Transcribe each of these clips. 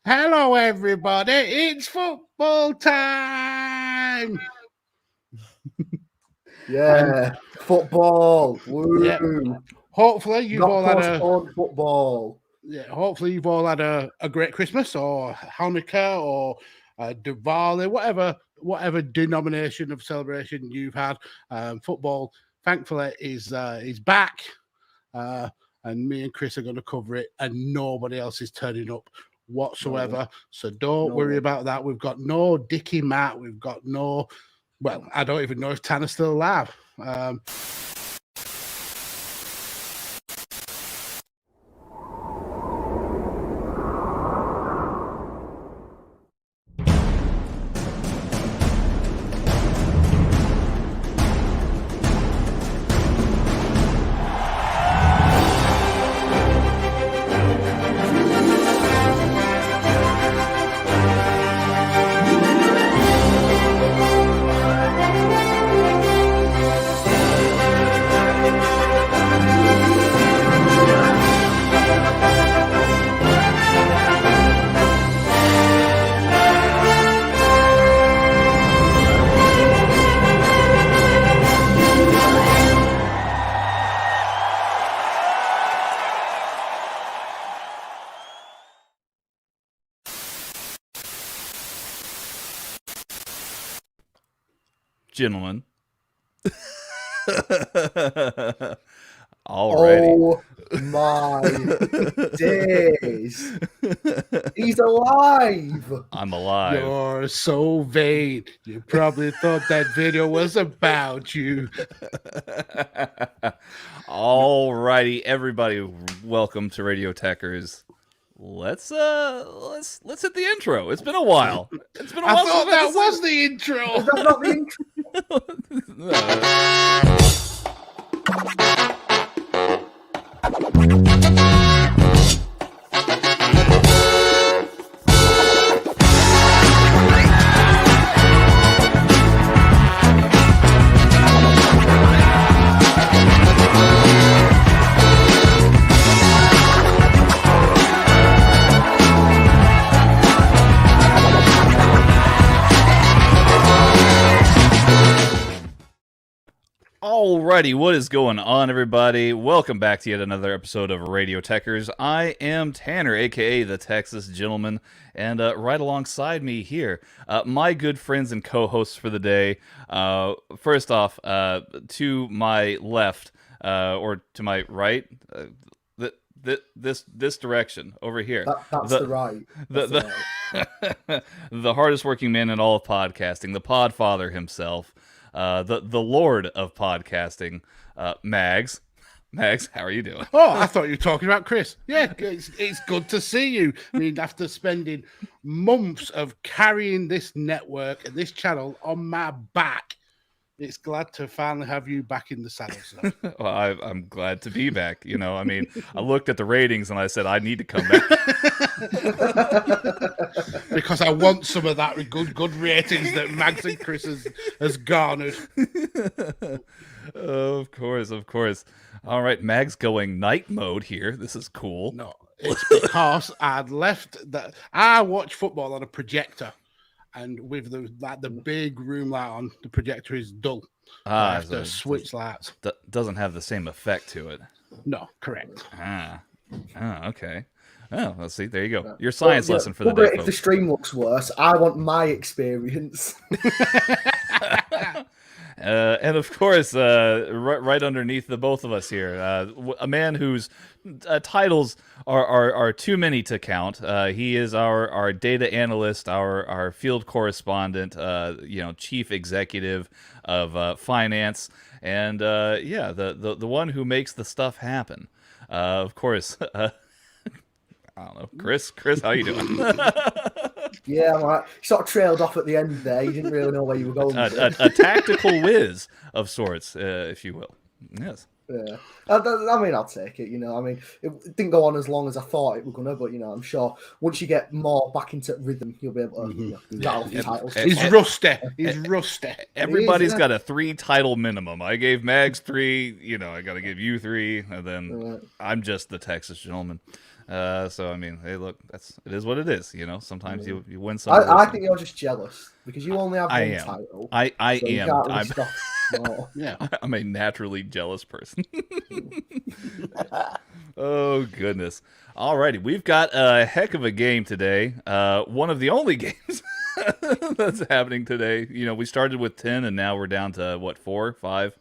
Hello, everybody. It's football time. Yeah, football. Woo. Yeah. Hopefully, you've all had football. Yeah, hopefully you've all had a great Christmas or Hanukkah or Diwali, whatever denomination of celebration you've had. Football, thankfully, is back, and me and Chris are going to cover it, and nobody else is turning up whatsoever. No. So don't worry about that. We've got no Dickie Matt. We've got no. Well, I don't even know if Tanner's still alive. Gentlemen. Already. Oh my days. He's alive. I'm alive. You're so vain. You probably thought that video was about you. Alrighty, everybody, welcome to Radio Tekkers. Let's hit the intro. It's been a while. I thought that was the intro. Is that not the intro? Alrighty, what is going on, everybody? Welcome back to yet another episode of Radio Tekkers. I am Tanner, aka the Texas Gentleman, and right alongside me here, my good friends and co-hosts for the day. First off, to my left, or to my right, this direction over here. That's the right. The hardest working man in all of podcasting, the Podfather himself. The Lord of podcasting, Mags. Mags, how are you doing? Oh, I thought you were talking about Chris. Yeah, it's good to see you. I mean, after spending months of carrying this network and this channel on my back, it's glad to finally have you back in the saddle, sir. Well, I'm glad to be back. You know, I mean, I looked at the ratings and I said, I need to come back. Because I want some of that good ratings that Mags and Chris has garnered. Of course. All right, Mags going night mode here. This is cool. No, it's because I'd left that. I watch football on a projector. And with the big room light on, the projector is dull. I have to switch lights. Doesn't have the same effect to it. No, correct. Okay. Oh, let's see. There you go. Your science lesson for the day, If folks. the stream looks worse, I want my experience. And of course, right underneath the both of us here, a man whose titles are too many to count. He is our data analyst, our field correspondent, chief executive of finance, and the one who makes the stuff happen. Of course, I don't know, Chris, how you doing? Yeah, I'm right. Sort of trailed off at the end there. You didn't really know where you were going. A tactical whiz of sorts, if you will. Yes. Yeah. I mean, I'll take it. I mean, it didn't go on as long as I thought it was gonna, but I'm sure once you get more back into rhythm, you'll be able to rattle off the titles. He's rusty. He's rusty. Everybody's got a 3 title minimum. I gave Mags 3. I got to give you 3, and then I'm just the Texas Gentleman. So I mean, hey, look, it is what it is. Sometimes you win some. I think you're just jealous because you only have one title. I so am. You can't really stop. No. Yeah. I'm a naturally jealous person. Oh, goodness. Alrighty, we've got a heck of a game today. One of the only games that's happening today. We started with 10, and now we're down to, what, 4, 5?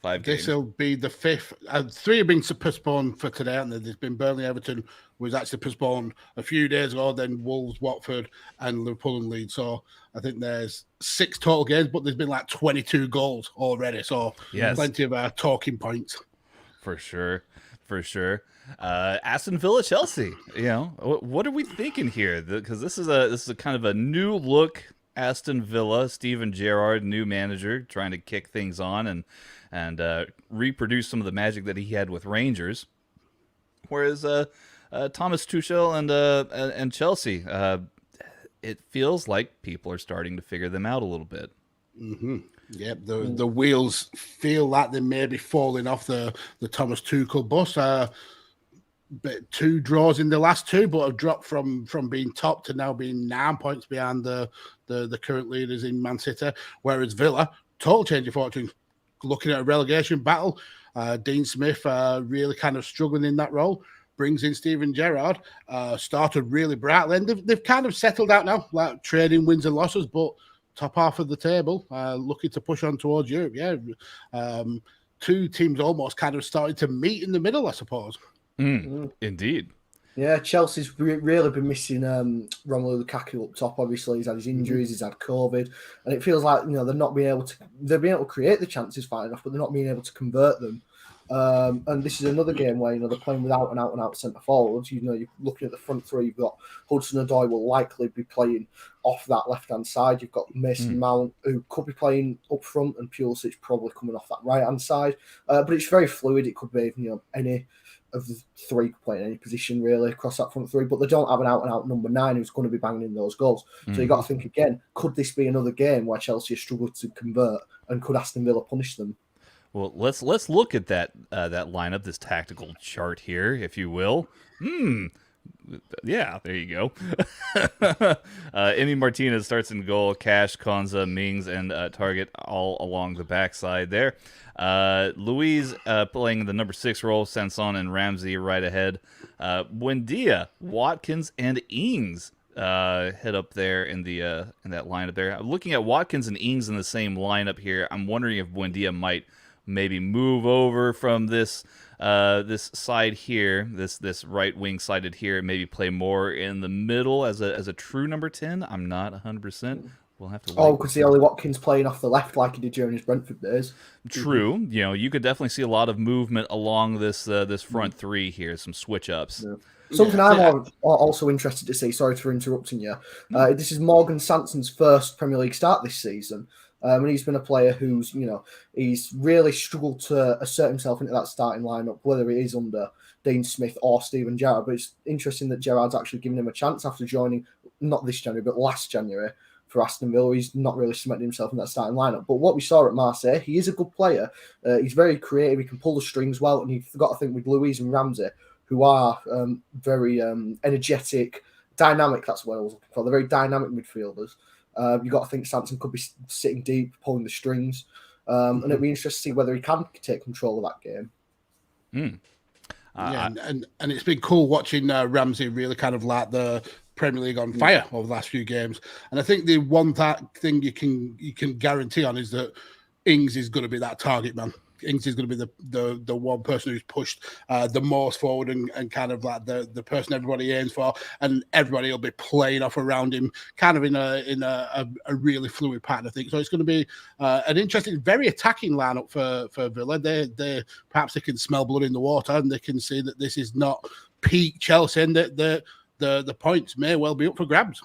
5 games. This will be the 5th. 3 have been postponed for today, and there's been Burnley-Everton was actually postponed a few days ago, then Wolves, Watford, and Liverpool and Leeds. So I think there's 6 total games, but there's been like 22 goals already. So plenty of talking points. For sure. Aston Villa, Chelsea. What are we thinking here? Because this is a kind of a new look Aston Villa. Steven Gerrard, new manager, trying to kick things on and reproduce some of the magic that he had with Rangers. Whereas Thomas Tuchel and Chelsea, it feels like people are starting to figure them out a little bit. Mm-hmm. Yep, the wheels feel like they may be falling off the Thomas Tuchel bus. But 2 draws in the last 2, but have dropped from being top to now being 9 points behind the current leaders in Man City. Whereas Villa, total change of fortune, looking at a relegation battle. Dean Smith really kind of struggling in that role. Brings in Steven Gerrard. Started really brightly, and they've kind of settled out now, like trading wins and losses, but top half of the table, looking to push on towards Europe. Yeah, 2 teams almost kind of started to meet in the middle, I suppose. Indeed. Yeah, Chelsea's really been missing Romelu Lukaku up top. Obviously, he's had his injuries, he's had COVID, and it feels like they're not being able to. They're being able to create the chances fine enough, but they're not being able to convert them. And this is another game where they're playing without an out centre forwards. You're looking at the front 3. You've got Hudson-Odoi will likely be playing off that left hand side. You've got Mason Mount who could be playing up front, and Pulisic probably coming off that right hand side. But it's very fluid. It could be any of the 3 playing any position really across that front 3, but they don't have an out number 9 who's going to be banging in those goals. So you've got to think again, could this be another game where Chelsea struggled to convert, and could Aston Villa punish them? Well, let's look at that lineup, this tactical chart here, if you will. Yeah, there you go. Emi Martinez starts in goal. Cash, Konza, Mings, and Target all along the backside there. Luiz playing the number 6 role. Sanson and Ramsey right ahead. Buendia, Watkins, and Ings head up there in that lineup there. I'm looking at Watkins and Ings in the same lineup here. I'm wondering if Buendia might maybe move over from this side here, this right wing sided here, and maybe play more in the middle as a true number 10. I'm not 100%. We'll have to wait. We could see Ollie Watkins playing off the left like he did during his Brentford days. True. You could definitely see a lot of movement along this front 3 here, some switch ups. Yeah. Something I'm also interested to see, sorry for interrupting you, this is Morgan Sanson's first Premier League start this season. And he's been a player who's, he's really struggled to assert himself into that starting lineup, whether it is under Dean Smith or Steven Gerrard. But it's interesting that Gerrard's actually given him a chance after joining, not this January, but last January for Aston Villa. He's not really cemented himself in that starting lineup. But what we saw at Marseille, he is a good player. He's very creative. He can pull the strings well. And you've got to think with Luiz and Ramsey, who are very energetic, dynamic, that's what I was looking for. They're very dynamic midfielders. You've got to think Sanson could be sitting deep, pulling the strings. And it'd be interesting to see whether he can take control of that game. And it's been cool watching Ramsey really kind of like the Premier League on fire over the last few games. And I think the one thing you can guarantee on is that Ings is going to be that target man. Ings is going to be the one person who's pushed the most forward and kind of like the person everybody aims for, and everybody will be playing off around him, kind of in a really fluid pattern, I think. So it's going to be an interesting, very attacking lineup for Villa. They perhaps they can smell blood in the water, and they can see that this is not peak Chelsea, and that the points may well be up for grabs.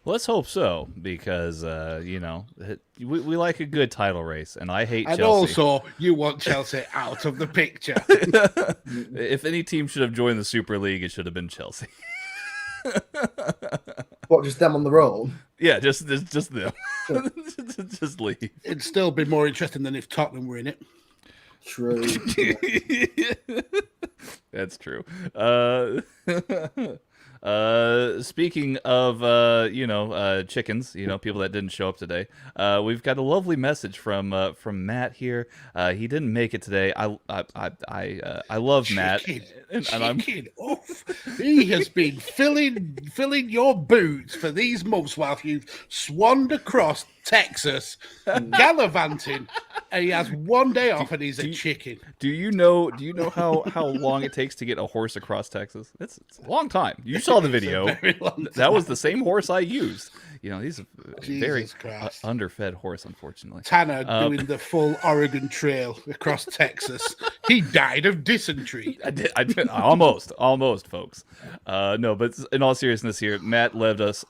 Well, let's hope so, because, we like a good title race, and I hate Chelsea. And also, you want Chelsea out of the picture. If any team should have joined the Super League, it should have been Chelsea. What, just them on the roll? Yeah, just them. Just leave. It'd still be more interesting than if Tottenham were in it. True. That's true. Speaking of chickens, people that didn't show up today, we've got a lovely message from Matt here. He didn't make it today. I love Matt. Chicken off. He has been filling your boots for these months while you've swanned across Texas, gallivanting, and he has one day off and he's a chicken. Do you know how long it takes to get a horse across Texas? It's a long time. You saw the video. That was the same horse I used. He's a very underfed horse, unfortunately. Tanner doing the full Oregon Trail across Texas. He died of dysentery. I did almost, folks. No, but in all seriousness, here Matt left us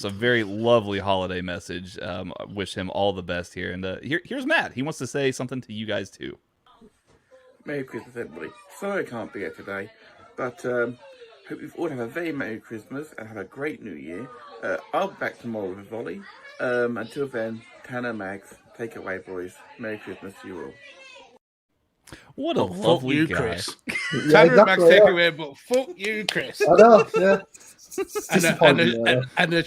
a very lovely holiday message. Wish him all the best here, and here's Matt. He wants to say something to you guys too. Merry Christmas, everybody. Sorry I can't be here today, but hope you all have a very Merry Christmas and have a great New Year. I'll be back tomorrow with Volley. Until then, Tanner, Max, take it away, boys. Merry Christmas to you all. What a lovely guy. Chris. Tanner and Max take away, but fuck you, Chris. I know, yeah. And a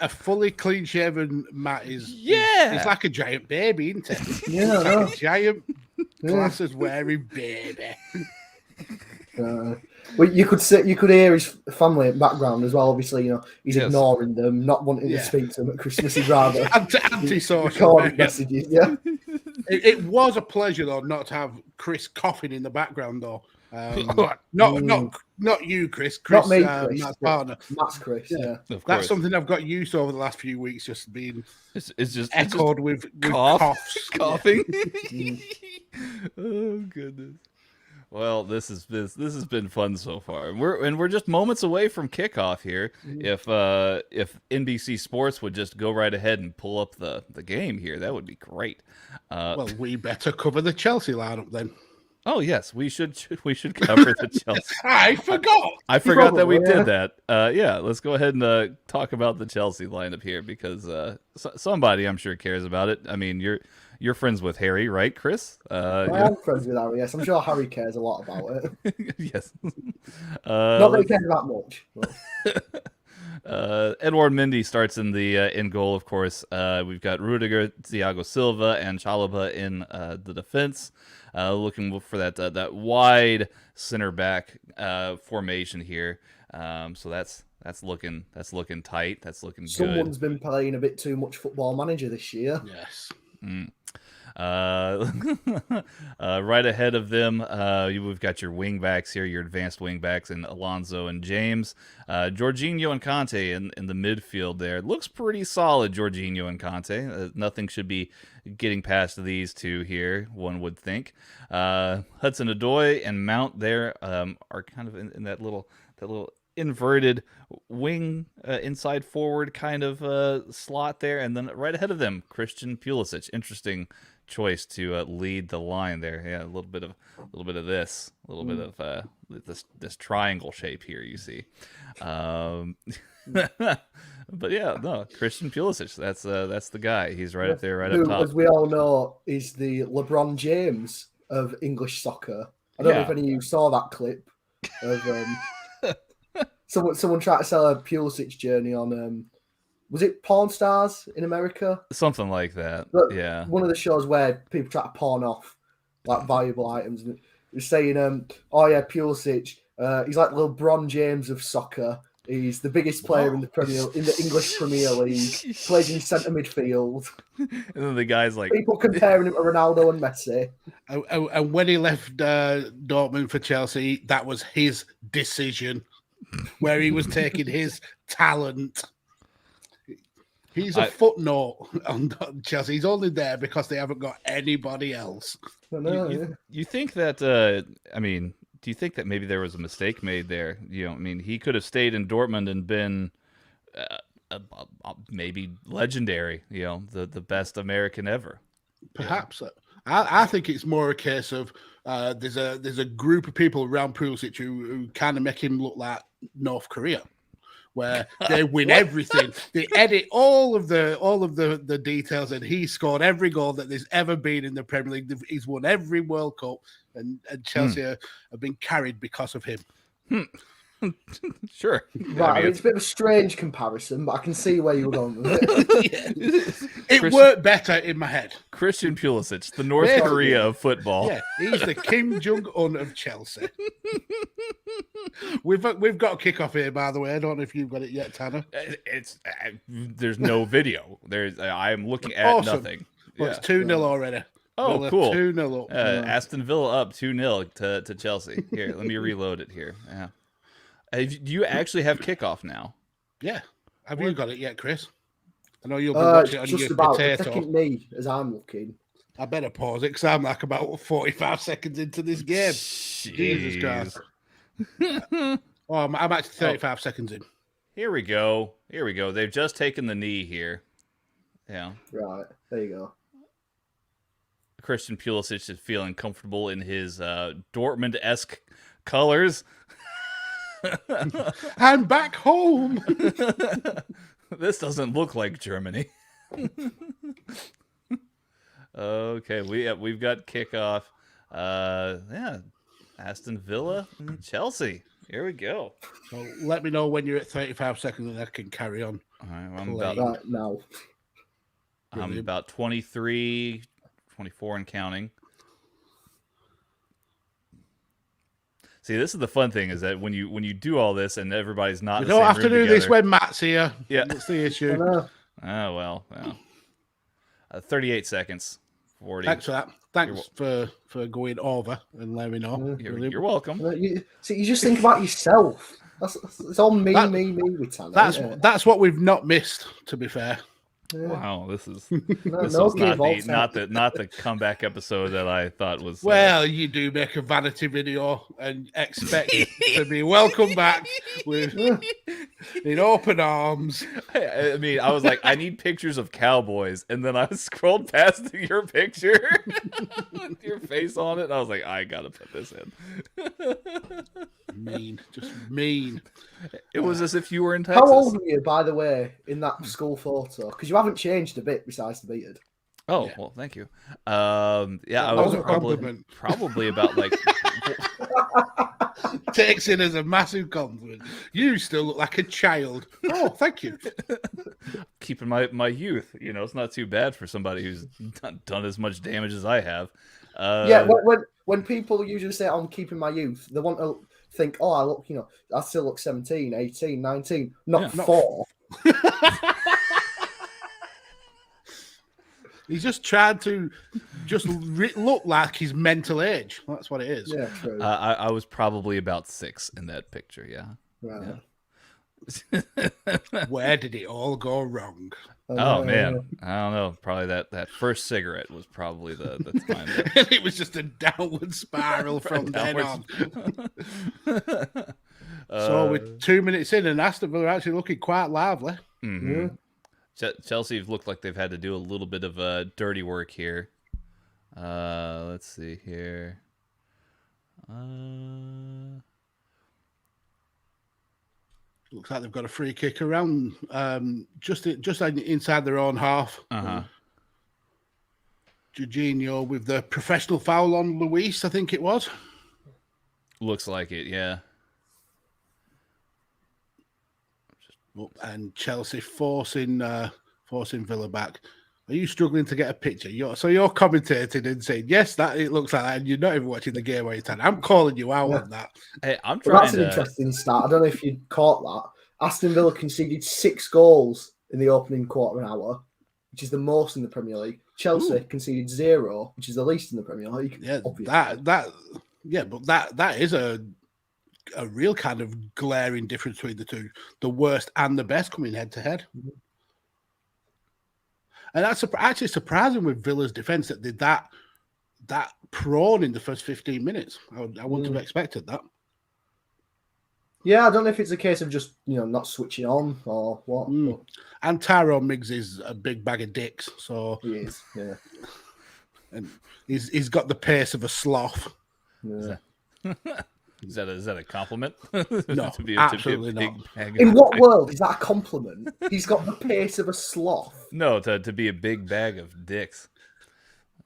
fully clean-shaven Matt is he's like a giant baby, isn't he? Yeah, like a giant glasses-wearing baby. Well, you could hear his family background as well. Obviously, he's ignoring them, not wanting to speak to them at Christmas. He'd rather anti-social messages. Yeah, it was a pleasure though not to have Chris coughing in the background though. Not you, Chris. Not me, Chris. Matt's partner. Matt's Chris. Yeah. That's something I've got used to over the last few weeks. Just being it's echoed with coughs, coughing. Oh goodness. Well, this has been fun so far. We're just moments away from kickoff here. If NBC Sports would just go right ahead and pull up the game here, that would be great. Well, we better cover the Chelsea lineup then. Oh yes, we should cover the Chelsea. I forgot that we did that. Let's go ahead and talk about the Chelsea lineup here because somebody I'm sure cares about it. I mean, you're friends with Harry, right, Chris? I am friends with Harry. Yes, I'm sure Harry cares a lot about it. Yes, not that he cares that much. Edouard Mendy starts in goal, of course. We've got Rudiger, Thiago Silva, and Chalobah in the defense. Looking for that wide center back formation here. So that's looking tight. That's looking good. Someone's been playing a bit too much Football Manager this year. Yes. Right ahead of them, we've got your wing backs here, your advanced wing backs, and Alonso and James. Jorginho and Conte in the midfield there. It looks pretty solid, Jorginho and Conte. Nothing should be getting past these two here, one would think. Hudson-Odoi and Mount there are kind of in that little inverted wing inside forward kind of slot there, and then right ahead of them, Christian Pulisic. Interesting choice to lead the line there. Yeah, a little bit of this this triangle shape here. You see, but yeah, no, Christian Pulisic. That's the guy. He's right up there, right up top. As we all know, is the LeBron James of English soccer. I don't know if any of you saw that clip of. Someone tried to sell a Pulisic journey on, was it Pawn Stars in America? Something like that, yeah. One of the shows where people try to pawn off like valuable items. And it was saying, Pulisic, he's like the LeBron James of soccer. He's the biggest player in the English Premier League. Plays in centre midfield. And then the guy's like... People comparing him to Ronaldo and Messi. And when he left Dortmund for Chelsea, that was his decision. Where he was taking his talent. He's a footnote on Chelsea. He's only there because they haven't got anybody else. You think that, do you think that maybe there was a mistake made there? He could have stayed in Dortmund and been maybe legendary, the best American ever. Perhaps. I think it's more a case of there's a group of people around Pulisic who kind of make him look like North Korea, where they win everything. They edit all of the details, and he scored every goal that there's ever been in the Premier League. He's won every World Cup, and Chelsea have been carried because of him. Sure. Right, I mean, it's a bit of a strange comparison, but I can see where you're going with it. It worked better in my head. Christian Pulisic, the North Yeah. Korea of football. Yeah, he's the Kim Jong-un of Chelsea. We've got a kickoff here, by the way. I don't know if you've got it yet, Tanner. There's no video. I am looking at Awesome. nothing. Well, it's 2-0 already. Oh, Villa cool. 2-0 up. Aston Villa up 2-0 to Chelsea. Here, let me reload it here. Yeah. Do you actually have kickoff now? Yeah. Have you got it yet, Chris? I know you'll be watching it on Just your about potato. taking me as I'm looking. I better pause it because I'm like about 45 seconds into this game. Jesus Christ. Oh, I'm actually 35 seconds in. Here we go. They've just taken the knee here. Yeah. Right, there you go. Christian Pulisic is feeling comfortable in his Dortmund-esque colors. I'm back home. This doesn't look like Germany. Okay, we've got kickoff. Aston Villa and Chelsea. Here we go. So let me know when you're at 35 seconds and I can carry on. All right, Right now. I'm about 23, 24 and counting. See, this is the fun thing is that when you do all this and everybody's not You in the don't same have to room do this together- when Matt's here. Yeah. That's the issue. Oh, well. 38 seconds. 40. Thanks for that. Thanks for going over and letting me know. You're welcome. You just think about yourself. It's all me with Tanner. That's what we've not missed, to be fair. Yeah. Wow, this is No, this no was give not off. not the comeback episode that I thought was. Well, you do make a vanity video and expect to be welcomed back with in open arms. I mean, I was like, I need pictures of cowboys, and then I scrolled past your picture with your face on it, and I was like, I gotta put this in. Mean, just mean. It was as if you were in Texas. How old were you, by the way, in that school photo? Because you haven't changed a bit besides the beard. Oh, Yeah. well, thank you. I That was was a compliment. probably about like Takes it as a massive compliment. You still look like a child. Oh, thank you. keeping my youth. You know, it's not too bad for somebody who's done as much damage as I have. Yeah, when people usually say I'm keeping my youth, they want to think, oh, I look, I still look 17, 18, 19, not 4. He's just tried to look like his mental age. That's what it is. Yeah, true. I was probably about 6 in that picture. Yeah. Right. Where did it all go wrong? Oh man, I don't know. Probably that first cigarette was probably the time. That... It was just a downward spiral from then on. So we're 2 minutes in, and Aston Villa are actually looking quite lively. Mm-hmm. Chelsea have looked like they've had to do a little bit of dirty work here. Let's see here. Looks like they've got a free kick around just inside their own half. Jorginho with the professional foul on Luis, I think it was. Looks like it, yeah. And Chelsea forcing Villa back. Are you struggling to get a picture? You're commentating and saying, yes, it looks like that, and you're not even watching the game where you're telling. I'm calling you out on that. Hey, I'm Well, trying that's an interesting stat. I don't know if you caught that. Aston Villa conceded 6 goals in the opening quarter of an hour, which is the most in the Premier League. Chelsea conceded 0, which is the least in the Premier League. Yeah, obviously. but that is a real kind of glaring difference between the two. The worst and the best coming head to head. And that's actually surprising with Villa's defence that did that prone in the first 15 minutes. I wouldn't have expected that. Yeah, I don't know if it's a case of just not switching on or what. But And Tyrone Miggs is a big bag of dicks, so he is, yeah. And he's got the pace of a sloth. Yeah. Is that a compliment? No, to be absolutely a big not. bag In of what dicks? world is that a compliment? He's got the pace of a sloth. No, to be a big bag of dicks.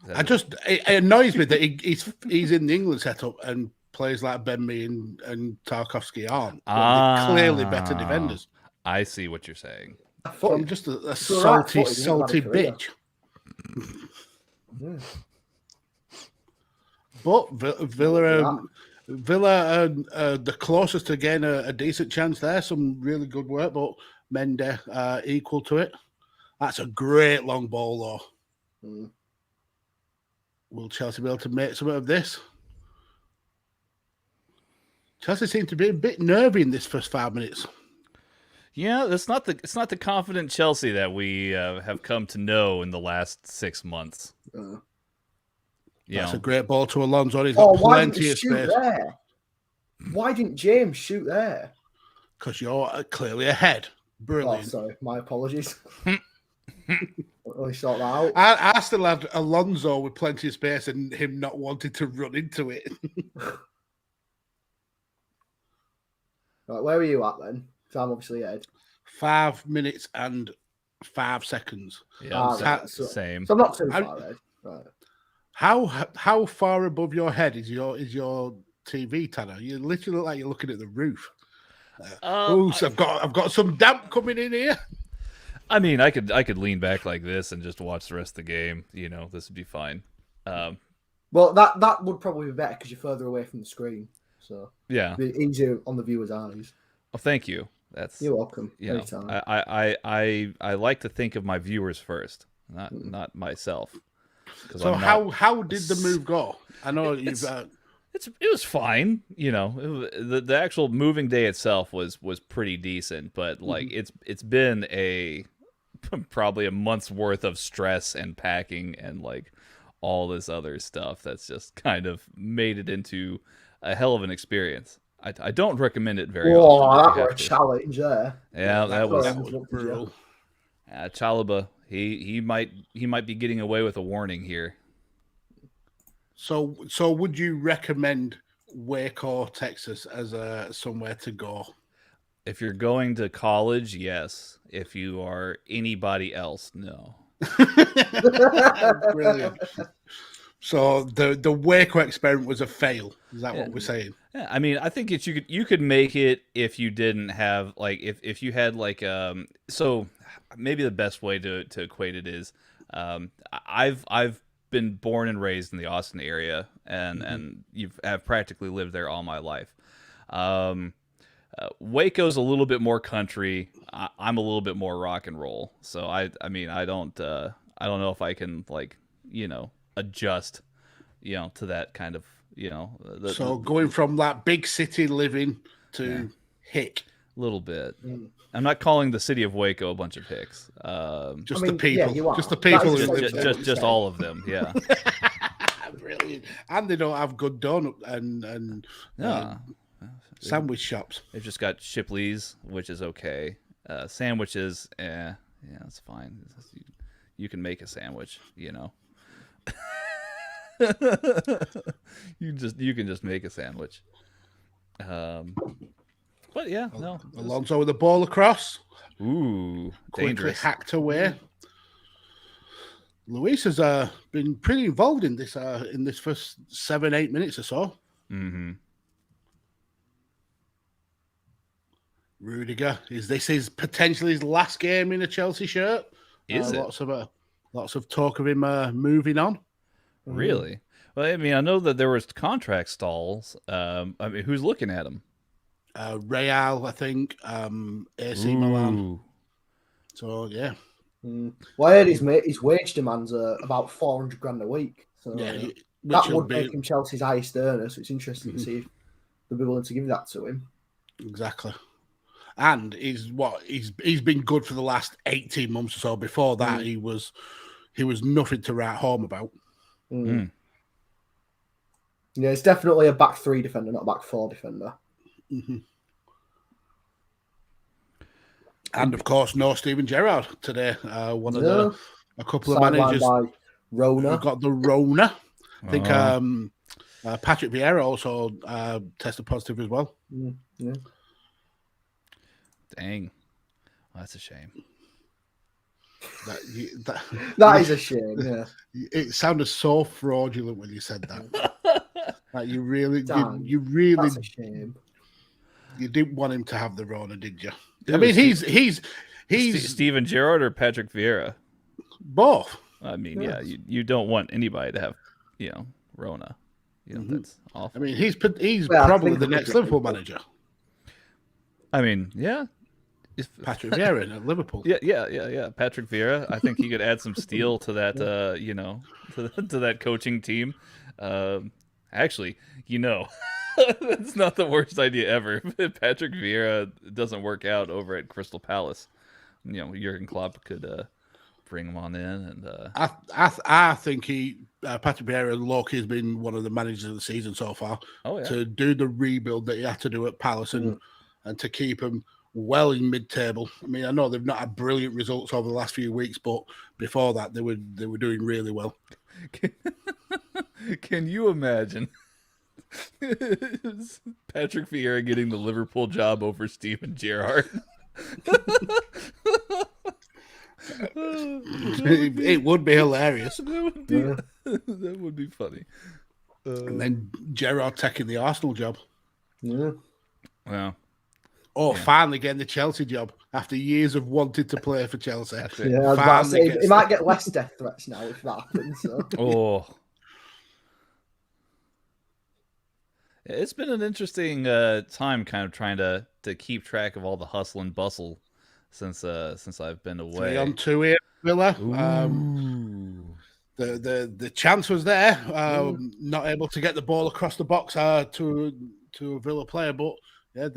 It annoys me that he's in the England setup and plays like Ben Mee and Tarkovsky aren't. They're clearly better defenders. I see what you're saying. So I'm just a salty bitch. Yeah. But Villa the closest to getting a decent chance there. Some really good work, but Mendy equal to it. That's a great long ball, though. Mm. Will Chelsea be able to make some of this? Chelsea seem to be a bit nervy in this first 5 minutes. Yeah, it's not the confident Chelsea that we have come to know in the last 6 months. That's a great ball to Alonso. He's got plenty of space. There? Why didn't James shoot there? Because you're clearly ahead. Brilliant. Oh, sorry, my apologies. Really sort that out. I still had Alonso with plenty of space and him not wanting to run into it. Right, where are you at then? So I'm obviously ahead. 5 minutes and 5 seconds. Yeah, same. So I'm not too far ahead. Right. How far above your head is your TV, Tanner? You literally look like you're looking at the roof. So I've got some damp coming in here. I mean, I could lean back like this and just watch the rest of the game. You know, this would be fine. Well, that would probably be better because you're further away from the screen. So yeah, it'd be easier on the viewer's eyes. Well, thank you. You're welcome. You know, I like to think of my viewers first, not myself. So how did the move go? I know you've. It was fine, you know. The actual moving day itself was pretty decent, but like it's been probably a month's worth of stress and packing and like all this other stuff that's just kind of made it into a hell of an experience. I don't recommend it very often. That was a challenge there. Yeah, that was brutal. Chalobah, he might be getting away with a warning here. So would you recommend Waco, Texas as somewhere to go? If you're going to college, yes. If you are anybody else, no. Brilliant. So the Waco experiment was a fail. Is that what we're saying? Yeah, I mean, I think you could make it if you didn't have like if you had like so maybe the best way to equate it is I've been born and raised in the Austin area and I've practically lived there all my life. Waco's a little bit more country. I'm a little bit more rock and roll. So I mean I don't know if I can like, you know, adjust, you know, to that kind of, you know. Going from that big city living to hick. A little bit. I'm not calling the city of Waco a bunch of hicks. The people. Yeah, just the people. Just all of them. Yeah. Brilliant. And they don't have good donut and sandwich shops. They've just got Shipley's, which is okay. Sandwiches, yeah, it's fine. You can make a sandwich, you know. you can just make a sandwich. But yeah, no. Alonso with the ball across. Ooh, quickly dangerous. Hacked away. Luis has been pretty involved in this first 7-8 minutes or so. Mm-hmm. Rudiger, this is potentially his last game in a Chelsea shirt? Is it? Lots of talk of him moving on. Really? Well, I mean, I know that there was contract stalls. I mean, who's looking at him? Real, I think. AC Milan. So yeah. Well, I heard his wage demands are about 400 grand a week. So yeah, that would make him Chelsea's highest earner. So it's interesting to see if they'll be willing to give that to him. Exactly. And he's been good for the last 18 months or so. Before that, he was nothing to write home about. Yeah, it's definitely a back 3 defender, not a back 4 defender. Mm-hmm. And of course, no Steven Gerrard today. A couple of managers by Rona. got the Rona. I think Patrick Vieira also tested positive as well. Yeah. Dang. Well, that's a shame. That is a shame. Yeah. It sounded so fraudulent when you said that. Like you really, Damn, you really, that's a shame. you didn't want him to have the Rona, did you? Dude, I mean, he's Steven Gerrard or Patrick Vieira. both. I mean, yeah, you don't want anybody to have, Rona. That's awful. I mean, he's Well, I probably think the I next could Liverpool get manager. I mean, yeah. Patrick Vieira at Liverpool. Yeah. Patrick Vieira. I think he could add some steel to that, to that coaching team. Actually, that's not the worst idea ever. If Patrick Vieira doesn't work out over at Crystal Palace, Jurgen Klopp could bring him on in. And I think Patrick Vieira Loki has been one of the managers of the season so far. Oh yeah. To do the rebuild that he had to do at Palace and to keep him well in mid-table. I mean, I know they've not had brilliant results over the last few weeks, but before that, they were doing really well. Can you imagine Patrick Vieira getting the Liverpool job over Steven Gerrard? It would be hilarious. That would be funny. And then Gerrard taking the Arsenal job. Yeah. Well. Finally getting the Chelsea job after years of wanting to play for Chelsea. Yeah, I was about to say, he might get less death threats now if that happens. So. Oh. It's been an interesting time kind of trying to keep track of all the hustle and bustle since I've been away. 3-on-2 here, Villa. The chance was there. Not able to get the ball across the box to a Villa player, but yeah,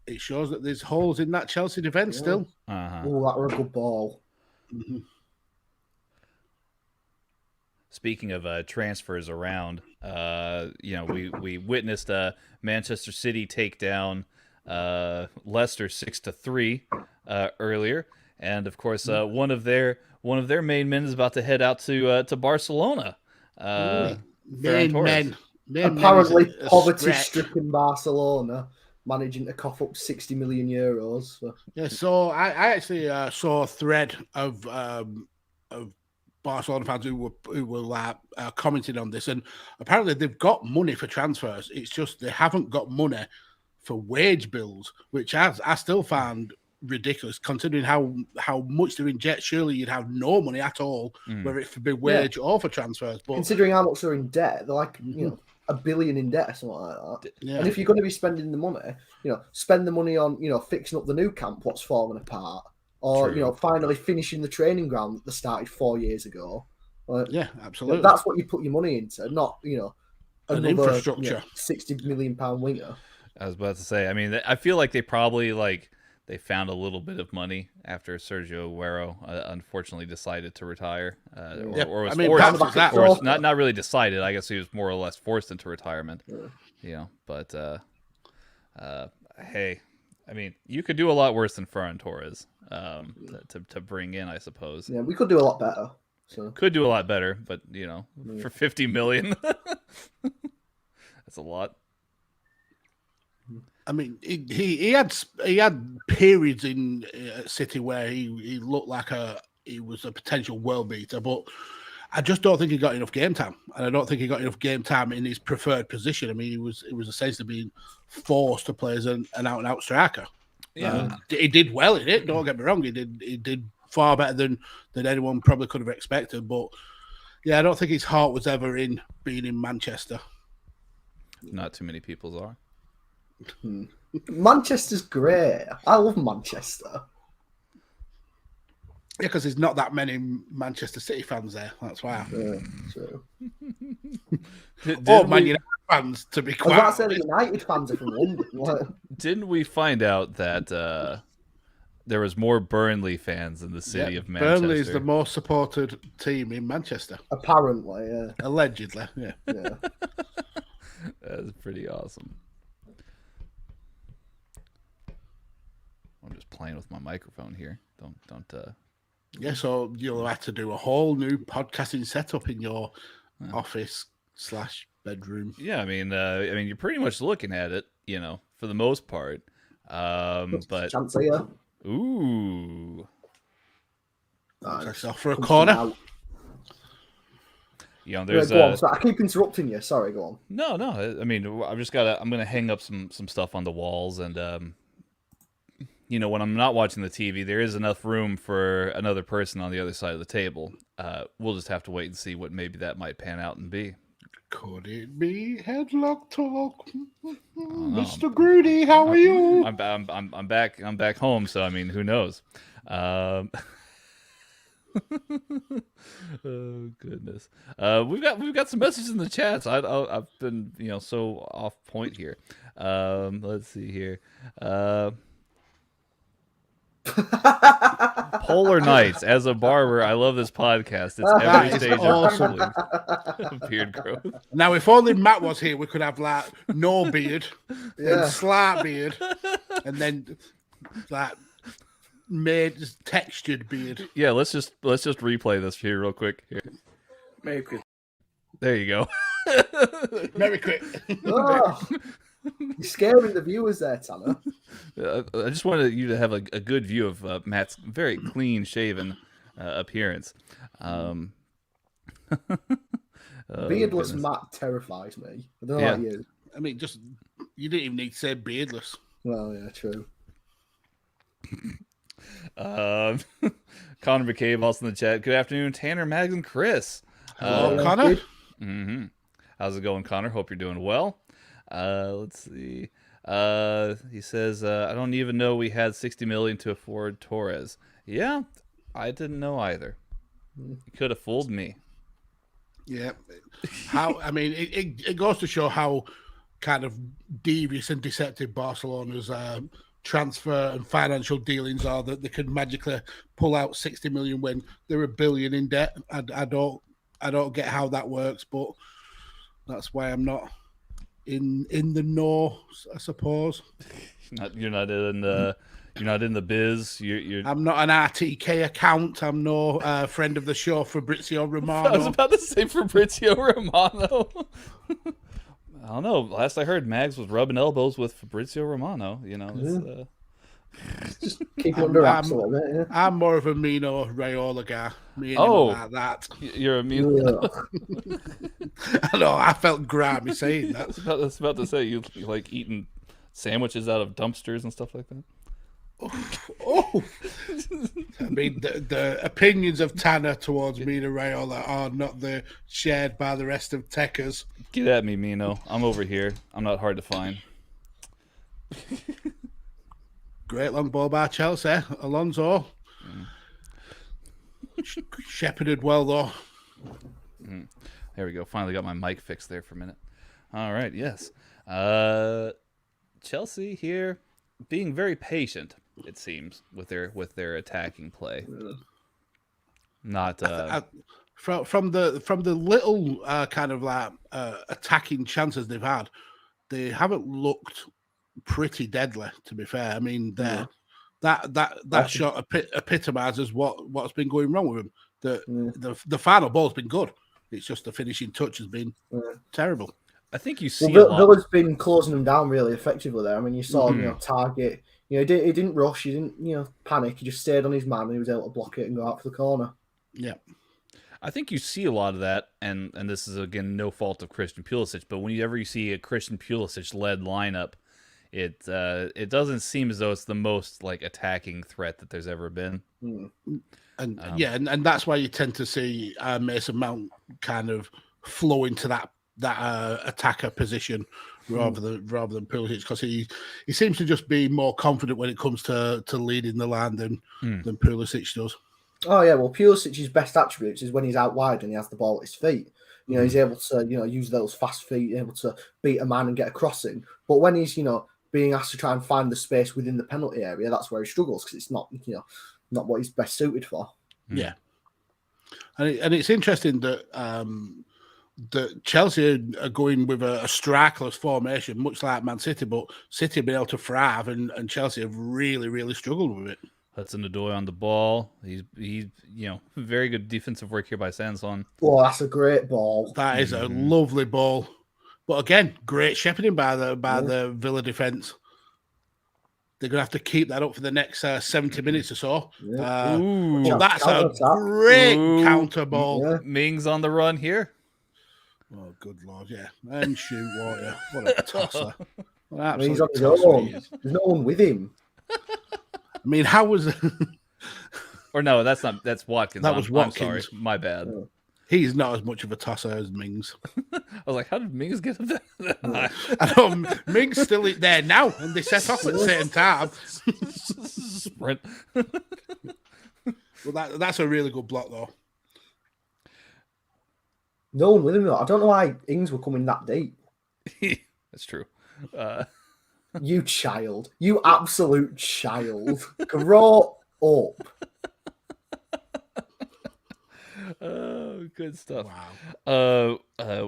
it shows that there's holes in that Chelsea defence still. Uh-huh. Oh, that were a good ball. Mm-hmm. Speaking of transfers around, we witnessed Manchester City take down Leicester 6-3 earlier, and of course one of their main men is about to head out to Barcelona. Apparently, poverty-stricken Barcelona managing to cough up 60 million euros. So. Yeah, so I actually saw a thread of Barcelona fans who were commenting on this, and apparently they've got money for transfers. It's just they haven't got money for wage bills, which I still found ridiculous, considering how much they're in debt. Surely you'd have no money at all, whether it be wage or for transfers. But considering how much they're in debt, they're like $1 billion in debt or something like that. Yeah. And if you're going to be spending the money, spend the money on fixing up the new camp, what's falling apart. Or finally finishing the training ground that they started 4 years ago. Yeah, absolutely. That's what you put your money into, not an infrastructure. £60 million winger. I was about to say. I mean, I feel like they probably they found a little bit of money after Sergio Aguero unfortunately decided to retire, or was forced. Not really decided. I guess he was more or less forced into retirement. Yeah. But hey, I mean, you could do a lot worse than Ferran Torres. To bring in, I suppose. Yeah, we could do a lot better. So. Could do a lot better, but for 50 million, that's a lot. I mean, he had periods in City where he looked like he was a potential world beater, but I just don't think he got enough game time, and I don't think he got enough game time in his preferred position. I mean, it was essentially being forced to play as an out-and-out striker. Yeah, he did well in it. Don't get me wrong. He did far better than anyone probably could have expected. But yeah, I don't think his heart was ever in being in Manchester. Not too many people's are. Manchester's great. I love Manchester. Yeah, because there's not that many Manchester City fans there. That's why. Yeah, true. Man United fans, to be quite. I was about to say the United fans are from London. Didn't we find out that there was more Burnley fans in the city of Manchester? Burnley is the most supported team in Manchester. Apparently, yeah. Allegedly, yeah. That's pretty awesome. I'm just playing with my microphone here. Don't. Yeah, so you'll have to do a whole new podcasting setup in your office / bedroom. Yeah, I mean, you're pretty much looking at it, for the most part. But Chance here. ooh, Takes off for a corner. There's go on. So I keep interrupting you. Sorry, go on. No. I mean, I'm gonna hang up some stuff on the walls, and when I'm not watching the TV, there is enough room for another person on the other side of the table. We'll just have to wait and see what maybe that might pan out and be. Could it be headlock talk? Mr. Grudy, how are you? I'm back. I'm back home. So I mean, who knows? Oh goodness. We've got some messages in the chats. I've been so off point here. Let's see here. Polar Nights. As a barber, I love this podcast. It's every stage awesome. of beard growth. Now, if only Matt was here, we could have like no beard, and slight beard, and then like textured beard. Yeah, let's just replay this here real quick. Here. Merry Christmas. There you go. Very quick. Oh, you're scaring the viewers there, Tanner. I just wanted you to have a good view of Matt's very clean-shaven appearance. Beardless Matt terrifies me. I don't know about you. I mean, you didn't even need to say beardless. Well, yeah, true. Connor McCabe also in the chat. Good afternoon, Tanner, Mags, and Chris. Hello, Connor. Mm-hmm. How's it going, Connor? Hope you're doing well. Let's see. He says, I don't even know we had $60 million to afford Torres. Yeah, I didn't know either. You could have fooled me. Yeah. I mean, it goes to show how kind of devious and deceptive Barcelona's transfer and financial dealings are, that they could magically pull out 60 million when they're $1 billion in debt. I don't get how that works, but that's why I'm not in the know, I suppose. You're not in the biz. I'm not an RTK account. I'm no friend of the show, Fabrizio Romano. I was about to say Fabrizio Romano. I don't know. Last I heard, Mags was rubbing elbows with Fabrizio Romano. Just keep it under wraps a little bit. Yeah. I'm more of a Mino Raiola guy. Like that. You're a Mino. I know. I felt grimy saying that. I was about to say you like eating sandwiches out of dumpsters and stuff like that. Oh. I mean, the opinions of Tanner towards Mino Raiola are not shared by the rest of Tekkers. Get at me, Mino. I'm over here. I'm not hard to find. Great long ball by Chelsea. Alonso. Shepherded well, though. There we go. Finally got my mic fixed there for a minute. All right, yes. Chelsea here being very patient, it seems, with their attacking play. Not from the little kind of like attacking chances they've had, they haven't looked pretty deadly, to be fair. I mean, that shot epitomizes what's been going wrong with them. The final ball's been good. It's just the finishing touch has been terrible. I think you see Villa's been closing them down really effectively there. I mean, you saw Target. He didn't rush. He didn't panic. He just stayed on his man and he was able to block it and go out for the corner. Yeah. I think you see a lot of that, and this is, again, no fault of Christian Pulisic, but whenever you see a Christian Pulisic-led lineup, it doesn't seem as though it's the most like attacking threat that there's ever been. And and that's why you tend to see Mason Mount kind of flow into that attacker position rather than Pulisic, because he seems to just be more confident when it comes to leading the line than Pulisic does. Oh yeah, well, Pulisic's best attributes is when he's out wide and he has the ball at his feet. He's able to use those fast feet, able to beat a man and get a crossing. But when he's being asked to try and find the space within the penalty area, that's where he struggles, because it's not not what he's best suited for. Yeah, and it's interesting that that Chelsea are going with a strikerless formation, much like Man City, but City have been able to thrive, and Chelsea have really, really struggled with it. Hudson-Odoi on the ball. He's very good defensive work here by Sanson. Oh, that's a great ball. That is a lovely ball. But again, great shepherding by the Villa defence. They're going to have to keep that up for the next 70 minutes or so. Yeah. But that's a great counter ball. Yeah. Mings on the run here. Oh, good Lord, yeah. And shoot, water. What a tosser. What He's on his own. There's no one with him. I mean, how was... Or no, that's Watkins. That was Watkins. I'm sorry, my bad. He's not as much of a tosser as Mings. I was like, how did Mings get up that high? I know, Mings still there now, and they set off at the same time. Sprint. Well, that's a really good block, though. No one with him, though. I don't know why Ings were coming that deep. That's true. You child. You absolute child. Grow up. Oh, good stuff. Wow.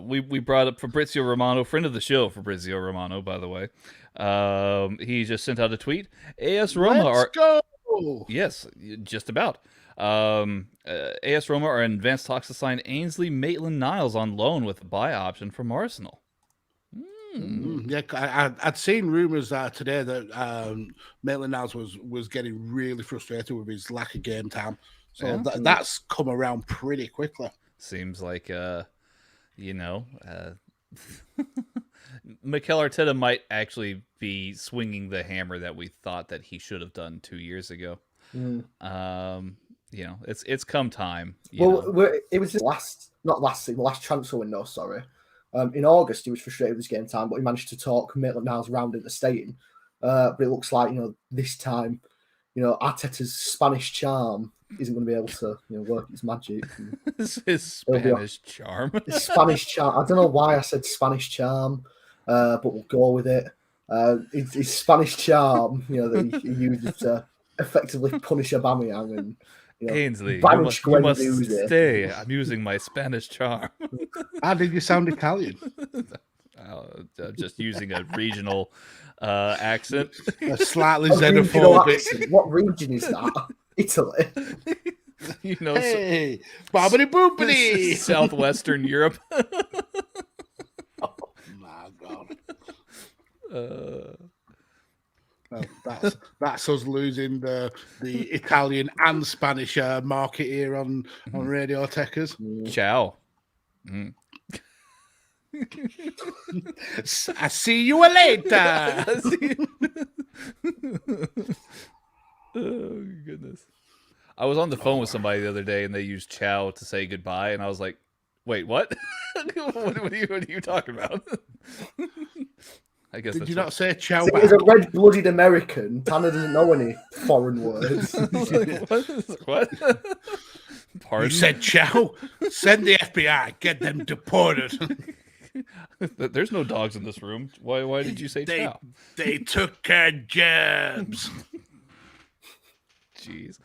We brought up Fabrizio Romano, friend of the show, Fabrizio Romano, by the way. He just sent out a tweet. AS Roma Let's go! Yes, just about. AS Roma are in advanced talks to sign Ainsley Maitland-Niles on loan with a buy option from Arsenal. Yeah, I'd seen rumours today that Maitland-Niles was getting really frustrated with his lack of game time. So Yeah. that's come around pretty quickly. Seems like, Mikel Arteta might actually be swinging the hammer that we thought that he should have done 2 years ago. It's come time. It was just last transfer window, sorry. In August, he was frustrated with his game time, but he managed to talk Maitland-Niles round into staying. But it looks like, this time, Arteta's Spanish charm isn't going to be able to, work its magic. His Spanish charm. His Spanish charm. I don't know why I said Spanish charm, but we'll go with it. His Spanish charm, that he uses to effectively punish Aubameyang and Ainsley, banish you must Guendouzi. stay. I'm using my Spanish charm. How did you sound Italian? Just using a regional accent. A slightly A regional xenophobic. accent. What region is that? Italy. Hey, bobbity boopity. Southwestern Europe. Oh my God. Well, that's us losing the Italian and Spanish market here on Radio Tekkers. Ciao. I see you later. Oh, goodness. I was on the phone with somebody the other day and they used ciao to say goodbye, and I was like, wait, what? what are you talking about? I guess Did that's you not say ciao See, back? as a red-blooded American, Tanner doesn't know any foreign words. What? Pardon? You said ciao? Send the FBI. Get them deported. There's no dogs in this room. Why did you say ciao? They took germs. Jeez.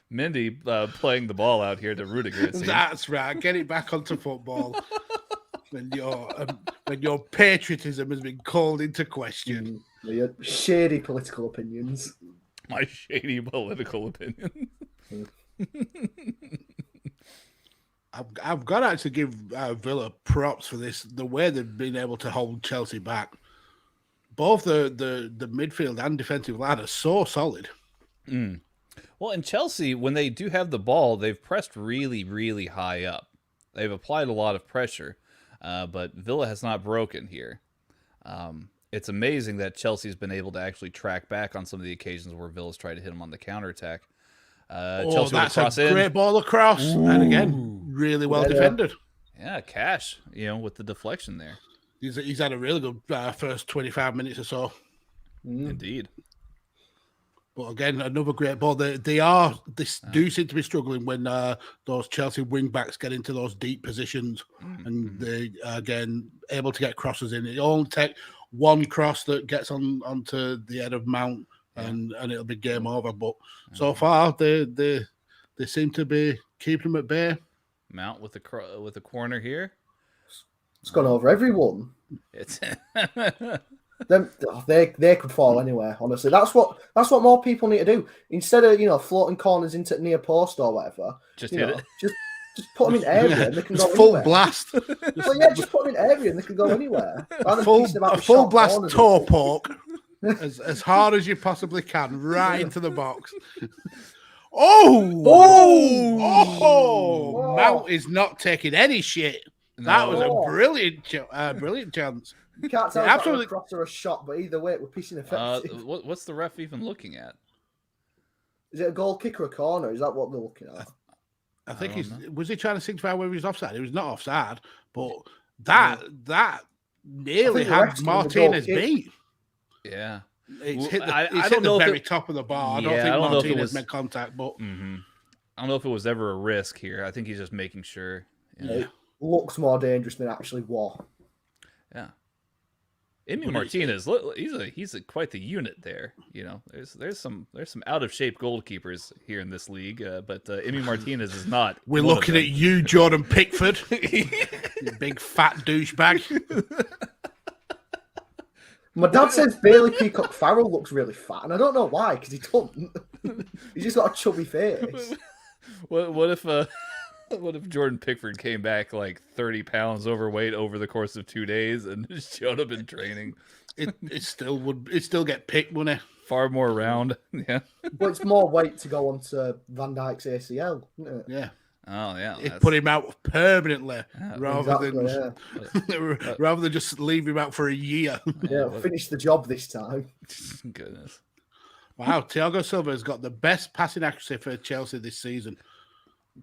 Mindy playing the ball out here to Rudiger. It seems. That's right. Get it back onto football. When your patriotism has been called into question. Your shady political opinions. My shady political opinion. I've got to actually give Villa props for this. The way they've been able to hold Chelsea back. Both the midfield and defensive line are so solid. Well, in Chelsea, when they do have the ball, they've pressed really, really high up. They've applied a lot of pressure, but Villa has not broken here. It's amazing that Chelsea's been able to actually track back on some of the occasions where Villa's tried to hit them on the counterattack. Chelsea that's a great ball across. Ooh. And again, really well defended. Yeah, Cash, with the deflection there. He's had a really good first 25 minutes or so. Indeed. But again, another great ball. They do seem to be struggling when those Chelsea wing backs get into those deep positions, and they again able to get crosses in. It only take one cross that gets onto the head of Mount, and it'll be game over. But so far, they seem to be keeping them at bay. Mount with the corner here. It's gone over everyone. It's They could fall anywhere. Honestly, that's what more people need to do. Instead of floating corners into near post or whatever, just hit it. Just put them in area and they can Just go full anywhere. blast. Well, yeah, just put them in area and they can go anywhere. A full blast toe poke as hard as you possibly can, right into the box. Oh! Mount is not taking any shit. That was a brilliant chance. You can't tell if it's a cross or a shot, but either way, we're pissing effective. What's the ref even looking at? Is it a goal kick or a corner? Is that what they're looking at? I think was he trying to signify whether he was offside? He was not offside, but that nearly had Martinez beat. Yeah. It's hit the very top of the bar. I don't think Martinez made contact, but I don't know if it was ever a risk here. I think he's just making sure. Yeah. It looks more dangerous than actually was. Yeah. Emi Martinez, he's quite the unit there. You know, there's some out of shape goalkeepers here in this league, but Emi Martinez is not. We're looking at you, Jordan Pickford, you big fat douchebag. My dad says Bailey Peacock Farrell looks really fat, and I don't know why, because he doesn't. He's just got a chubby face. What if Jordan Pickford came back like 30 pounds overweight over the course of 2 days and just showed up in training? It still get picked, wouldn't it? Far more round, yeah. But it's more weight to go onto Van Dijk's ACL, isn't it? Yeah. Oh yeah. It put him out permanently rather than just leave him out for a year. Yeah, finish the job this time. Goodness. Wow, Thiago Silva has got the best passing accuracy for Chelsea this season.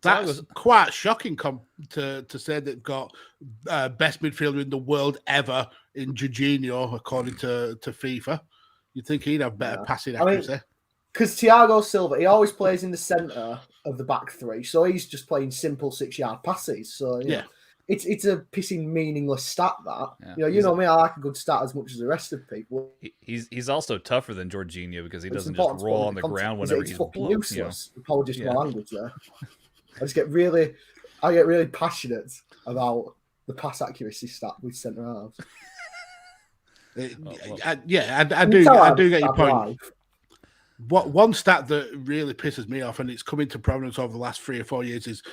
That's quite shocking to say they've got best midfielder in the world ever in Jorginho, according to FIFA. You'd think he'd have better passing accuracy. Because Thiago Silva, he always plays in the centre of the back three, so he's just playing simple 6-yard passes. So you know, it's a pissing meaningless stat. That you know me, I like a good stat as much as the rest of people. He's also tougher than Jorginho because he doesn't just roll on the ground whenever he's fucking useless. You know? Apologies for my language there. I get really passionate about the pass accuracy stat with centre halves. I do get your point. One stat that really pisses me off, and it's come into prominence over the last 3 or 4 years, is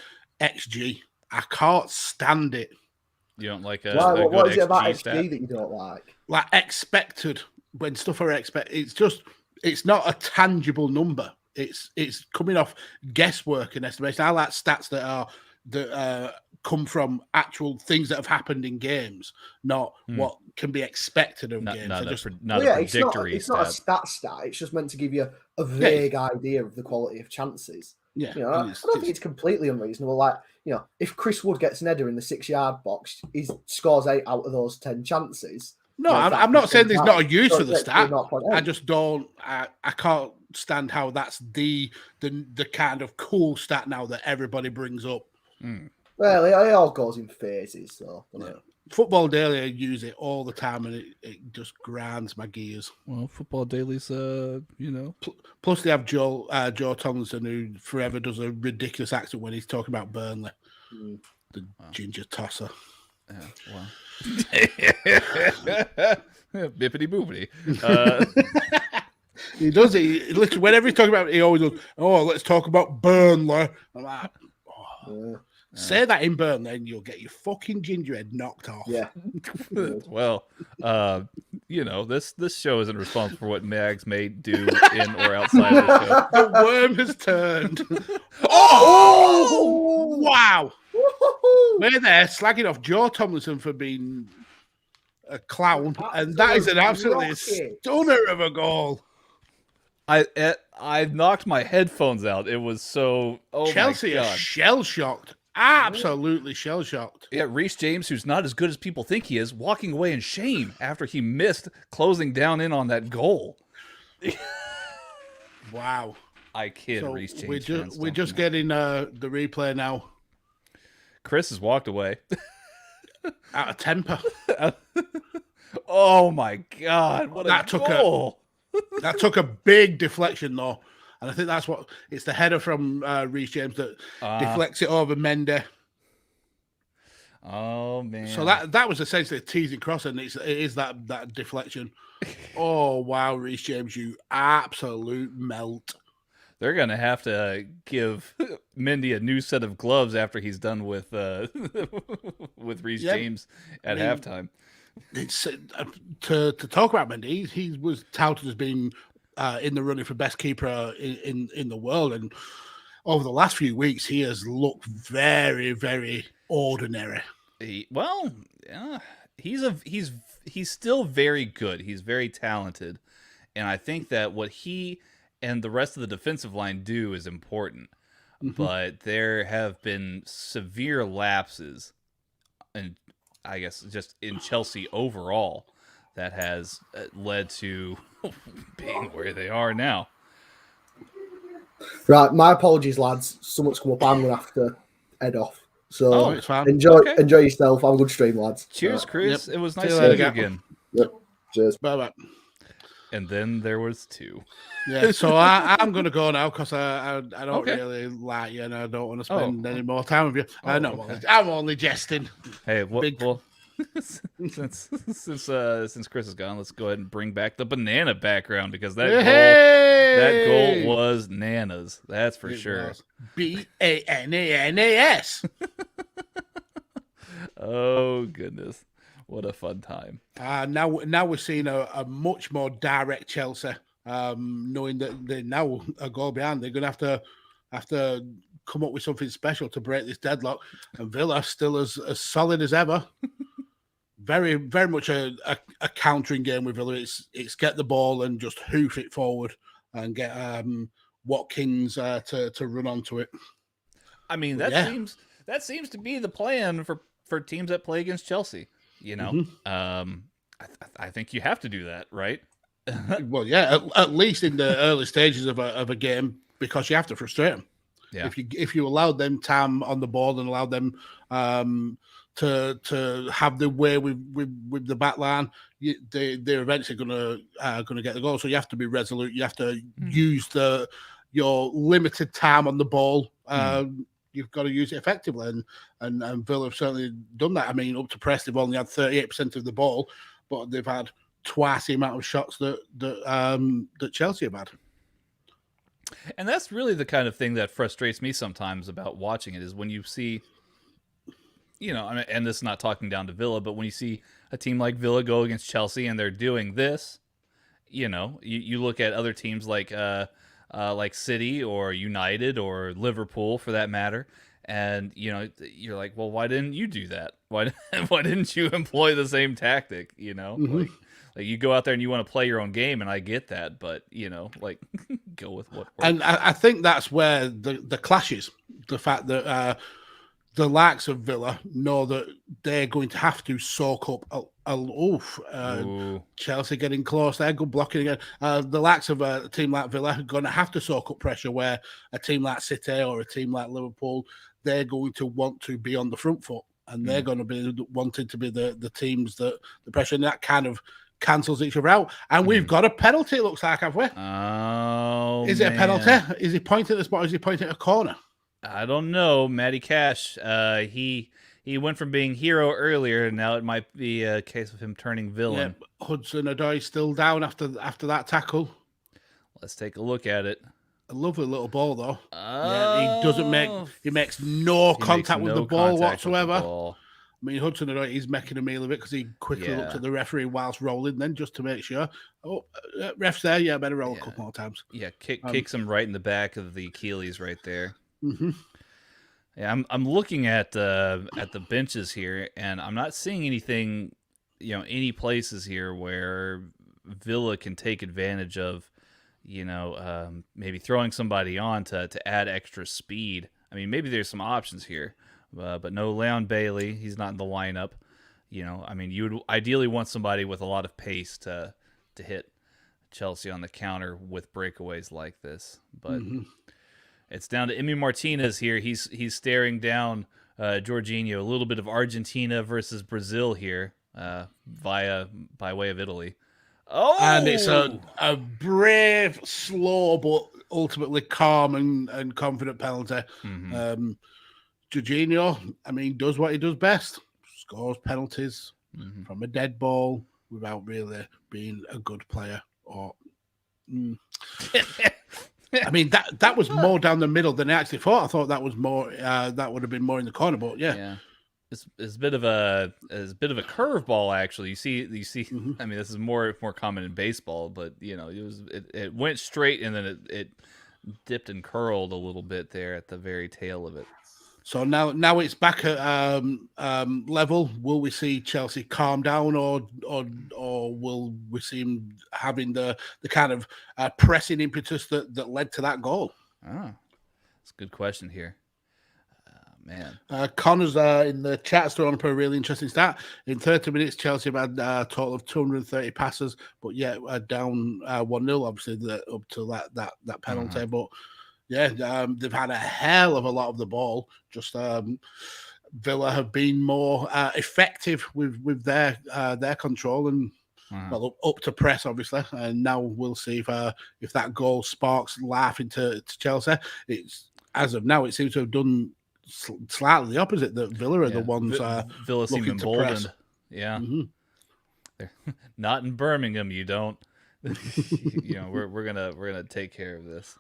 XG. I can't stand it. You don't like what is it about XG stat? that you don't like? Like expected, when stuff are expected, it's not a tangible number. It's coming off guesswork and estimation. I like stats that come from actual things that have happened in games, not what can be expected of games. It's not a stat. It's just meant to give you a vague idea of the quality of chances. Yeah, you know, I don't think it's completely unreasonable. Like, you know, if Chris Wood gets an header in the 6-yard box, he scores 8 out of those 10 chances. No, I'm not saying there's not a use for the stat. I just don't. I can't stand how that's the kind of cool stat now that everybody brings up. Well, it all goes in phases. So Football Daily, I use it all the time, and it just grinds my gears. Well, Football Daily's, Plus, they have Joe Tomlinson, who forever does a ridiculous accent when he's talking about Burnley, the ginger tosser. Wow. Bippity boopity. He does it. He literally, whenever he's talking about it, he always goes, "Oh, let's talk about Burnley." I'm like, say that in Burnley, and you'll get your fucking ginger head knocked off. Yeah. Well, you know, this show isn't responsible for what Mags may do in or outside of the show. The worm has turned. Oh! Wow. We're there slagging off Joe Tomlinson for being a clown, and that is an absolutely stunner of a goal. I knocked my headphones out. It was so. Oh, Chelsea my God. are shell shocked. Absolutely shell shocked. Yeah, Reece James, who's not as good as people think he is, walking away in shame after he missed closing down in on that goal. Wow. I kid. So Reece James. we're just getting the replay now. Chris has walked away. Out of temper. Oh my God! What a goal! That took a big deflection though, and I think that's what it's the header from Reece James that deflects it over Mendy. Oh man! So that was essentially a teasing cross, and it is that deflection. Oh wow, Reece James, you absolute melt! They're gonna have to give Mendy a new set of gloves after he's done with with Reece James at halftime. It's to talk about Mendy. He was touted as being in the running for best keeper in the world, and over the last few weeks, he has looked very, very ordinary. He's still very good. He's very talented, and I think that what he and the rest of the defensive line do is important. But there have been severe lapses, and I guess just in Chelsea overall, that has led to being where they are now. Right, my apologies, lads. Someone's come up. I'm gonna have to head off. So it's fine. enjoy yourself. Have a good stream, lads. Cheers, Chris. Yep. It was nice See you seeing later, you again. Yep. Cheers. Bye. And then there was 2. Yeah, so I'm going to go now because I don't really like you and I don't want to spend any more time with you. I'm only jesting. Hey, well, since Chris is gone, let's go ahead and bring back the banana background because that goal was nanas. That's for sure. BANANAS. Oh goodness, what a fun time! Now we're seeing a much more direct Chelsea. Knowing that they're now a goal behind, they're going to have to come up with something special to break this deadlock. And Villa still as solid as ever. Very, very much a countering game with Villa. It's get the ball and just hoof it forward and get Watkins to run onto it. I mean, that seems to be the plan for teams that play against Chelsea. You know, I think you have to do that, right? Well, yeah, at least in the early stages of a game, because you have to frustrate them. Yeah. If you allowed them time on the ball and allowed them to have the way with the back line, they're eventually gonna get the goal. So you have to be resolute. You have to use your limited time on the ball. You've got to use it effectively, and Villa have certainly done that. I mean, up to press, they've only had 38% of the ball, but they've had twice the amount of shots that Chelsea have had. And that's really the kind of thing that frustrates me sometimes about watching it, is when you see, you know, and this is not talking down to Villa, but when you see a team like Villa go against Chelsea and they're doing this, you know, you look at other teams like City or United or Liverpool for that matter, and you know, you're like, well, why didn't you do that? Why didn't you employ the same tactic? You know, like you go out there and you want to play your own game, and I get that, but you know, like go with what works. And I think that's where the clash is. The fact that the likes of Villa know that they're going to have to soak up Chelsea getting close there, good blocking again. The likes of a team like Villa are going to have to soak up pressure, where a team like City or a team like Liverpool, they're going to want to be on the front foot, and they're going to be wanting to be the teams that the pressure, and that kind of cancels each other out. And we've got a penalty, it looks like, have we? Oh, is it a penalty? Is he pointing at the spot, or is he pointing at a corner? I don't know. Matty Cash, he went from being hero earlier, and now it might be a case of him turning villain. Yeah, Hudson-Odoi still down after that tackle. Let's take a look at it. A lovely little ball, though. He makes no contact with the ball whatsoever. I mean, Hudson-Odoi is making a meal of it because he quickly looked at the referee whilst rolling, then just to make sure. Oh, ref's there. Yeah, better roll a couple more times. Yeah, kicks him right in the back of the Achilles right there. Mm-hmm. Yeah, I'm looking at the benches here, and I'm not seeing anything, you know, any places here where Villa can take advantage of, you know, maybe throwing somebody on to add extra speed. I mean, maybe there's some options here, but no Leon Bailey. He's not in the lineup. You know, I mean, you would ideally want somebody with a lot of pace to hit Chelsea on the counter with breakaways like this, but. It's down to Emi Martinez here. He's staring down Jorginho. A little bit of Argentina versus Brazil here by way of Italy. Oh, and it's a brave, slow, but ultimately calm and confident penalty. Jorginho, I mean, does what he does best: scores penalties from a dead ball without really being a good player. Or I mean, that was more down the middle than I actually thought. I thought that was more that would have been more in the corner, but yeah. It's a bit of a curveball actually. You see. Mm-hmm. I mean, this is more common in baseball, but it went straight and then it dipped and curled a little bit there at the very tail of it. So now it's back at level. Will we see Chelsea calm down, or will we see him having the kind of pressing impetus that led to that goal? Oh, that's a good question here. Man, Connor's in the chat still on a really interesting stat. In 30 minutes, Chelsea have had a total of 230 passes, but yet down 1-0, obviously, up to that penalty. Mm-hmm. But yeah, they've had a hell of a lot of the ball. Just Villa have been more effective with their control and well up to press, obviously. And now we'll see if that goal sparks life into Chelsea. It's as of now, it seems to have done slightly the opposite. That Villa are the ones Villa seem looking to emboldened. press. Yeah, mm-hmm. Not in Birmingham. You don't. We're gonna take care of this.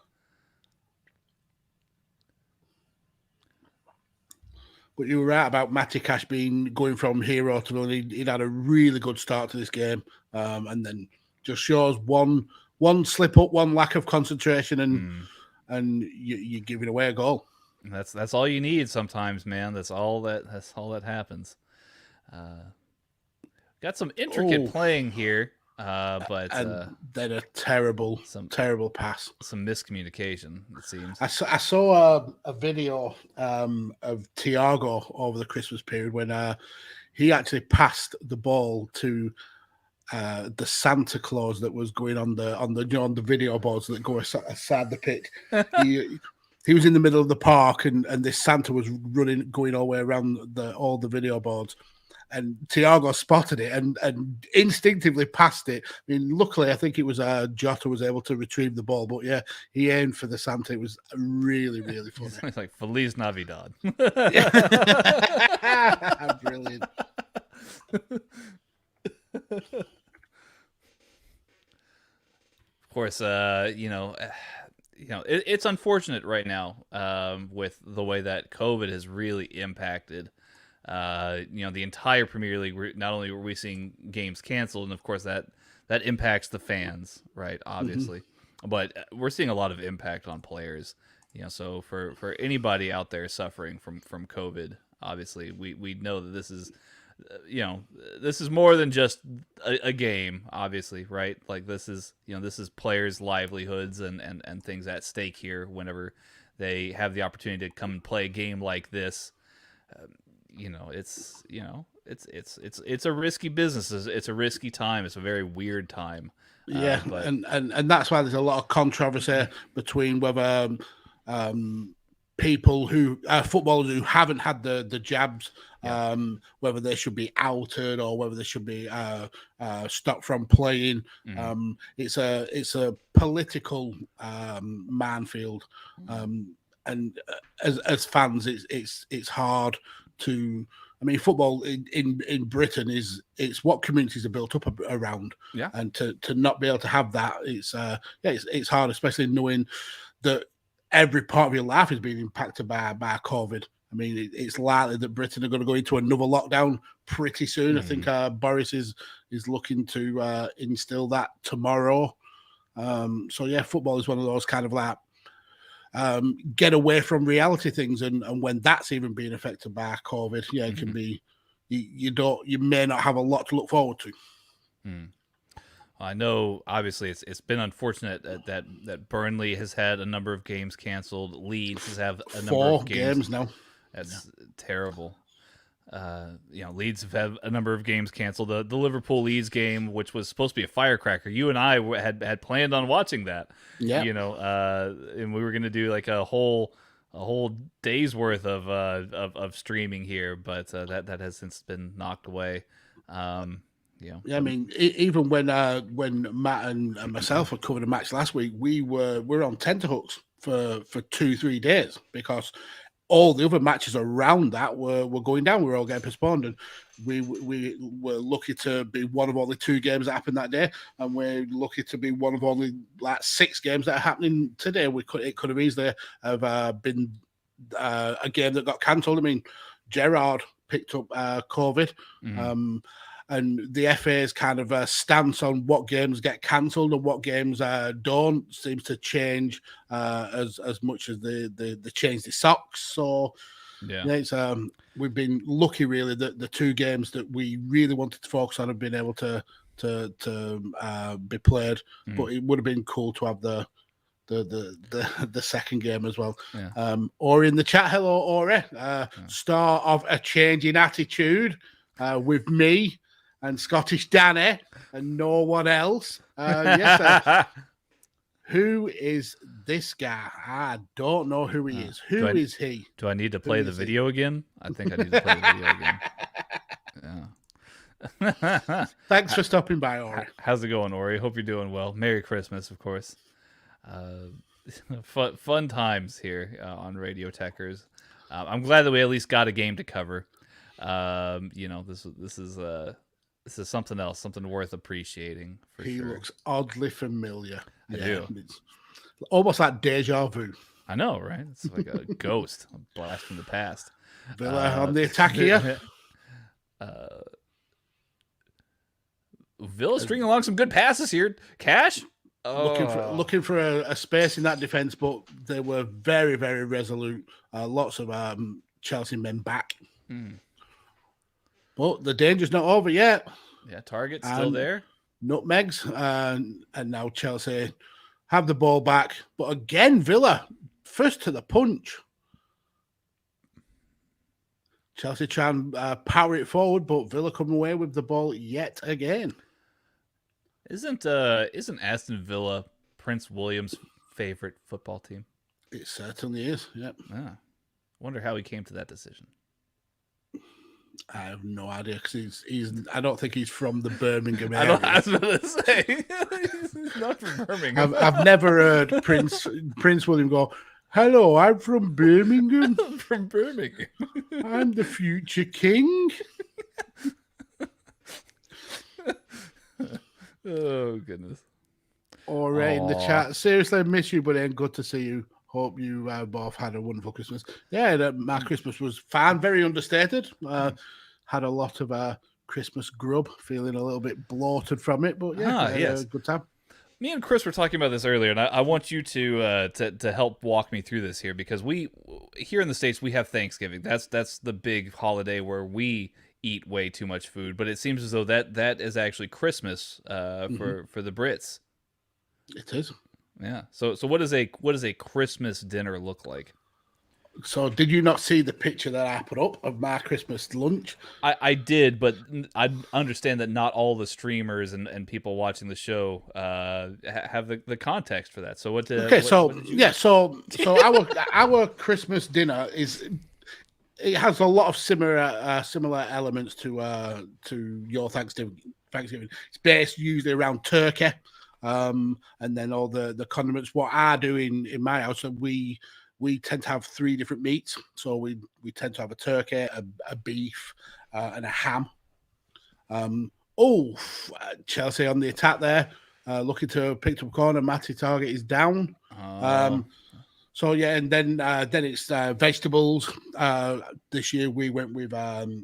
But you were right about Matty Cash going from hero to villain. He'd had a really good start to this game, and then just shows one slip up, one lack of concentration, and you're giving away a goal. That's all you need sometimes, man. That's all that happens. Got some intricate playing here, but then a terrible pass. Some miscommunication, it seems. I saw a video of Thiago over the Christmas period when he actually passed the ball to the Santa Claus that was going on the video boards that go aside the pitch. He was in the middle of the park, and this Santa was going all the way around all the video boards. And Thiago spotted it and instinctively passed it. I mean, luckily, I think it was Jota was able to retrieve the ball. But yeah, he aimed for the Santa. It was really, really funny. It's like Feliz Navidad. Brilliant. Of course, it's unfortunate right now with the way that COVID has really impacted the entire Premier League. Not only were we seeing games canceled, and of course that impacts the fans, right? Obviously, but we're seeing a lot of impact on players. So for anybody out there suffering from COVID, obviously we know that this is more than just a game, obviously, right? Like this is players' livelihoods and things at stake here whenever they have the opportunity to come and play a game like this. It's a risky business. It's a risky time. It's a very weird time. Yeah, and that's why there's a lot of controversy between whether people footballers who haven't had the jabs, whether they should be outed or whether they should be stopped from playing. It's a political minefield, and as fans, it's hard to. I mean, football in Britain it's what communities are built up around, and to not be able to have that, it's hard, especially knowing that every part of your life is being impacted by COVID. I mean, it's likely that Britain are going to go into another lockdown pretty soon. I think Boris is looking to instill that tomorrow. So yeah, football is one of those kind of like get away from reality things, and when that's even being affected by COVID, it can be you may not have a lot to look forward to. I know, obviously, it's been unfortunate that Burnley has had a number of games canceled. Leeds has had a number of games now. That's terrible. Leeds have had a number of games canceled. The Liverpool Leeds game, which was supposed to be a firecracker, you and I had planned on watching that. Yeah. And we were going to do like a whole day's worth of streaming here, but that has since been knocked away. I mean, even when Matt and myself had covered a match last week, we're on tenterhooks for 2-3 days because all the other matches around that were going down. We were all getting postponed, and we were lucky to be one of only 2 games that happened that day, and we're lucky to be one of only like 6 games that are happening today. It could have easily have been a game that got cancelled. I mean, Gerrard picked up COVID. And the FA's kind of stance on what games get cancelled and what games don't seems to change as much as they change the socks. So it's we've been lucky really that the 2 games that we really wanted to focus on have been able to be played. But it would have been cool to have the second game as well. Ori in the chat, hello Ori. Start of a change in attitude with me and Scottish Danny and no one else. Yes, who is this guy? I don't know who he is. Who is he? Do I need to play the video again? I think I need to play the video again. Yeah. Thanks for stopping by, Ori. How's it going, Ori? Hope you're doing well. Merry Christmas, of course. Fun times here on Radio Tekkers. I'm glad that we at least got a game to cover. This is something else, something worth appreciating. He sure. looks oddly familiar. I do. It's almost like deja vu. I know, right? It's like a ghost, a blast from the past. Villa on the attack here. Villa stringing along some good passes here. Cash? Looking for a space in that defence, but they were very, very resolute. Lots of Chelsea men back. But the danger's not over yet. Yeah, target's still there. Nutmegs. And now Chelsea have the ball back. But again, Villa, first to the punch. Chelsea try and power it forward, but Villa come away with the ball yet again. Isn't Aston Villa Prince William's favorite football team? It certainly is, yep. Yeah. Wonder how he came to that decision. I have no idea because I don't think he's from the Birmingham I area. was going to say he's not from Birmingham. I've never heard Prince William go, "Hello, I'm from Birmingham. From Birmingham. I'm the future king." Oh goodness! All right, in the chat. Seriously, I miss you, but then good to see you. Hope you both had a wonderful Christmas. Yeah, my Christmas was fine, very understated. Had a lot of Christmas grub, feeling a little bit bloated from it, but yeah, yes. Good time. Me and Chris were talking about this earlier, and I want you to help walk me through this here because we here in the States we have Thanksgiving. That's the big holiday where we eat way too much food, but it seems as though that is actually Christmas for the Brits. It is. Yeah. So what does a Christmas dinner look like? So did you not see the picture that I put up of my Christmas lunch? I did, but I understand that not all the streamers and people watching the show have the context for that. So what? So our Christmas dinner it has a lot of similar elements to your Thanksgiving. It's based usually around turkey, and then all the condiments. What I do in my house, we tend to have 3 different meats. So we tend to have a turkey, a beef, and a ham. Chelsea on the attack there, looking to pick up corner. Matty Target is down. So yeah, and then it's vegetables. This year we went with a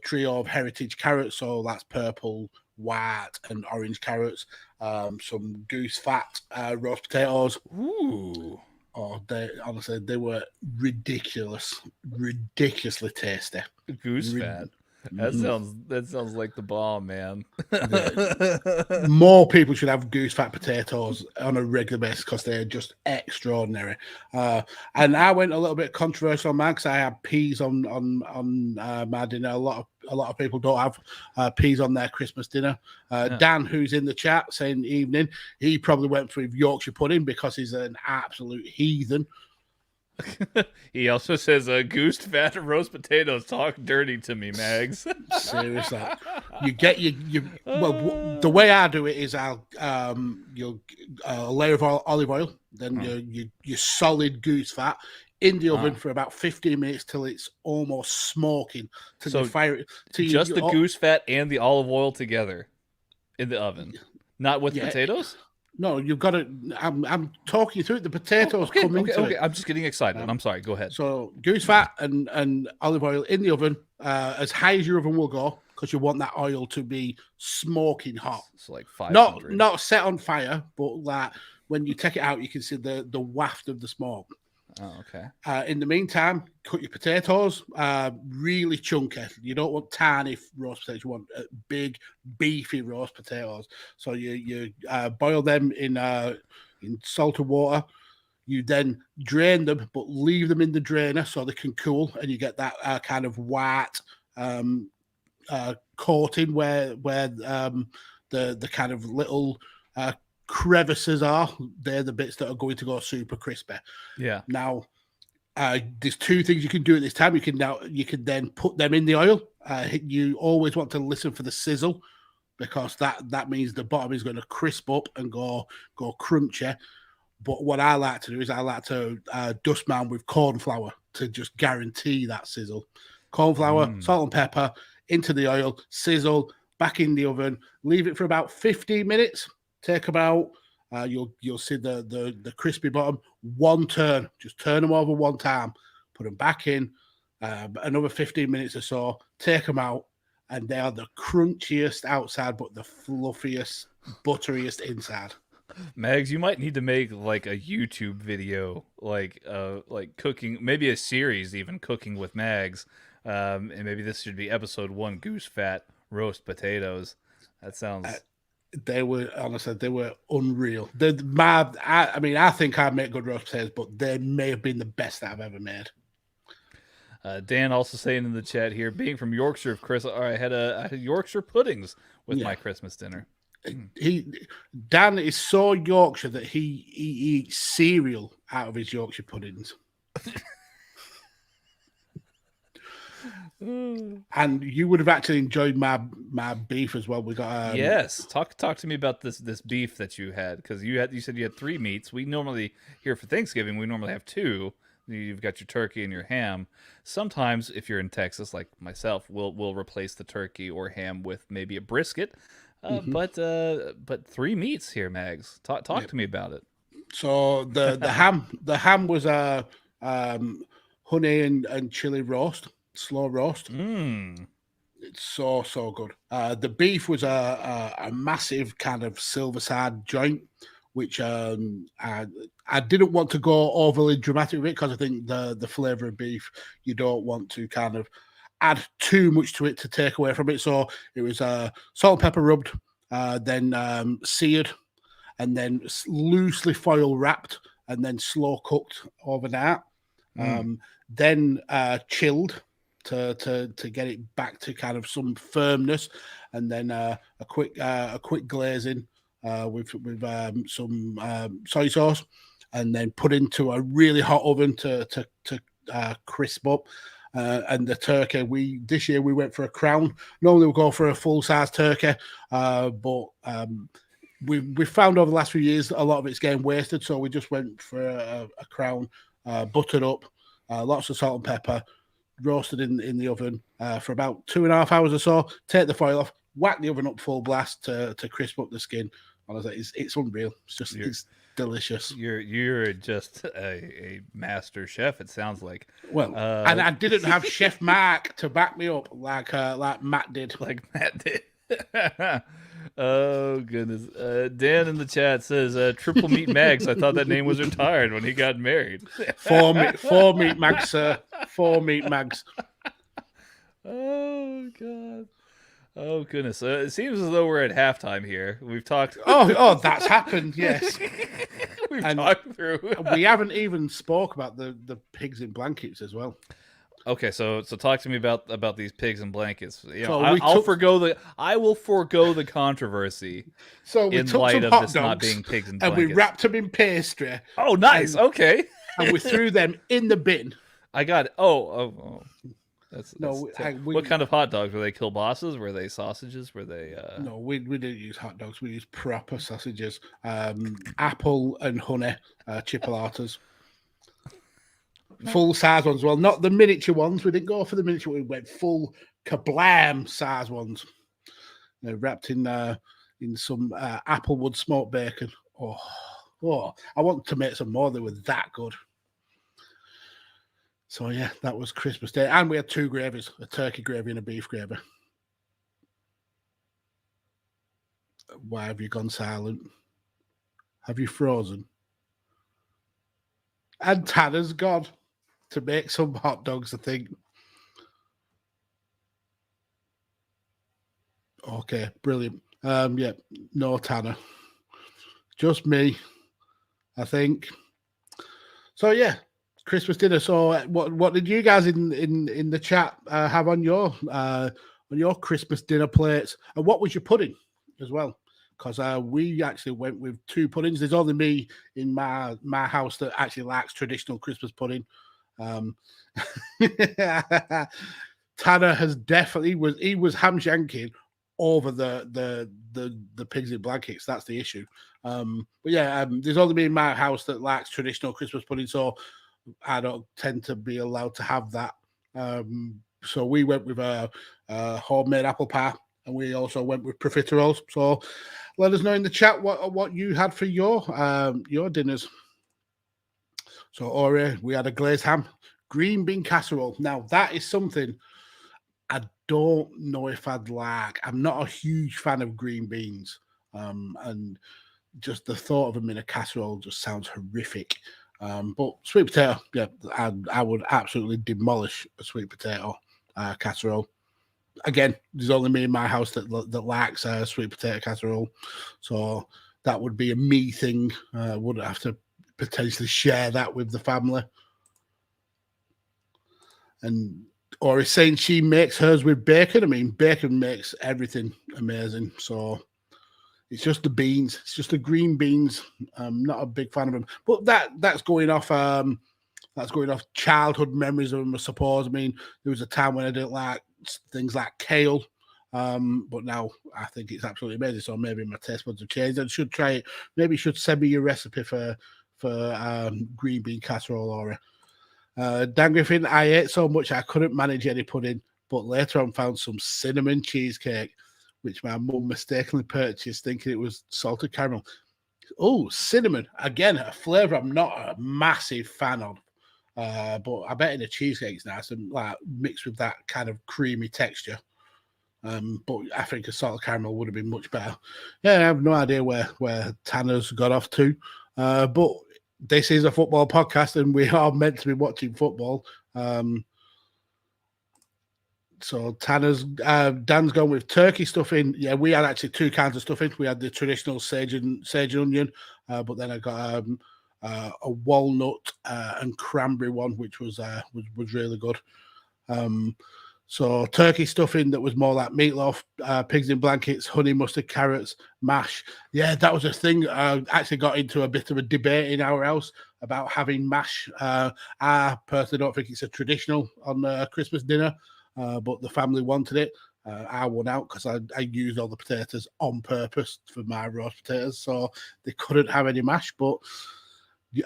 trio of heritage carrots. So that's purple, white, and orange carrots. Some goose fat, roast potatoes. Ooh. Oh, they were ridiculously tasty. Goose fat. That sounds like the bomb, man. More people should have goose fat potatoes on a regular basis because they're just extraordinary. And I went a little bit controversial on mine because I had peas on my dinner. A lot of people don't have peas on their Christmas dinner. Dan, who's in the chat saying evening, he probably went for Yorkshire pudding because he's an absolute heathen. He also says goose fat and roast potatoes. Talk dirty to me, Mags. Seriously, well, the way I do it is I'll you'll a layer of olive oil, then your solid goose fat in the oven for about 15 minutes till it's almost smoking. So you fire it. Just the goose fat and the olive oil together in the oven, not with Yeah. potatoes. No, you've got to. I'm talking you through it. The potatoes come into it. I'm just getting excited. I'm sorry. Go ahead. So goose fat and olive oil in the oven, as high as your oven will go, because you want that oil to be smoking hot. It's like 500. Not set on fire, but like when you take it out, you can see the waft of the smoke. Oh, okay. In the meantime, cut your potatoes really chunky. You don't want tiny roast potatoes. You want big, beefy roast potatoes. So you boil them in salted water. You then drain them, but leave them in the drainer so they can cool, and you get that kind of white coating where the kind of little crevices are. They're the bits that are going to go super crispy. Yeah. Now, there's two things you can do at this time. You can then put them in the oil. You always want to listen for the sizzle, because that means the bottom is going to crisp up and go crunchy. But what I like to do is I like to dust mine with corn flour to just guarantee that sizzle. Corn flour, salt and pepper into the oil, sizzle, back in the oven, leave it for about 15 minutes. Take about you'll see the crispy bottom. One turn, just turn them over one time, put them back in, another 15 minutes or so. Take them out, and they are the crunchiest outside, but the fluffiest, butteriest inside. Mags, you might need to make like a YouTube video, like cooking, maybe a series even, cooking with Mags, and maybe this should be episode 1: goose fat roast potatoes. That sounds. They were unreal. I think I make good roast potatoes, but they may have been the best that I've ever made. Dan also saying in the chat here, being from Yorkshire, Chris, I had Yorkshire puddings with my Christmas dinner. Dan is so Yorkshire that he eats cereal out of his Yorkshire puddings. And you would have actually enjoyed my beef as well. We got yes. Talk to me about this beef that you had, because you said you had 3 meats. We normally, here for Thanksgiving, we normally have 2. You've got your turkey and your ham. Sometimes, if you're in Texas, like myself, we'll replace the turkey or ham with maybe a brisket. But 3 meats here, Mags. Talk to me about it. So the ham was a honey and chili roast, slow roast. It's so good. The beef was a massive kind of silverside joint, which I didn't want to go overly dramatic with it, because I think the flavour of beef, you don't want to kind of add too much to it to take away from it. So it was salt and pepper rubbed, then seared, and then loosely foil wrapped, and then slow cooked overnight. Then chilled to get it back to kind of some firmness, and then a quick glazing with some soy sauce, and then put into a really hot oven to crisp up. And the turkey, this year we went for a crown. Normally we'll go for a full size turkey, but we found over the last few years a lot of it's getting wasted, so we just went for a crown, buttered up, lots of salt and pepper, roasted in the oven for about 2.5 hours or so. Take the foil off, whack the oven up full blast to crisp up the skin. Honestly, it's unreal. It's delicious. You're just a master chef, it sounds like. Well, and I didn't have Chef Mark to back me up like Matt did. Oh goodness. Dan in the chat says Triple Meat Mags. I thought that name was retired when he got married. Four meat mags, sir. 4 meat mags. Oh god. Oh goodness! It seems as though we're at halftime here. We've talked. Oh, that's happened. Yes, we've talked through. We haven't even spoke about the pigs in blankets as well. Okay, so talk to me about these pigs in blankets. You know, So I will forego the controversy. So we in took light some of hot this dogs not being pigs in blankets, and we wrapped them in pastry. Oh, nice. Okay, and we threw them in the bin. I got it. Oh. That's what kind of hot dogs were they? Kielbasa's? Were they sausages? Were they? No, we didn't use hot dogs. We used proper sausages, apple and honey chipolatas. full size ones. Well, not the miniature ones. We didn't go for the miniature. We went full kablam size ones. Wrapped in some applewood smoked bacon. Oh, I want to make some more. They were that good. So yeah, that was Christmas Day, and we had 2 gravies: a turkey gravy and a beef gravy. Why have you gone silent? Have you frozen? And Tanner's gone to make some hot dogs, I think. Okay, brilliant. Yeah, no Tanner. Just me, I think. So yeah, Christmas dinner. So what did you guys in the chat have on your Christmas dinner plates? And what was your pudding as well? Because we actually went with 2 puddings. There's only me in my house that actually likes traditional Christmas pudding. Tanner has definitely was ham shanking over the pigs in blankets. That's the issue. But yeah, there's only me in my house that likes traditional Christmas pudding, so I don't tend to be allowed to have that. So we went with a homemade apple pie, and we also went with profiteroles. So let us know in the chat what you had for your dinners. So Ori, we had a glazed ham, green bean casserole. Now that is something I don't know if I'd like. I'm not a huge fan of green beans, and just the thought of them in a casserole just sounds horrific. But sweet potato, yeah, I would absolutely demolish a sweet potato casserole. Again, there's only me in my house that likes sweet potato casserole, so that would be a me thing. Wouldn't have to potentially share that with the family. And or is saying she makes hers with bacon. I mean, bacon makes everything amazing. So it's just the beans. It's just the green beans. I'm not a big fan of them. But that's going off. That's going off childhood memories of them, I suppose. I mean, there was a time when I didn't like things like kale, but now I think it's absolutely amazing. So maybe my taste buds have changed. I should try it. Maybe you should send me your recipe for green bean casserole, or Dan Griffin. I ate so much I couldn't manage any pudding, but later on found some cinnamon cheesecake, which my mum mistakenly purchased, thinking it was salted caramel. Oh, cinnamon again, a flavour I'm not a massive fan of. But I bet in a cheesecake's nice and like mixed with that kind of creamy texture. But I think a salted caramel would have been much better. Yeah, I have no idea where Tanner's got off to. But this is a football podcast and we are meant to be watching football. So Tanner's Dan's gone with turkey stuffing. Yeah, we had actually 2 kinds of stuffing. We had the traditional sage and onion, but then I got a walnut and cranberry one, which was really good. So turkey stuffing that was more like meatloaf, pigs in blankets, honey mustard, carrots, mash. Yeah, that was a thing. I actually got into a bit of a debate in our house about having mash. I personally don't think it's a traditional on Christmas dinner, but the family wanted it. I won out because I used all the potatoes on purpose for my roast potatoes, so they couldn't have any mash. But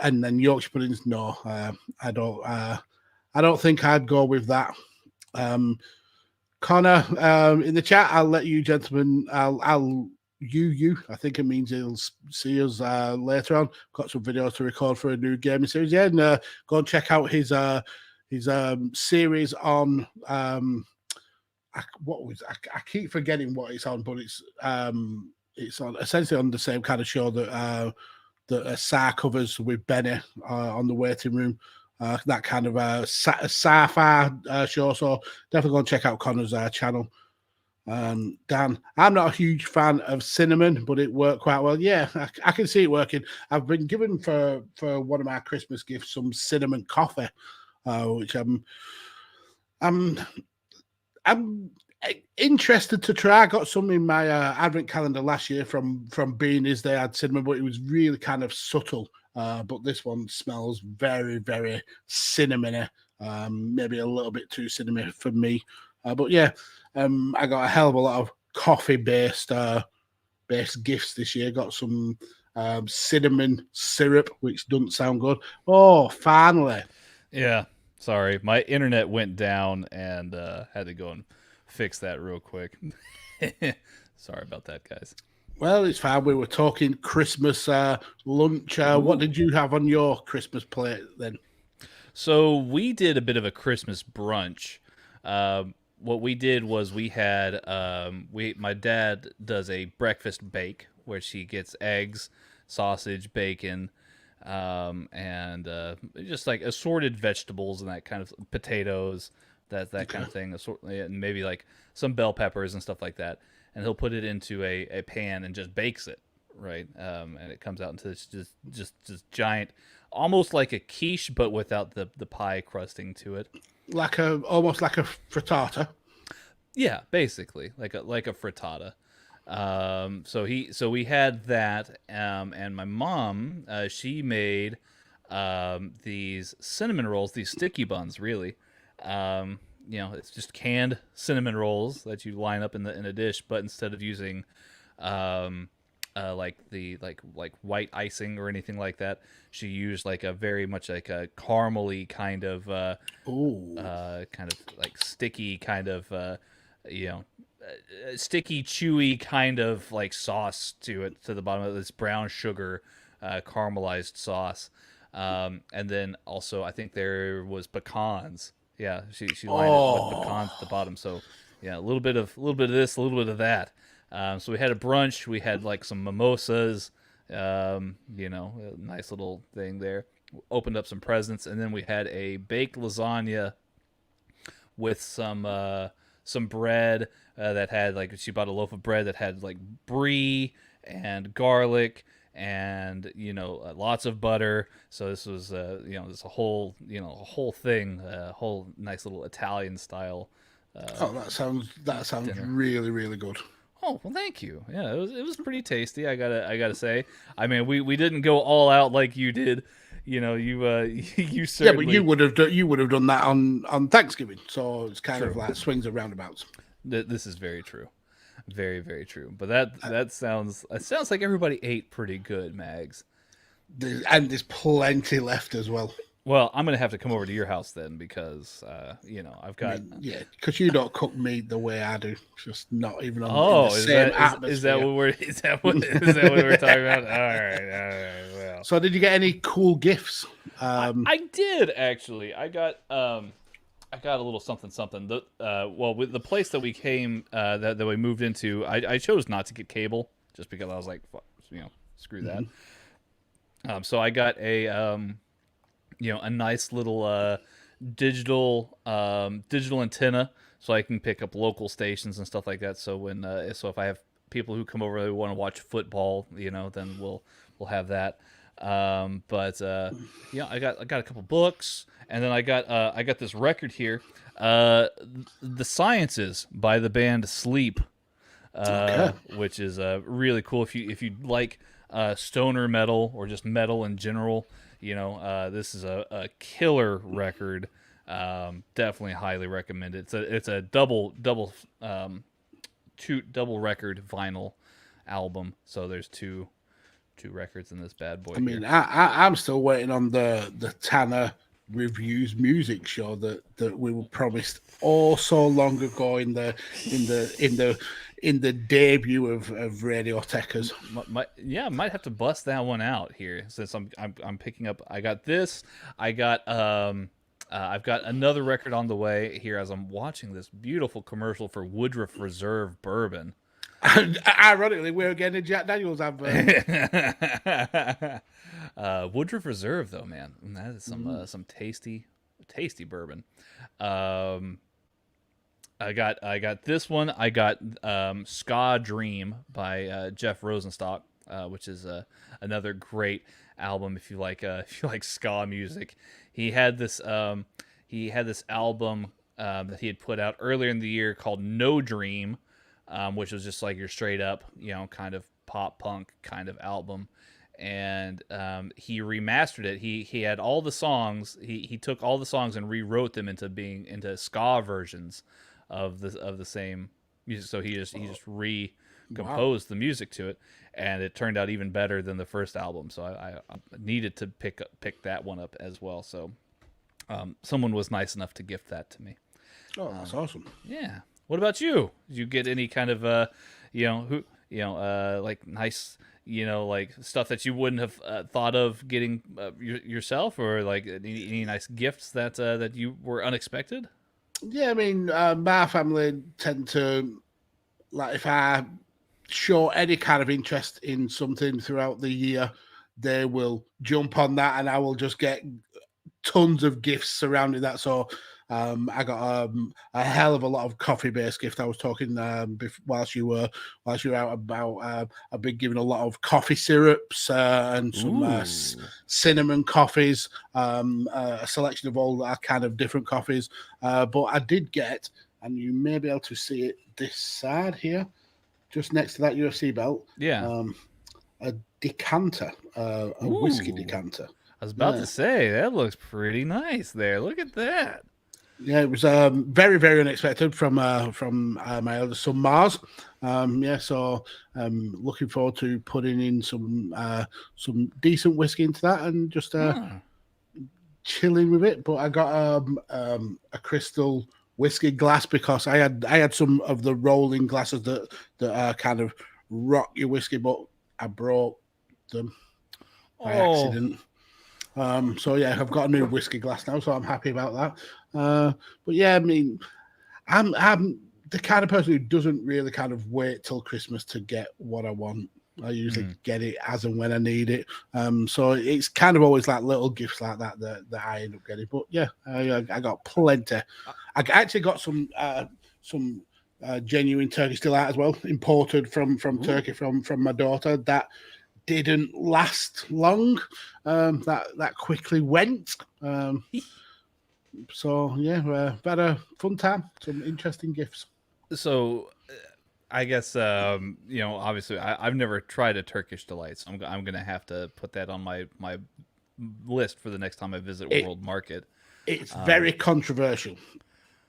and then Yorkshire puddings, no, I don't think I'd go with that. Connor, in the chat, I'll let you gentlemen. You. I think it means he'll see us later on. Got some videos to record for a new gaming series. Yeah, and go and check out his series on. I keep forgetting what it's on, but it's on essentially on the same kind of show that Sar covers with Benny on the waiting room. That kind of sci-fi show. So definitely go and check out Connor's channel. Dan, I'm not a huge fan of cinnamon, but it worked quite well. Yeah, I can see it working. I've been given for one of my Christmas gifts some cinnamon coffee, which I'm interested to try. I got some in my advent calendar last year from Beanies. They had cinnamon, but it was really kind of subtle. But this one smells very, very cinnamony. Maybe a little bit too cinnamony for me. But yeah, I got a hell of a lot of coffee-based gifts this year. Got some cinnamon syrup, which doesn't sound good. Oh, finally. Yeah, sorry, my internet went down and had to go and fix that real quick. Sorry about that, guys. Well, it's fine. We were talking Christmas lunch. What did you have on your Christmas plate then? So we did a bit of a Christmas brunch. What we did was we had my dad does a breakfast bake where she gets eggs, sausage, bacon, and just like assorted vegetables and that kind of potatoes, that kind of thing. And maybe like some bell peppers and stuff like that. And he'll put it into a pan and just bakes it, right? And it comes out into this just giant, almost like a quiche, but without the pie crusting to it. Almost like a frittata. Yeah, basically like a frittata. So we had that, and my mom she made these cinnamon rolls, these sticky buns, really. It's just canned cinnamon rolls that you line up in a dish, but instead of using like white icing or anything like that, she used like a very much like a caramely kind of kind of like sticky kind of sticky chewy kind of like sauce to the bottom of this brown sugar caramelized sauce, and then also I think there was pecans. Yeah, she lined it with pecans at the bottom. So yeah, a little bit of this, a little bit of that. So we had a brunch. We had like some mimosas, a nice little thing there. Opened up some presents, and then we had a baked lasagna with some bread that had like, she bought a loaf of bread that had like brie and garlic and lots of butter. So this was this a whole thing, a whole nice little Italian style. That sounds dinner. Really, really good. Oh, well, thank you. Yeah, it was pretty tasty. I gotta say. I mean, we didn't go all out like you did. You certainly. Yeah, but you would have done that on Thanksgiving. So it's kind of like swings and roundabouts. This is very true. Very, very true. But that sounds like everybody ate pretty good, Mags. There's plenty left as well. Well, I'm gonna have to come over to your house then because I've got because you don't cook meat the way I do. Just not even on the same atmosphere. Is that what we're talking about? All right. Well, so did you get any cool gifts? I did actually. I got a little something. With the place that we came that we moved into, I chose not to get cable just because I was like, screw that. So I got a nice little digital antenna, so I can pick up local stations and stuff like that. So if I have people who come over who want to watch football, then we'll have that. I got a couple books, and then I got this record here, The Sciences by the band Sleep, which is really cool if you like stoner metal or just metal in general. This is a killer record. Definitely highly recommend it. It's a double record vinyl album. So there's two records in this bad boy. I mean, I'm still waiting on the Tanner Reviews music show that we were promised so long ago in the debut of Radio Tekkers. Might have to bust that one out here since I'm picking up. I got this. I've got another record on the way here as I'm watching this beautiful commercial for Woodruff Reserve bourbon. Ironically, we're getting a Jack Daniels advert. Woodruff Reserve, though, man, that is some tasty bourbon. I got this one. I got Ska Dream by Jeff Rosenstock, which is another great album if you like ska music. He had this album that he had put out earlier in the year called No Dream, which was just like your straight up, kind of pop punk kind of album. And he remastered it. He had all the songs. He took all the songs and rewrote them into ska versions of the same music. So he just recomposed the music to it, and it turned out even better than the first album. So I needed to pick that one up as well. So Someone was nice enough to gift that to me. Oh, that's awesome. Yeah. What about you? Did you get any kind of like nice, like stuff that you wouldn't have thought of getting yourself, or like any nice gifts that you were unexpected? Yeah, I mean, my family tend to, like, if I show any kind of interest in something throughout the year, they will jump on that, and I will just get tons of gifts surrounding that. So I got a hell of a lot of coffee-based gift. I was talking whilst you were out about I've been given a lot of coffee syrups and some cinnamon coffees, a selection of all that kind of different coffees. But I did get, and you may be able to see it this side here, just next to that UFC belt. Yeah. A decanter, a whiskey decanter. I was about to say, that looks pretty nice there. Look at that. Yeah, it was very, very unexpected from my eldest son, Mars. So looking forward to putting in some decent whiskey into that and just chilling with it. But I got a crystal whiskey glass because I had some of the rolling glasses that kind of rock your whiskey, but I broke them by accident. So yeah, I've got a new whiskey glass now, so I'm happy about that. But yeah, I mean, I'm the kind of person who doesn't really kind of wait till Christmas to get what I want. I usually get it as and when I need it. So it's kind of always like little gifts like that I end up getting. But yeah, I got plenty. I actually got some genuine Turkish delight as well, imported from Turkey from my daughter. That didn't last long. That quickly went. So yeah, had a fun time. Some interesting gifts. So, I guess obviously I've never tried a Turkish delight, so I'm gonna have to put that on my list for the next time I visit World Market. It's very controversial,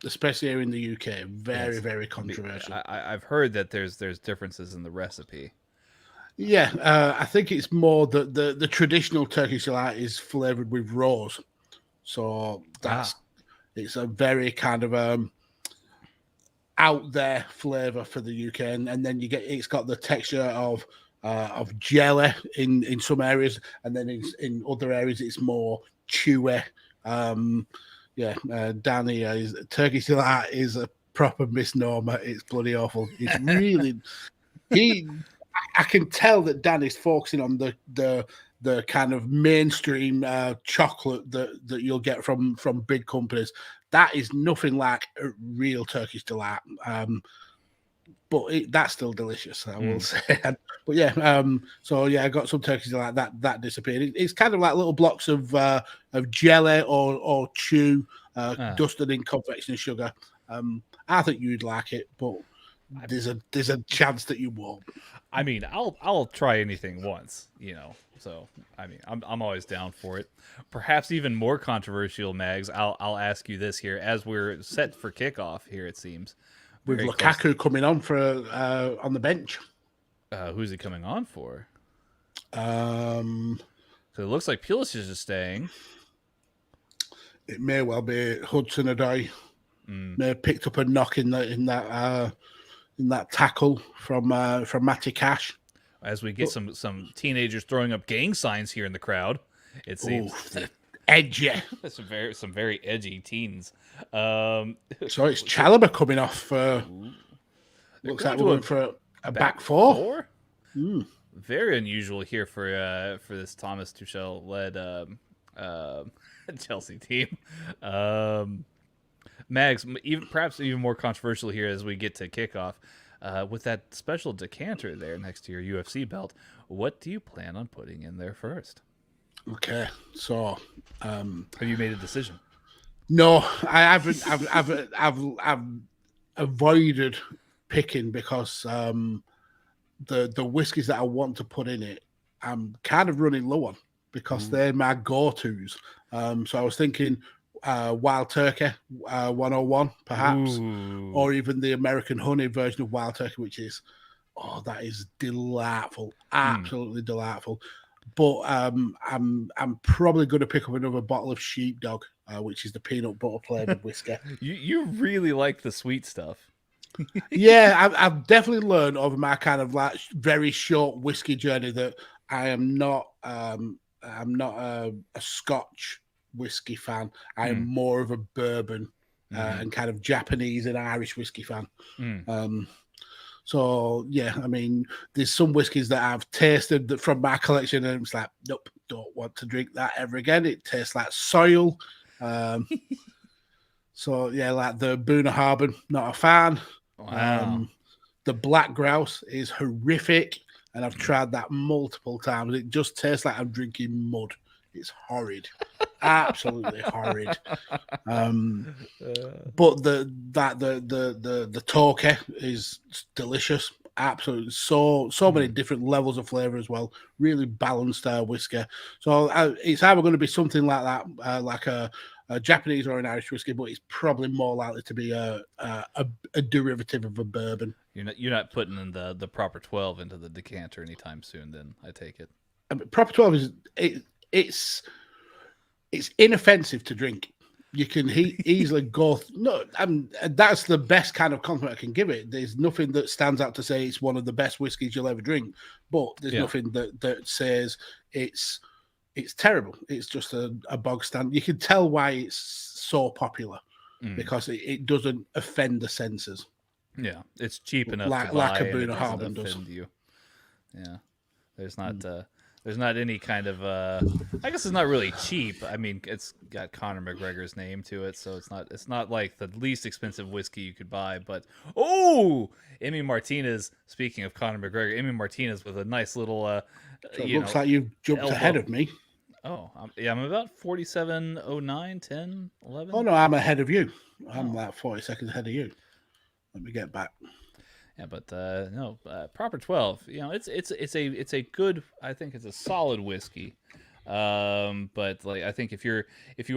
especially here in the UK. Very, very controversial. I've heard that there's differences in the recipe. Yeah, I think it's more that the traditional Turkish delight is flavored with rose, so it's a very kind of out there flavor for the UK, and then it's got the texture of jelly in some areas, and then in other areas it's more chewy. Danny, Turkish delight is a proper misnomer. It's bloody awful. It's really I can tell that Danny's focusing on the kind of mainstream chocolate that you'll get from big companies. That is nothing like a real Turkish delight. But that's still delicious, I will say. But yeah, I got some Turkish delight that disappeared. It's kind of like little blocks of jelly or chew dusted in confectionery sugar. I think you'd like it, but there's a chance that you won't. I mean, I'll try anything once, So I mean, I'm always down for it. Perhaps even more controversial, Mags. I'll ask you this here as we're set for kickoff here. It seems with Lukaku coming on for on the bench. Who's he coming on for? So it looks like Pulisic is staying. It may well be Hudson-Odoi. May have picked up a knock in that tackle from Matty Cash. As we get some teenagers throwing up gang signs here in the crowd, it seems edgy. some very edgy teens. So it's Chalobah coming off. Looks like we're going for a back four. Very unusual here for this Thomas Tuchel led Chelsea team. Mags, perhaps even more controversial here as we get to kickoff. With that special decanter there next to your UFC belt, what do you plan on putting in there first? Okay, so have you made a decision? No, I haven't. I've avoided picking because the whiskies that I want to put in it, I'm kind of running low on because they're my go-tos. So I was thinking Wild Turkey 101 perhaps. Or even the American honey version of Wild Turkey, which is that is delightful, absolutely delightful. but I'm probably going to pick up another bottle of Sheepdog, which is the peanut butter flavored whiskey. You really like the sweet stuff. Yeah, I've definitely learned over my kind of like very short whiskey journey that I'm not a Scotch whiskey fan. I am more of a bourbon and kind of Japanese and Irish whiskey fan. So yeah, I mean, there's some whiskies that I've tasted from my collection, and it's like, nope, don't want to drink that ever again. It tastes like soil. So yeah, like the Bunnahabhain, not a fan. Wow. The Black Grouse is horrific, and I've tried that multiple times. It just tastes like I'm drinking mud. It's horrid, absolutely horrid. But the Torquay is delicious. Absolutely, so many different levels of flavor as well. Really balanced whiskey. So it's either going to be something like that, like a Japanese or an Irish whiskey, but it's probably more likely to be a derivative of a bourbon. You're not putting in the proper 12 into the decanter anytime soon. Then I take it. I mean, proper 12 is it's inoffensive to drink. You can easily go. That's the best kind of compliment I can give it. There's nothing that stands out to say it's one of the best whiskeys you'll ever drink, but there's nothing that says it's terrible. It's just a bog stand. You can tell why it's so popular because it doesn't offend the senses. Yeah, it's cheap enough like to buy, a and it Bunnahabhain doesn't does. offend you. Yeah, there's not any kind of I guess it's not really cheap. I mean, it's got Conor McGregor's name to it, so it's not like the least expensive whiskey you could buy. But Emmy Martinez. Speaking of Conor McGregor, Emmy Martinez with a nice little So it looks like you've jumped ahead of me. Oh, I'm about 47.09, 10, 11. Oh no, I'm ahead of you. I'm like 40 seconds ahead of you. Let me get back. Yeah, but no, proper 12. It's a good. I think it's a solid whiskey. But like I think if you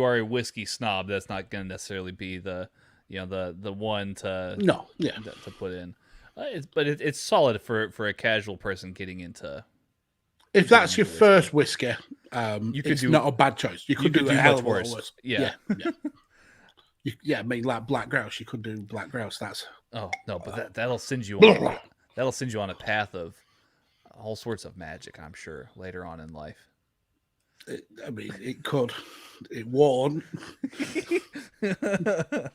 are a whiskey snob, that's not going to necessarily be the one to to put in. It's solid for a casual person getting into. If that's your first whiskey, it's not a bad choice. You could do a hell of a lot worse. Yeah. I mean, like Black Grouse, you could do Black Grouse. That's but that'll send you on a path of all sorts of magic, I'm sure, later on in life. It could. It won't. I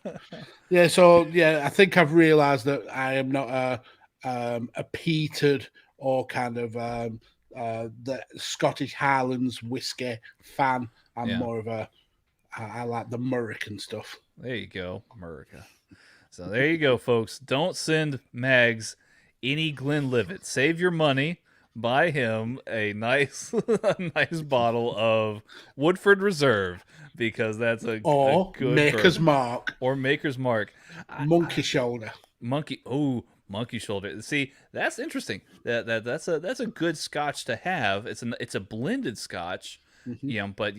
think I've realised that I am not a peated or kind of the Scottish Highlands whiskey fan. I'm more of I like the American stuff. There you go, America. So there you go, folks. Don't send Mags any Glenlivet. Save your money. Buy him a nice bottle of Woodford Reserve because that's a good Maker's bourbon. Mark. Or Maker's Mark. Monkey Shoulder. Monkey Shoulder. See, that's interesting. That's a good Scotch to have. It's a blended Scotch. Mm-hmm. But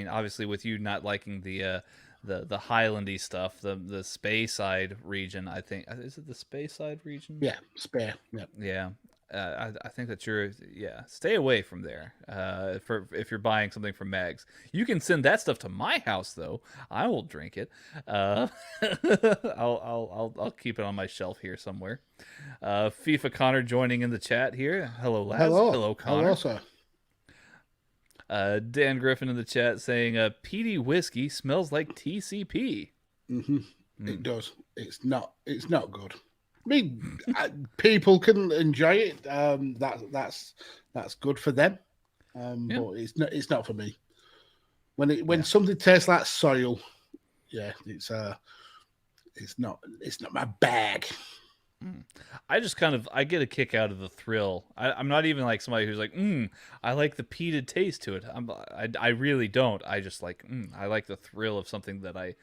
obviously with you not liking the Highlandy stuff, the Speyside region, I think is it the Speyside region? Yeah, Spey. Yeah. I think that stay away from there. If you're buying something from Mags, you can send that stuff to my house though. I will drink it. I'll keep it on my shelf here somewhere. FIFA Connor joining in the chat here. Hello, lads. Hello, Connor. Hello, sir. Dan Griffin in the chat saying, "PD whiskey smells like TCP." Mm-hmm. It does. It's not good. I mean, people can enjoy it. That's good for them. But it's not for me. When something tastes like soil, it's not my bag. I just I get a kick out of the thrill. I'm not even like somebody who's like, I like the peated taste to it. I really don't. I just like, I like the thrill of something that I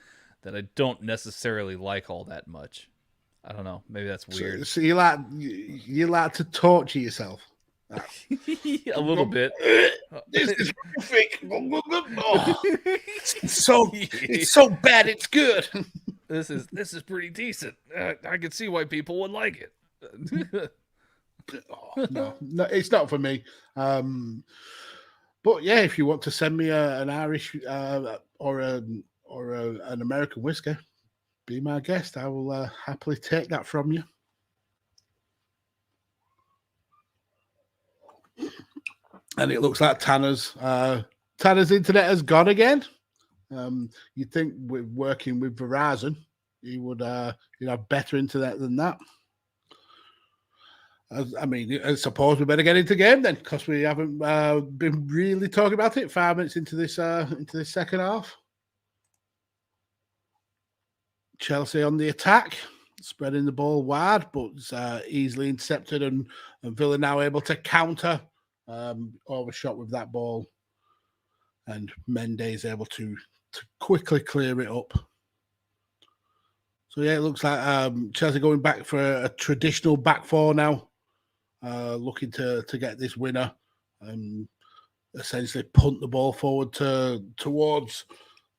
don't necessarily like all that much. I don't know. Maybe that's weird. So you like to torture yourself. A little bit. This is horrific. It's so bad. It's good. This is pretty decent. I can see why people would like it. No, it's not for me. But yeah, if you want to send me an Irish or an American whiskey, be my guest. I will happily take that from you. And it looks like Tanner's internet has gone again. You'd think with working with Verizon, he would have better internet than that. I suppose we better get into game then, because we haven't been really talking about it 5 minutes into this second half. Chelsea on the attack, spreading the ball wide, but easily intercepted, and Villa now able to counter, overshot with that ball, and Mendes able to quickly clear it up. So yeah, it looks like Chelsea going back for a traditional back four now. Looking to get this winner and essentially punt the ball forward towards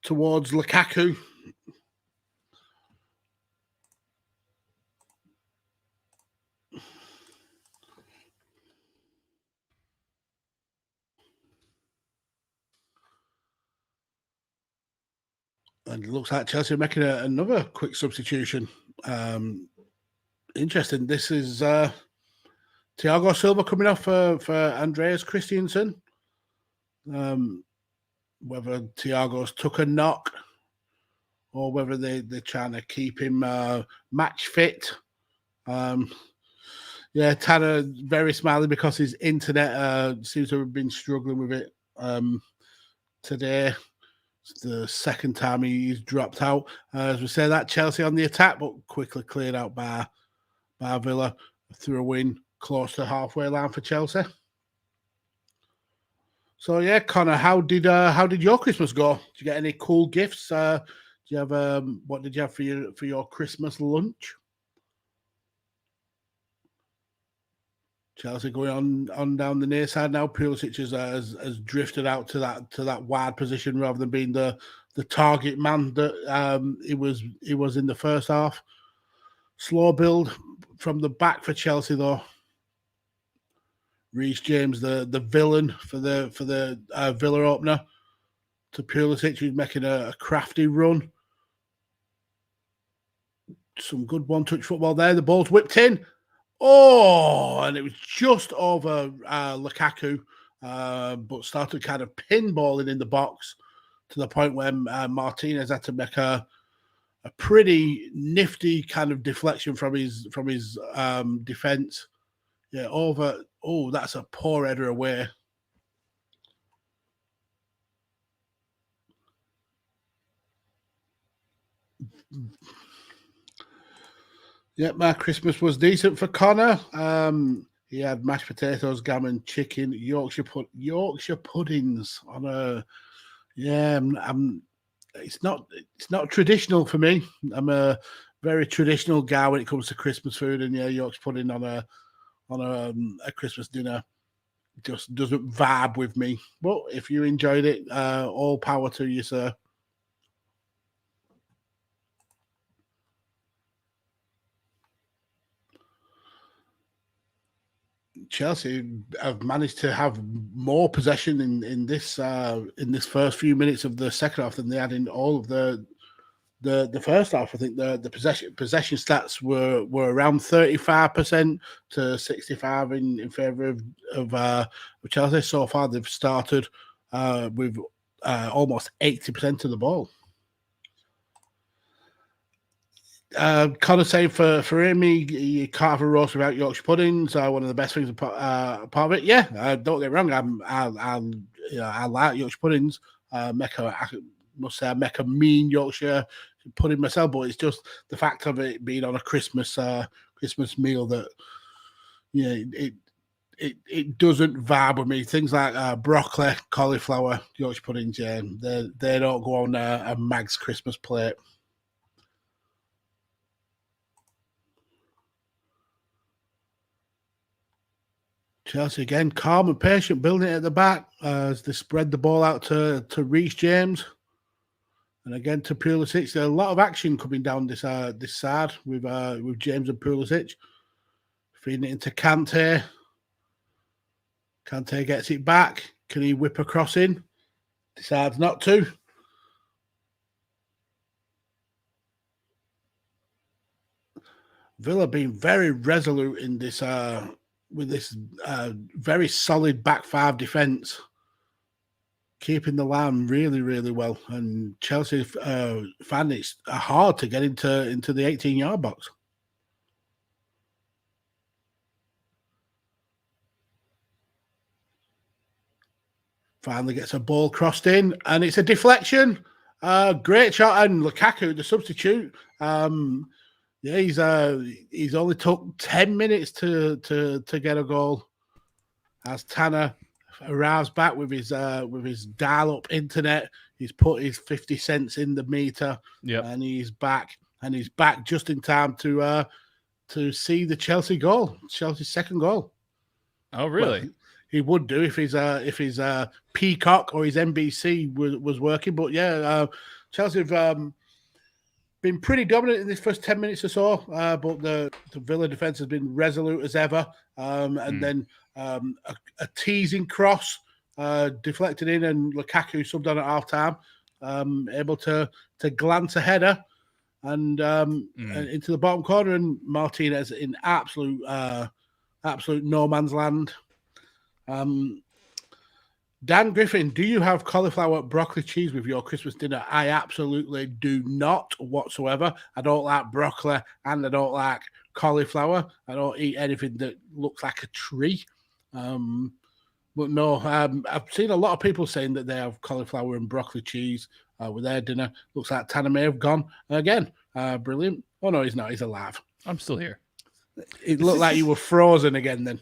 Lukaku. And it looks like Chelsea are making another quick substitution. Interesting. This is Thiago Silva coming off for Andreas Christensen. Whether Thiago's took a knock or whether they're trying to keep him match fit. Yeah, Tanner very smiley because his internet seems to have been struggling with it today. It's the second time he's dropped out. As we say, that Chelsea on the attack, but quickly cleared out by Villa through a win close to halfway line for Chelsea. So yeah, Connor, how did your Christmas go? Did you get any cool gifts? Do you have what did you have for your Christmas lunch? Chelsea going on down the near side now. Pulisic has drifted out to that wide position rather than being the target man that he was in the first half. Slow build from the back for Chelsea though. Reece James, the villain for the Villa opener, to Pulisic, who's making a crafty run. Some good one-touch football there. The ball's whipped in. Oh, and it was just over Lukaku, but started kind of pinballing in the box to the point where Martinez had to make a pretty nifty kind of deflection from his defense. Yeah, over. Oh, that's a poor header away. Yeah, my Christmas was decent for Connor. He had mashed potatoes, gammon, chicken, Yorkshire puddings on a. Yeah, it's not traditional for me. I'm a very traditional guy when it comes to Christmas food, and yeah, Yorkshire pudding on a Christmas dinner just doesn't vibe with me. But if you enjoyed it, all power to you, sir. Chelsea have managed to have more possession in this first few minutes of the second half than they had in all of the first half. I think the possession stats were around 35% to 65% in favour of Chelsea. So far, they've started with almost 80% of the ball. Connor saying for him, you can't have a roast without Yorkshire puddings. One of the best things part of it. Yeah, don't get me wrong. I like Yorkshire puddings. I must say I make a mean Yorkshire pudding myself, but it's just the fact of it being on a Christmas meal that it doesn't vibe with me. Things like broccoli, cauliflower, Yorkshire puddings, yeah, they don't go on a Mag's Christmas plate. Chelsea again, calm and patient, building it at the back as they spread the ball out to Reece James, and again to Pulisic. There's a lot of action coming down this side with James and Pulisic, feeding it into Kante. Kante gets it back. Can he whip a cross in? Decides not to. Villa being very resolute in this with this very solid back five defence, keeping the line really, really well. And Chelsea find it hard to get into the 18-yard box. Finally gets a ball crossed in, and it's a deflection. Great shot, and Lukaku, the substitute. He's only took 10 minutes to get a goal. As Tanner arrives back with his dial-up internet, he's put his 50 cents in the meter, and he's back just in time to see the Chelsea goal, Chelsea's second goal. Oh, really? Well, he would do if his Peacock or his NBC was working, but Chelsea have been pretty dominant in this first 10 minutes or so, but the Villa defence has been resolute as ever. Then a teasing cross deflected in, and Lukaku subbed on at half-time, able to glance a header and into the bottom corner, and Martinez in absolute no man's land. Dan Griffin, do you have cauliflower broccoli cheese with your Christmas dinner? I absolutely do not whatsoever. I don't like broccoli and I don't like cauliflower. I don't eat anything that looks like a tree. But no, I've seen a lot of people saying that they have cauliflower and broccoli cheese with their dinner. Looks like Tanner may have gone again. Brilliant. Oh, no, he's not. He's alive. I'm still here. It looked like you were frozen again then.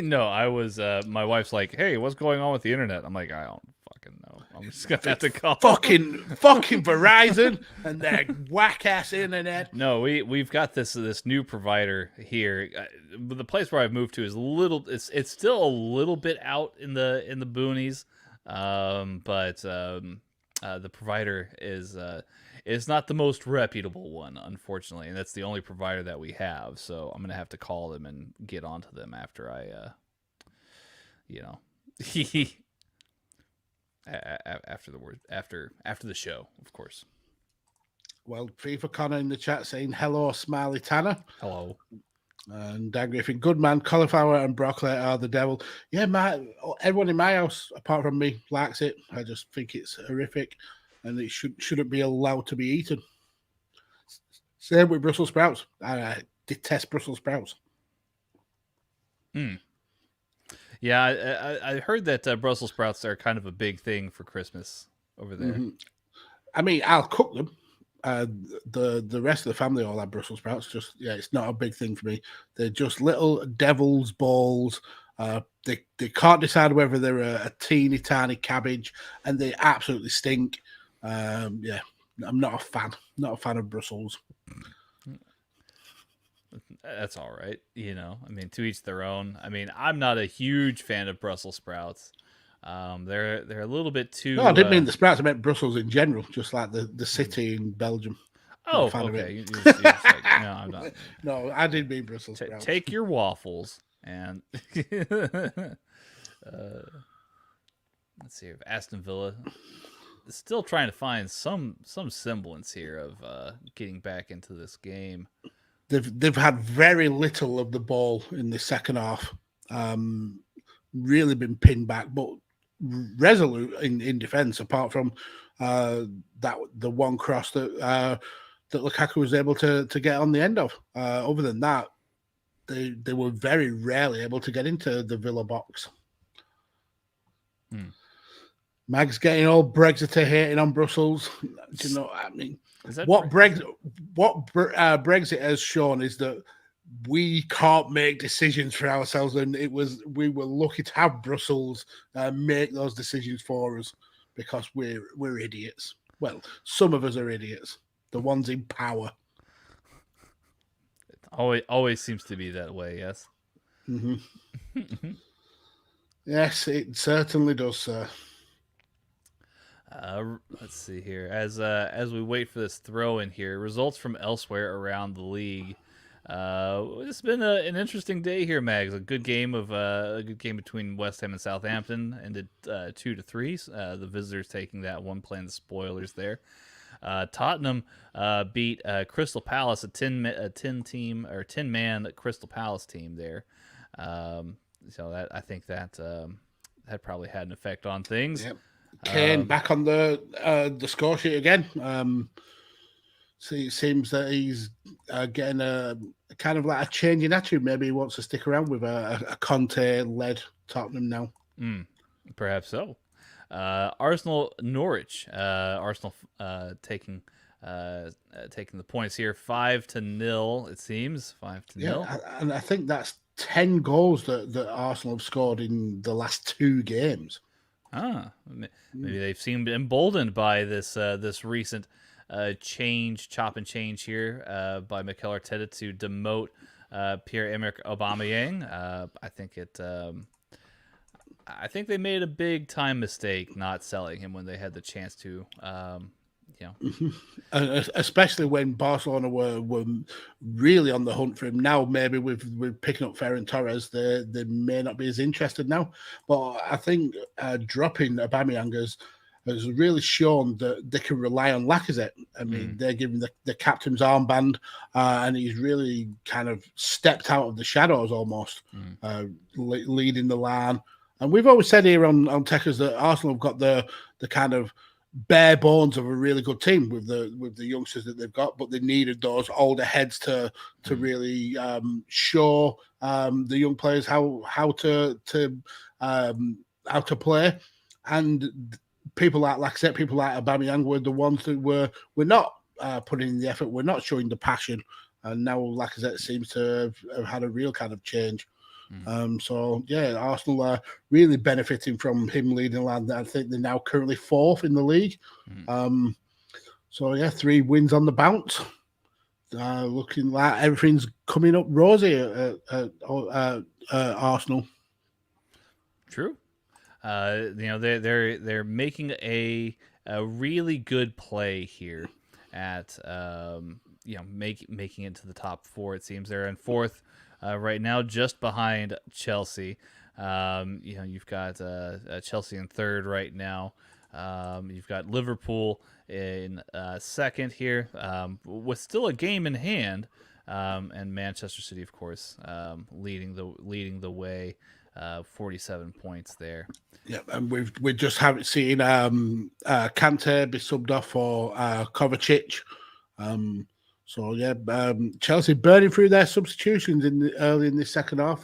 No, I was. My wife's like, "Hey, what's going on with the internet?" I'm like, "I don't fucking know. I'm just gonna have to call fucking Verizon and their whack ass internet." No, we've got this new provider here. The place where I've moved to is a little. It's still a little bit out in the boonies, but the provider is not the most reputable one, unfortunately, and that's the only provider that we have. So I'm gonna have to call them and get onto them after I, after the show, of course. Well, FIFA Connor in the chat saying hello, Smiley Tanner. Hello. And Dan Griffin, good man. Cauliflower and broccoli are the devil. Yeah, everyone in my house, apart from me, likes it. I just think it's horrific. And it shouldn't be allowed to be eaten. Same with Brussels sprouts. I detest Brussels sprouts. Yeah, I heard that Brussels sprouts are kind of a big thing for Christmas over there. Mm-hmm. I mean, I'll cook them. The rest of the family all have Brussels sprouts. It's not a big thing for me. They're just little devil's balls. They can't decide whether they're a teeny tiny cabbage, and they absolutely stink. I'm not a fan. Not a fan of Brussels. That's all right. I mean, to each their own. I mean, I'm not a huge fan of Brussels sprouts. They're a little bit too. No, I didn't mean the sprouts. I meant Brussels in general, just like the city in Belgium. Oh, okay. You're just like, no, I'm not. No, I did mean Brussels sprouts. Take your waffles and let's see here. Aston Villa still trying to find some semblance here of getting back into this game. They've had very little of the ball in the second half. Really been pinned back, but resolute in defence. Apart from the one cross that Lukaku was able to get on the end of. Other than that, they were very rarely able to get into the Villa box. Mag's getting all Brexiter hating on Brussels. Do you know what I mean? What Brexit has shown is that we can't make decisions for ourselves, and we were lucky to have Brussels make those decisions for us because we're idiots. Well, some of us are idiots. The ones in power. It always seems to be that way. Yes. Mm-hmm. Yes, it certainly does, sir. Let's see here. As we wait for this throw in here, results from elsewhere around the league. It's been an interesting day here, Mags. A good game between West Ham and Southampton ended 2-3. The visitors taking that one, playing the spoilers there. Tottenham beat Crystal Palace, a 10 man Crystal Palace team there. So that I think that that probably had an effect on things. Yep. Kane back on the score sheet again. So it seems that he's getting a kind of like a change in attitude. Maybe he wants to stick around with a Conte-led Tottenham now. Perhaps so. Arsenal Norwich. Arsenal taking the points here, 5-0. It seems 5-0. And I think that's 10 goals that Arsenal have scored in the last 2 games. Maybe they've seemed emboldened by this recent chop and change here by Mikel Arteta to demote Pierre-Emerick Aubameyang. I think they made a big time mistake not selling him when they had the chance to. Especially when Barcelona were really on the hunt for him. Now maybe with picking up Ferran Torres, they may not be as interested now. But I think dropping Aubameyang has really shown that they can rely on Lacazette. I mean, they're giving the captain's armband, and he's really kind of stepped out of the shadows almost, leading the line. And we've always said here on Tekkers that Arsenal have got the kind of bare bones of a really good team with the youngsters that they've got, but they needed those older heads to really show the young players how to play. And people like Lacazette, people like Aubameyang were the ones that were not putting in the effort, were not showing the passion. And now Lacazette seems to have had a real kind of change. So yeah, Arsenal are really benefiting from him leading the line. I think they're now currently 4th in the league. So yeah, 3 wins on the bounce. Looking like everything's coming up rosy at Arsenal. True. They're making a really good play here at making it to the top 4. It seems they're in 4th. Right now, just behind Chelsea. You've got Chelsea in 3rd right now. You've got Liverpool in 2nd here, with still a game in hand, and Manchester City, of course, leading the way, 47 points there. Yeah, and we just haven't seen Kante be subbed off for Kovacic. So yeah, Chelsea burning through their substitutions early in this second half.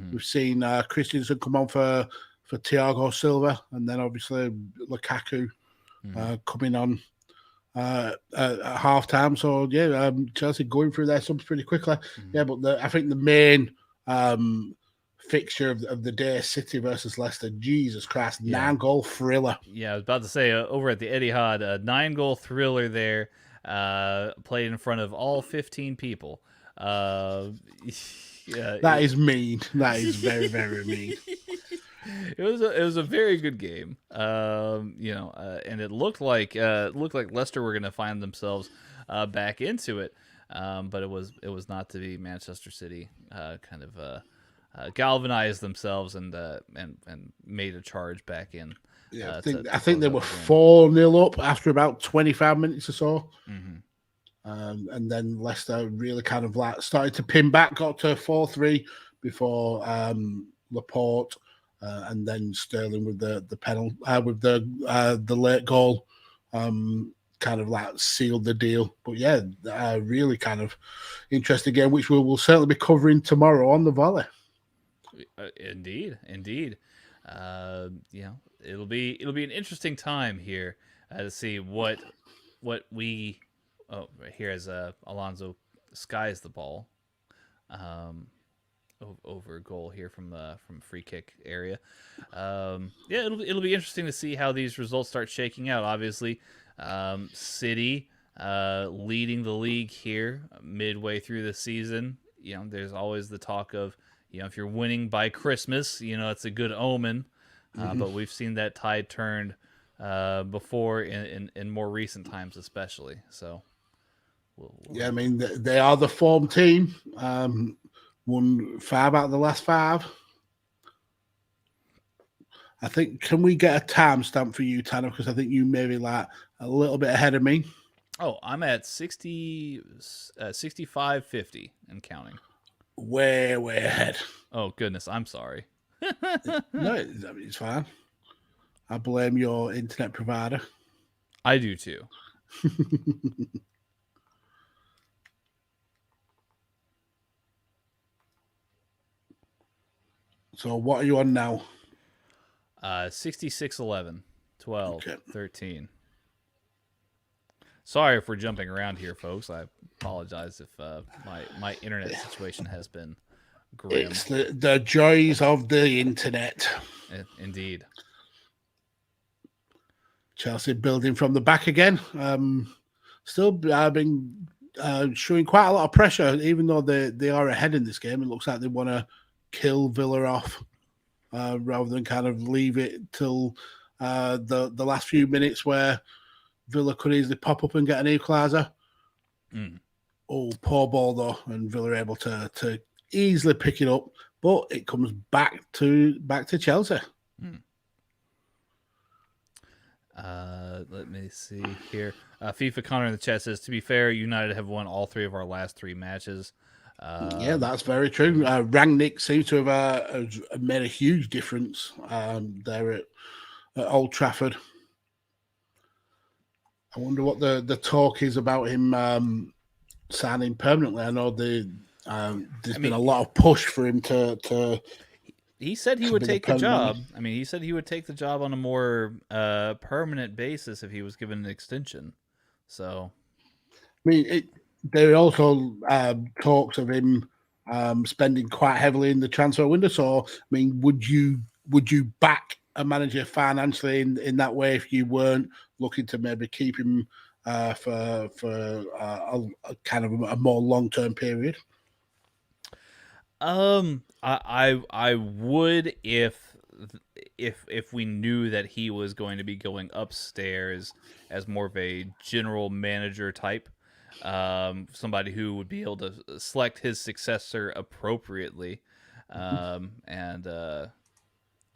We've seen Christensen come on for Thiago Silva, and then obviously Lukaku coming on at half time. So yeah, Chelsea going through their subs pretty quickly. Yeah, but I think the main fixture of the day, City versus Leicester. Jesus Christ, 9-goal thriller. Yeah, I was about to say over at the Etihad, a 9-goal thriller there. Played in front of all 15 people. That is mean. That is very, very mean. It was a very good game. And it looked like Leicester were going to find themselves back into it. But it was not to be. Manchester City kind of galvanized themselves and made a charge back in. Yeah, I think they were 4-0 up after about 25 minutes or so. And then Leicester really kind of like started to pin back, got to 4-3 before Laporte and then Sterling with the penalty, with the late goal, kind of like sealed the deal. But yeah, really kind of interesting game, which we will certainly be covering tomorrow on the Volley. Indeed. It'll be an interesting time here to see what we here as Alonso skies the ball over a goal here from free kick area. It'll be interesting to see how these results start shaking out. Obviously, City leading the league here midway through the season. There's always the talk of if you're winning by Christmas, it's a good omen. But we've seen that tide turned before in more recent times, especially. So Yeah, I mean, they are the form team. Won 5 out of the last 5. I think, can we get a timestamp for you, Tanner? Because I think you maybe like a little bit ahead of me. Oh, I'm at 65.50 and counting. Way ahead. Oh, goodness. I'm sorry. No, it's fine. I blame your internet provider. I do too. So what are you on now? 66.11, 12, Okay. 13. Sorry if we're jumping around here, folks. I apologize if my internet situation has been grim. It's the joys of the internet. Indeed. Chelsea building from the back again. Still been showing quite a lot of pressure, even though they are ahead in this game. It looks like they want to kill Villa off rather than kind of leave it till the last few minutes where Villa could easily pop up and get an equaliser. Oh, poor ball though, and Villa are able to easily pick it up, but it comes back to Chelsea. Let me see here. FIFA Connor in the chat says, to be fair, United have won all 3 of our last 3 matches. Yeah, that's very true. Rangnick seems to have made a huge difference there at Old Trafford. I wonder what the talk is about him signing permanently. I know there's been a lot of push for him to he said he would take the job. I mean, he said he would take the job on a more permanent basis if he was given an extension. So, I mean, there are also talks of him spending quite heavily in the transfer window. So, I mean, would you back a manager financially in that way if you weren't looking to maybe keep him for a kind of a more long-term period? I would if we knew that he was going to be going upstairs as more of a general manager type, somebody who would be able to select his successor appropriately, and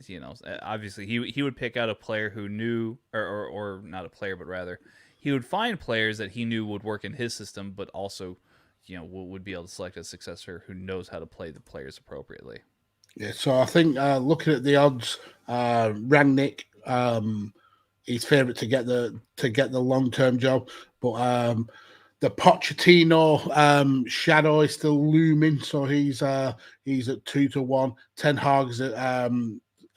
you know, obviously he would pick out a player who knew, or not a player, but rather he would find players that he knew would work in his system, but also, you know, would be able to select a successor who knows how to play the players appropriately. Yeah, so I think looking at the odds, Rangnick is favourite to get the long-term job, but the Pochettino shadow is still looming, so he's at 2-1. Ten Hag's at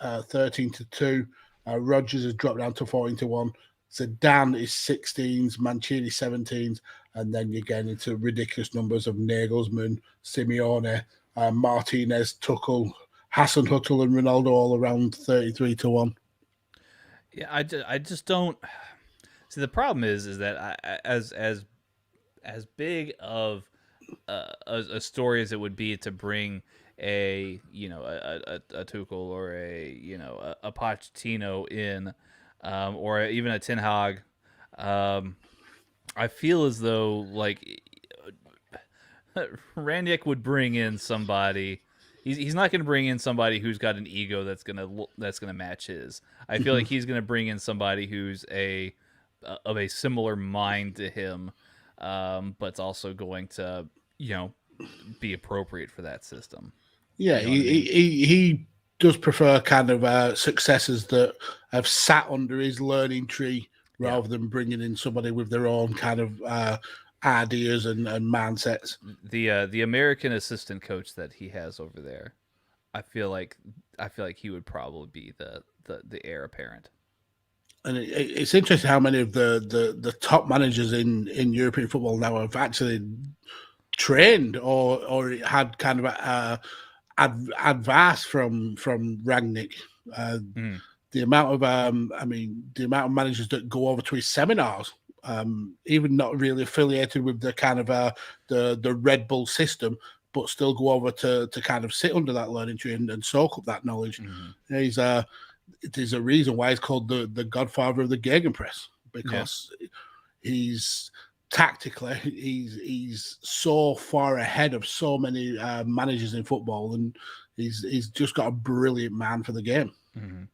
13-2. Rodgers has dropped down to 14-1. Zidane is 16s, Mancini 17s, and then you're getting into ridiculous numbers of Nagelsmann, Simeone, Martinez, Tuchel, Hassan Huttel, and Ronaldo all around 33-1. Yeah, I just don't see. The problem is that as big of a story as it would be to bring a Tuchel or a Pochettino in, or even a Ten Hag, I feel as though like Rangnick would bring in somebody. He's not going to bring in somebody who's got an ego that's gonna match his. I feel like he's going to bring in somebody who's of a similar mind to him, but's also going to be appropriate for that system. Yeah, he does prefer kind of successors that have sat under his learning tree rather than bringing in somebody with their own kind of ideas and mindsets. The American assistant coach that he has over there, I feel like he would probably be the heir apparent. And it's interesting how many of the top managers in European football now have actually trained or had kind of advice from Rangnick. The amount of managers that go over to his seminars, even not really affiliated with the kind of the Red Bull system, but still go over to kind of sit under that learning tree and soak up that knowledge. There's a reason why he's called the Godfather of the Gegenpress, because he's tactically, he's so far ahead of so many managers in football, and he's just got a brilliant man for the game. Mm-hmm.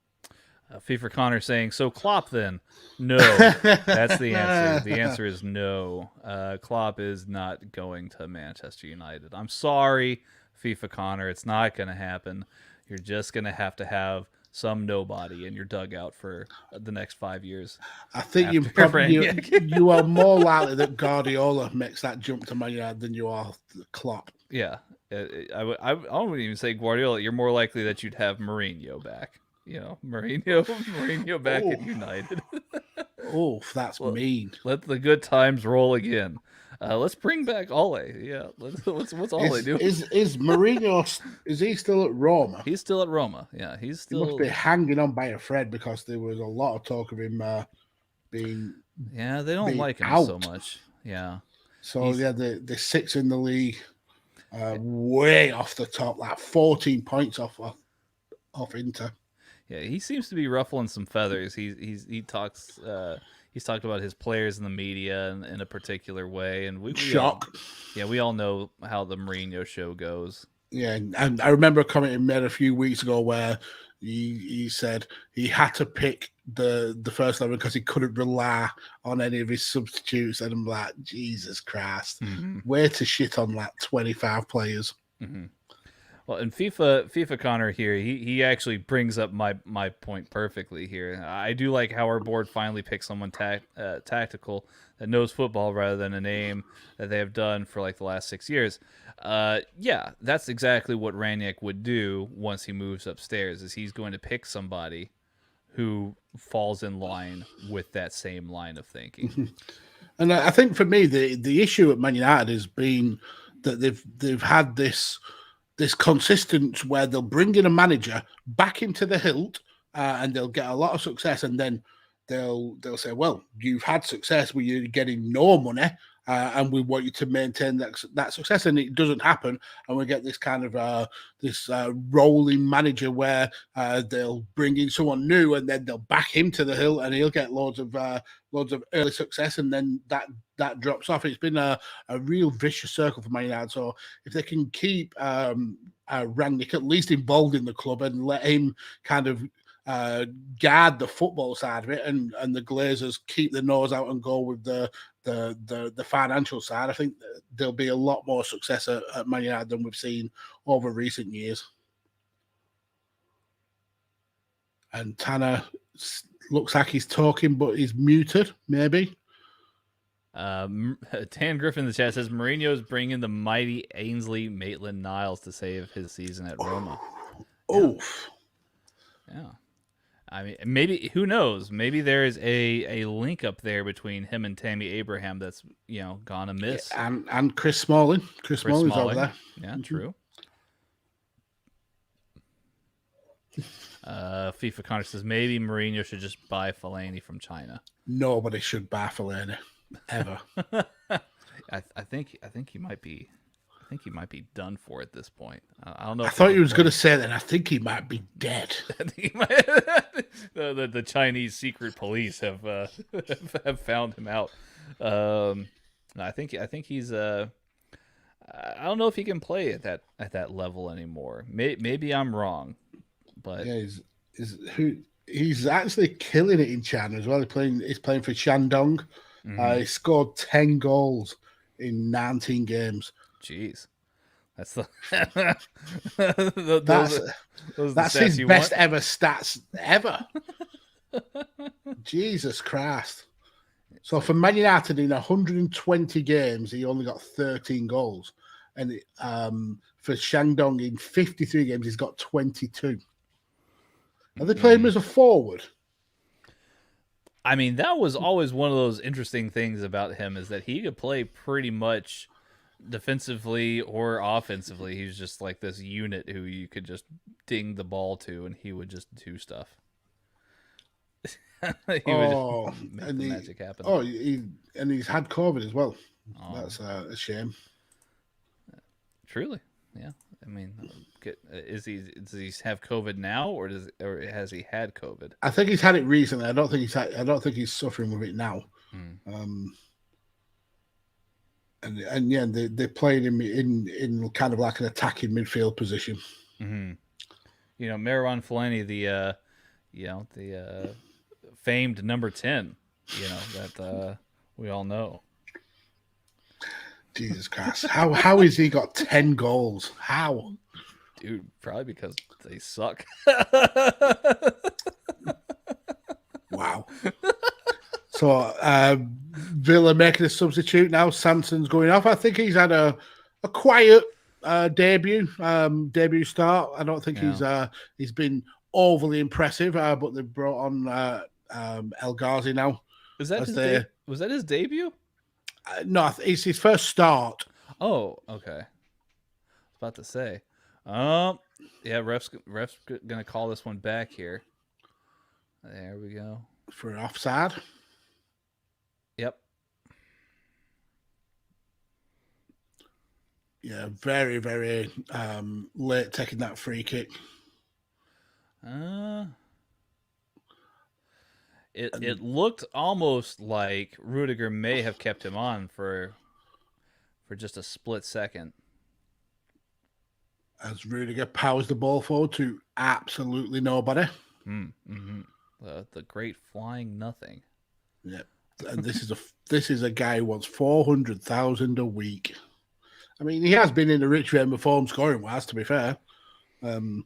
FIFA Connor saying, so Klopp then? No, that's the answer. The answer is no. Klopp is not going to Manchester United. I'm sorry, FIFA Connor. It's not going to happen. You're just going to have some nobody in your dugout for the next 5 years. I think you are more likely that Guardiola makes that jump to Man United than you are Klopp. Yeah. I wouldn't even say Guardiola. You're more likely that you'd have Mourinho back. Mourinho back at United. Oh, that's mean. Let the good times roll again. Let's bring back Ole. Yeah, what's Ole doing? Is Mourinho? Is he still at Roma? He's still at Roma. Yeah, he's still. He must be hanging on by a thread because there was a lot of talk of him being. Yeah, they don't like him out so much. Yeah. So the six in the league, way off the top, like 14 points off Inter. Yeah, he seems to be ruffling some feathers. He talks. He's talked about his players in the media in a particular way, and we all know how the Mourinho show goes. Yeah, and I remember a comment he made a few weeks ago where he said he had to pick the first 11 because he couldn't rely on any of his substitutes, and I'm like, Jesus Christ, way to shit on like 25 players. Mm-hmm. Well, and FIFA Connor here, he actually brings up my point perfectly here. I do like how our board finally picked someone tactical that knows football rather than a name that they have done for like the last 6 years. Yeah, that's exactly what Ranić would do once he moves upstairs, is he's going to pick somebody who falls in line with that same line of thinking. And I think for me, the issue at Man United has been that they've had this consistent where they'll bring in a manager, back him to the hilt, and they'll get a lot of success, and then they'll say, well, you've had success where you're getting no money, and we want you to maintain that success, and it doesn't happen, and we get this kind of rolling manager where they'll bring in someone new, and then they'll back him to the hilt, and he'll get loads of early success, and then that drops off. It's been a real vicious circle for Man United. So if they can keep Rangnick at least involved in the club and let him kind of guard the football side of it, and the Glazers keep the nose out and go with the financial side, I think there'll be a lot more success at Man United than we've seen over recent years. And Tanner looks like he's talking, but he's muted, maybe. Tan Griffin in the chat says Mourinho's bringing the mighty Ainsley Maitland-Niles to save his season at Roma. Oof. Yeah. I mean, maybe, who knows? Maybe there is a link up there between him and Tammy Abraham that's, gone amiss. And Chris Smalling. Chris Smalling's over there. Yeah, true. FIFA Connor says maybe Mourinho should just buy Fellaini from China. Nobody should buy Fellaini ever. I think he might be. I think he might be done for at this point. I don't know. I thought he was going to say that. I think he might be dead. The Chinese secret police have found him out. I think he's. I don't know if he can play at that level anymore. Maybe I'm wrong, but yeah, he's actually killing it in China as well. He's playing for Shandong. Mm-hmm. He scored 10 goals in 19 games. Jeez, that's that's his best ever stats ever. Jesus Christ! So for Man United in 120 games, he only got 13 goals, and for Shandong in 53 games, he's got 22. Are they playing him as a forward? I mean, that was always one of those interesting things about him, is that he could play pretty much defensively or offensively. He's just like this unit who you could just ding the ball to, and he would just do stuff. Would just make the magic happen. Oh, and he's had COVID as well. Oh. That's a shame. Truly, yeah. I mean, does he have COVID now, or has he had COVID? I think he's had it recently. I don't think he's suffering with it now. and yeah, they're playing him in kind of like an attacking midfield position. Mm-hmm. You know, Marwan Fellaini, the famed number 10. You know that we all know. Jesus Christ, how has he got 10 goals? How? Dude, probably because they suck. Wow. So Villa making a substitute now. Sanson's going off. I think he's had a quiet debut start. I don't think he's been overly impressive, but they've brought on El Ghazi now. Was that his debut? No, it's his first start. Oh, okay. I was about to say. Yeah, ref's gonna call this one back here. There we go. For an offside. Yep. Yeah, very, very late taking that free kick. It looked almost like Rudiger may have kept him on for just a split second. As Rudiger powers the ball forward to absolutely nobody. Mm-hmm. The great flying nothing. Yeah, and this is a guy who wants 400,000 a week. I mean, he has been in a rich vein of form scoring wise, to be fair. And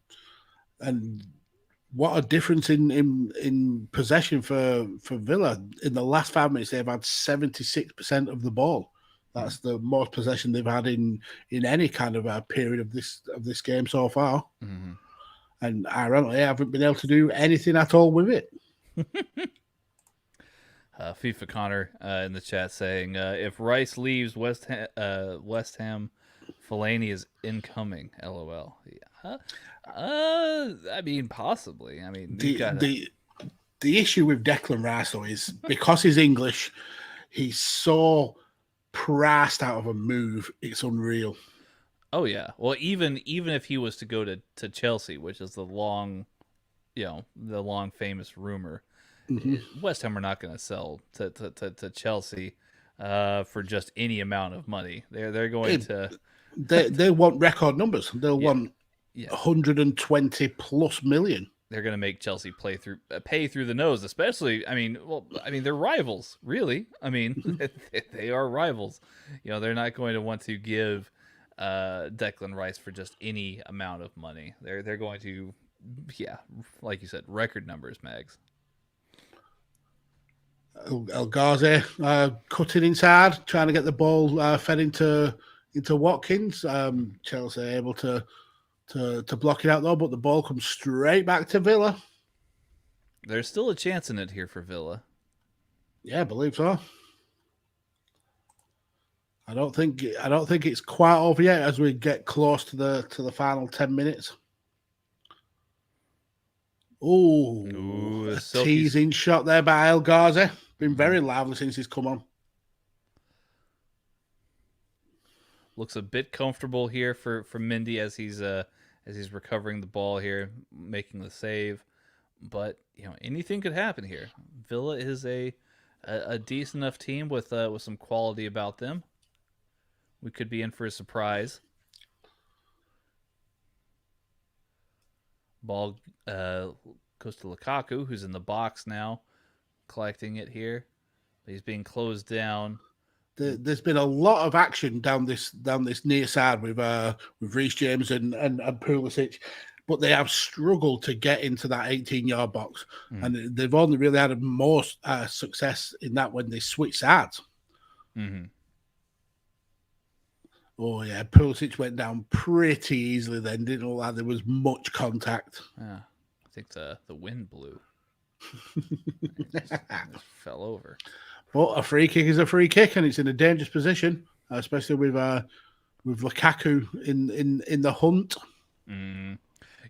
what a difference in possession for Villa. In the last 5 minutes, they've had 76% of the ball. That's the most possession they've had in any kind of a period of this game so far. Mm-hmm. And ironically, I haven't been able to do anything at all with it. FIFA Connor in the chat saying, if Rice leaves West Ham, Fellaini is incoming. LOL. Yeah. I mean, possibly. I mean, the issue with Declan Rice though is because he's English, he's so priced out of a move. It's unreal. Oh yeah. Well, even if he was to go to Chelsea, which is the long famous rumor, West Ham are not going to sell to Chelsea for just any amount of money. They're going to. They want record numbers. They'll want 120 plus million. They're going to make Chelsea pay through the nose, especially. I mean, they're rivals, really. I mean, they are rivals. You know, they're not going to want to give Declan Rice for just any amount of money. They're going to, like you said, record numbers, Mags. El Ghazi cutting inside, trying to get the ball fed into Watkins. Chelsea able to block it out though, but the ball comes straight back to Villa. There's still a chance in it here for Villa. Yeah, I believe so. I don't think it's quite over yet as we get close to the final 10 minutes. Ooh, a teasing shot there by El Ghazi. Been very lively since he's come on. Looks a bit comfortable here for Mendy as he's recovering the ball here, making the save. But anything could happen here. Villa is a decent enough team with some quality about them. We could be in for a surprise. Ball goes to Lukaku, who's in the box now, collecting it here. He's being closed down. There's been a lot of action down this near side with Reece James and Pulisic, but they have struggled to get into that 18-yard box, and they've only really had more success in that when they switch sides. Mm-hmm. Oh yeah, Pulisic went down pretty easily. Then didn't look like there was much contact. Yeah, I think the wind blew. just fell over. But a free kick is a free kick, and it's in a dangerous position, especially with Lukaku in the hunt. Mm-hmm.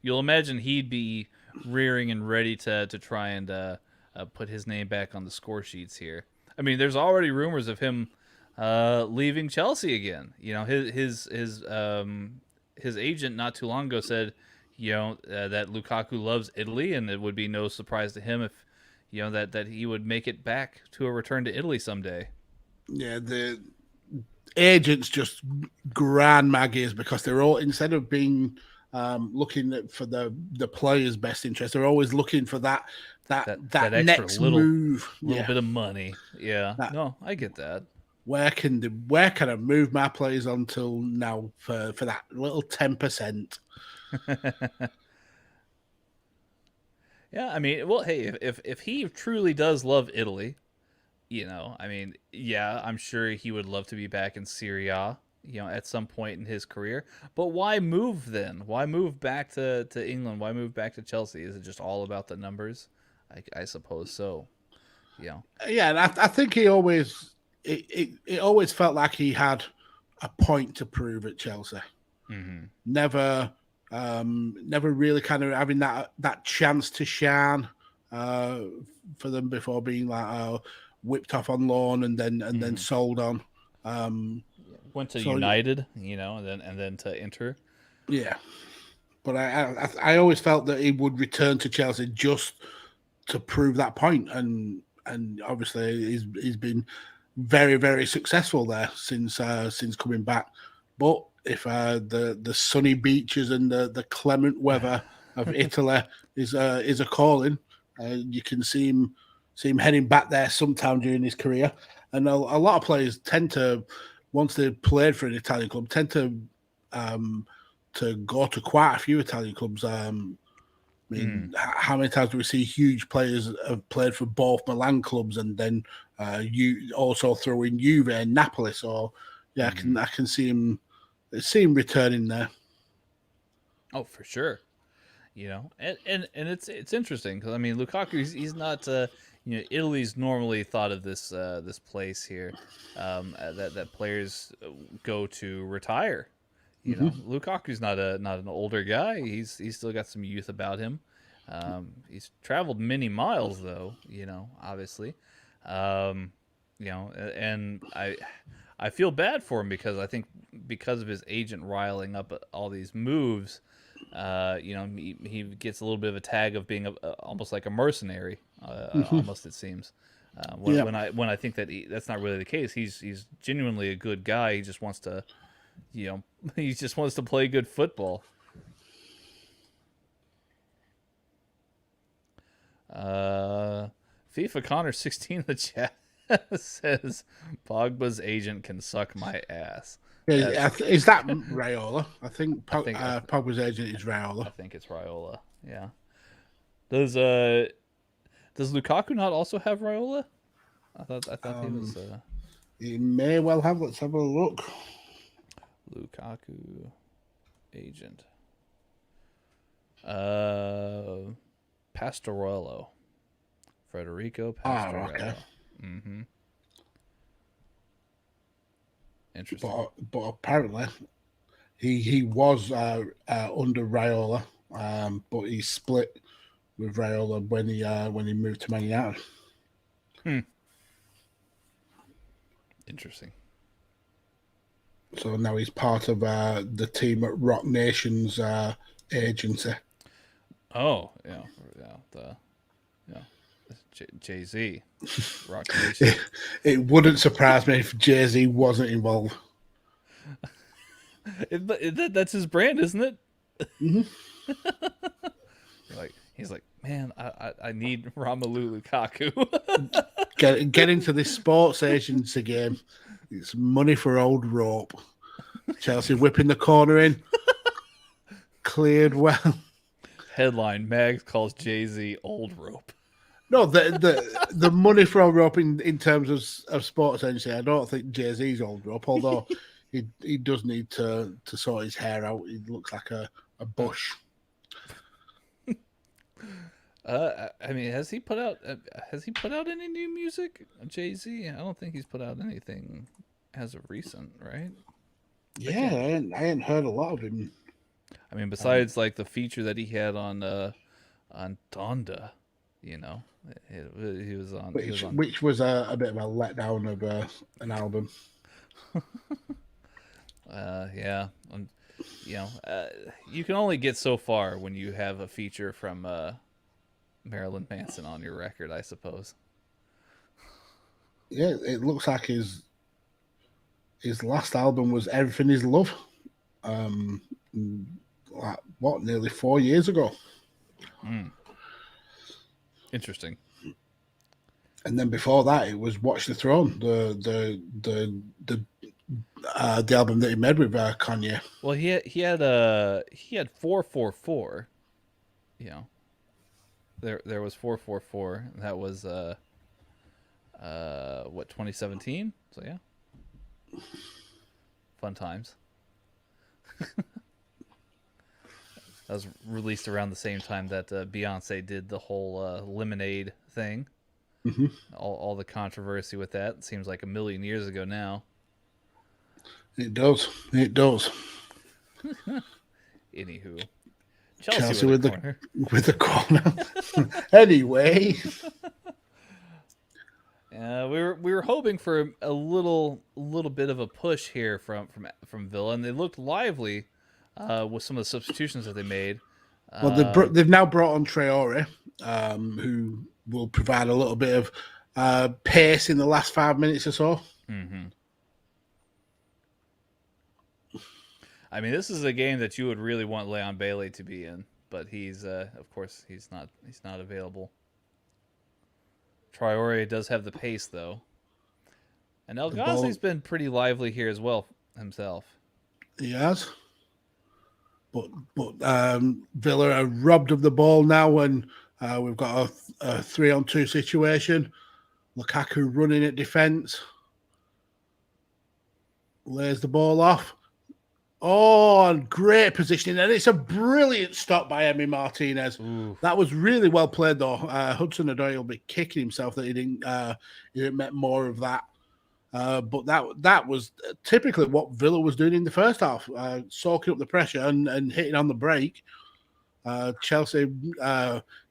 You'll imagine he'd be rearing and ready to try and put his name back on the score sheets here. I mean, there's already rumors of him leaving Chelsea again. His agent not too long ago said, that Lukaku loves Italy, and it would be no surprise to him if, that he would make it back to a return to Italy someday. Yeah, agents just grand maggies because they're all, instead of being looking for the player's best interest, they're always looking for that extra next move, little bit of money. Yeah, no, I get that. Where can I move my players until now for that little 10%? Yeah, I mean, well, hey, if he truly does love Italy, you know, I mean, yeah, I'm sure he would love to be back in Serie A, you know, at some point in his career. But why move then? Why move back to England? Why move back to Chelsea? Is it just all about the numbers? I suppose so. Yeah. Yeah, and I think he always it always felt like he had a point to prove at Chelsea. Mm-hmm. Never really kind of having that chance to shine for them before being like whipped off on loan and then sold on. Went to United, you know, and then to Inter. Yeah, but I always felt that he would return to Chelsea just to prove that point, and obviously he's been very, very successful there since coming back. But if the sunny beaches and the clement weather of Italy is a calling, you can see him heading back there sometime during his career. And a lot of players tend to, once they've played for an Italian club, tend to go to quite a few Italian clubs. I mean, how many times do we see huge players have played for both Milan clubs, and then you also throw in Juve and Napoli? So yeah, I can see him returning there. Oh, for sure. You know, and it's interesting because I mean, Lukaku, he's not. You know, Italy's normally thought of this place here that players go to retire. You know, Lukaku's not an older guy. He's still got some youth about him. He's traveled many miles though. You know, obviously. You know, and I feel bad for him because I think because of his agent riling up all these moves, you know, he gets a little bit of a tag of being almost like a mercenary. Almost it seems. When I think that that's not really the case. He's genuinely a good guy. He just wants to, you know, he just wants to play good football. FIFA Connor 16 in the chat says Pogba's agent can suck my ass. Is that Raiola? I think Pogba's agent is Raiola. I think it's Raiola. Yeah. Does Lukaku not also have Raiola? I thought he was. He may well have. Let's have a look. Lukaku agent. Pastorello. Federico Pastorello. Okay. Mm-hmm. Interesting. But apparently he was under Raiola, but he split with Raiola when he moved to Man United. Interesting. So now he's part of the team at Rock Nation's agency. Oh yeah. Jay-Z, Rock Nation. It wouldn't surprise me if Jay-Z wasn't involved. That's his brand, isn't it? Mm-hmm. He's like, man, I need Romelu Lukaku. Get into this sports agency game. It's money for old rope. Chelsea whipping the corner in. Cleared well. Headline: Mags calls Jay-Z old rope. No, the money for old rope in terms of sports agency, I don't think Jay-Z's old rope, although he does need to sort his hair out. He looks like a bush. I mean, has he put out any new music, Jay-Z? I don't think he's put out anything as of recent, right? Yeah, I ain't heard a lot of him. I mean, besides like the feature that he had on Donda, you know, he was on. Which was a bit of a letdown of an album. Yeah, you know, you can only get so far when you have a feature from Marilyn Manson on your record, I suppose. Yeah, it looks like his last album was Everything Is Love. Nearly 4 years ago. Interesting. And then before that, it was Watch the Throne, the album that he made with Kanye. Well, he had 444. You know, there was 444. That was 2017. So yeah, fun times. That was released around the same time that Beyonce did the whole Lemonade thing. Mm-hmm. All the controversy with that. It seems like a million years ago now. It does. It does. Anywho, Chelsea with the corner. Anyway, we were hoping for a little bit of a push here from Villa, and they looked lively with some of the substitutions that they made. Well, they've now brought on Traore, who will provide a little bit of pace in the last 5 minutes or so. Mm-hmm. I mean, this is a game that you would really want Leon Bailey to be in, but he's, of course, he's not available. Traore does have the pace, though. And El Ghazi's been pretty lively here as well himself. He has. But Villa are robbed of the ball now when we've got a 3-on-2 situation. Lukaku running at defence. Lays the ball off. Oh, great positioning. And it's a brilliant stop by Emi Martinez. Ooh. That was really well played, though. Hudson-Odoi will be kicking himself that he didn't make more of that. But that was typically what Villa was doing in the first half, soaking up the pressure and hitting on the break. Chelsea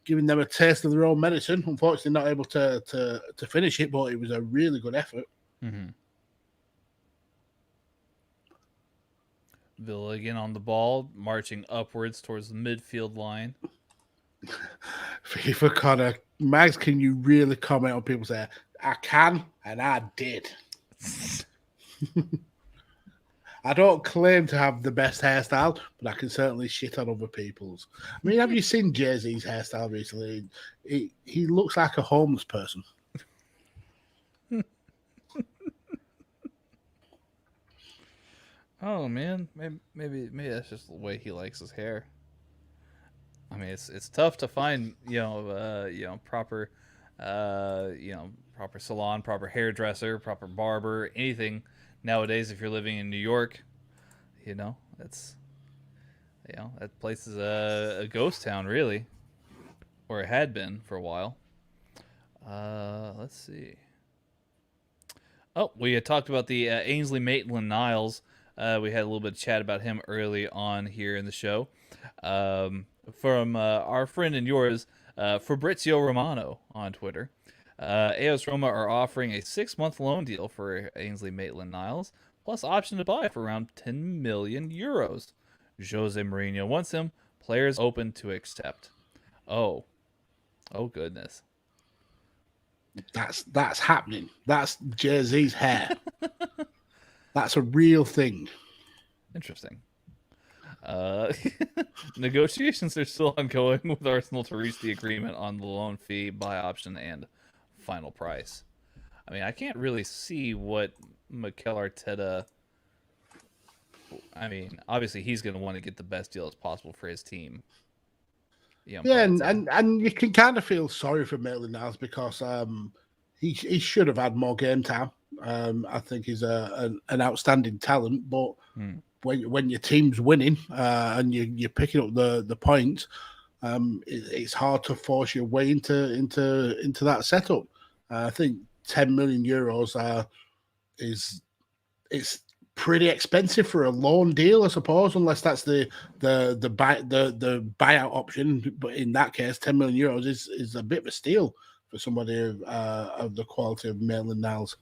giving them a taste of their own medicine. Unfortunately, not able to finish it, but it was a really good effort. Mm-hmm. Villa again on the ball, marching upwards towards the midfield line. FIFA Connor, Mags, can you really comment on people say, I can and I did? I don't claim to have the best hairstyle, but I can certainly shit on other people's. I mean, have you seen Jay-Z's hairstyle recently? He looks like a homeless person. Oh man, maybe that's just the way he likes his hair. I mean, it's tough to find proper proper salon, proper hairdresser, proper barber, anything nowadays. If you're living in New York, that place is a ghost town, really, or it had been for a while. Let's see. Oh, we had talked about the Ainsley Maitland-Niles. We had a little bit of chat about him early on here in the show. From our friend and yours, Fabrizio Romano on Twitter. AS Roma are offering a 6-month loan deal for Ainsley Maitland-Niles, plus option to buy for around 10 million euros. Jose Mourinho wants him. Players open to accept. Oh goodness. That's happening. That's Jay-Z's hair. That's a real thing. Interesting. Negotiations are still ongoing with Arsenal to reach the agreement on the loan fee, buy option, and final price. I mean, I can't really see what Mikel Arteta... I mean, obviously he's going to want to get the best deal as possible for his team. Yeah, and you can kind of feel sorry for Maitland-Niles because he should have had more game time. I think he's an outstanding talent, but when your team's winning and you're picking up the points, it's hard to force your way into that setup. I think 10 million euros it's pretty expensive for a loan deal, I suppose, unless that's the buyout option. But in that case, 10 million euros is a bit of a steal for somebody of the quality of Maitland-Niles.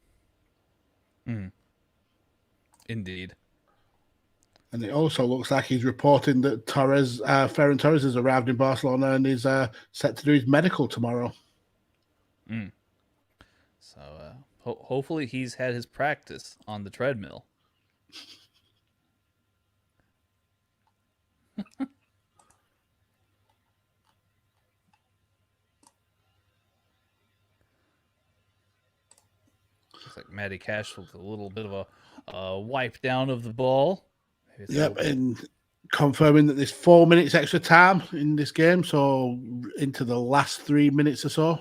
Indeed. And it also looks like he's reporting that Ferran Torres has arrived in Barcelona and is set to do his medical tomorrow. So hopefully he's had his practice on the treadmill. Looks like Matty Cash with a little bit of a wipe down of the ball. Yep, and confirming that there's 4 minutes extra time in this game, so into the last 3 minutes or so.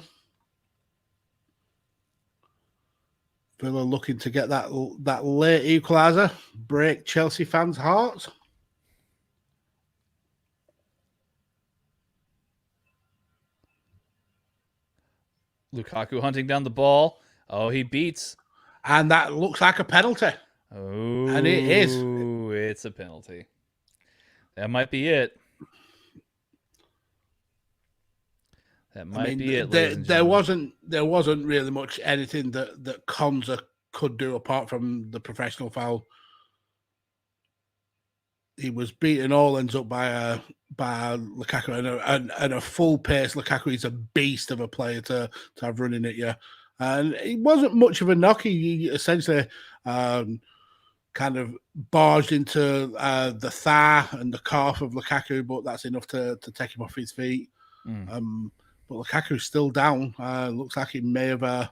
Villa looking to get that late equaliser, break Chelsea fans' hearts. Lukaku hunting down the ball. Oh, he beats. And that looks like a penalty. Oh, and it is. It's a penalty. That might be it. That might be it. There wasn't really much anything that Konza could do apart from the professional foul. He was beaten all ends up by Lukaku, and a full pace Lukaku is a beast of a player to have running at you. And it wasn't much of a knock. He essentially kind of barged into the thigh and the calf of Lukaku, but that's enough to take him off his feet. But Lukaku's still down. Looks like he may have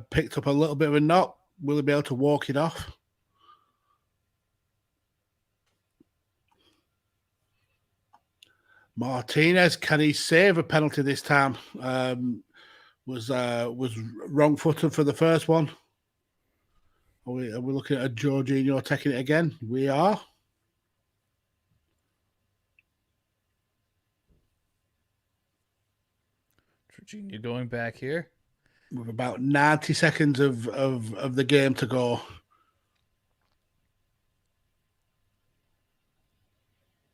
picked up a little bit of a knock. Will he be able to walk it off? Martinez, can he save a penalty this time? Was wrong-footed for the first one. Are we looking at a Jorginho taking it again? We are. Jorginho going back here. With about 90 seconds of the game to go.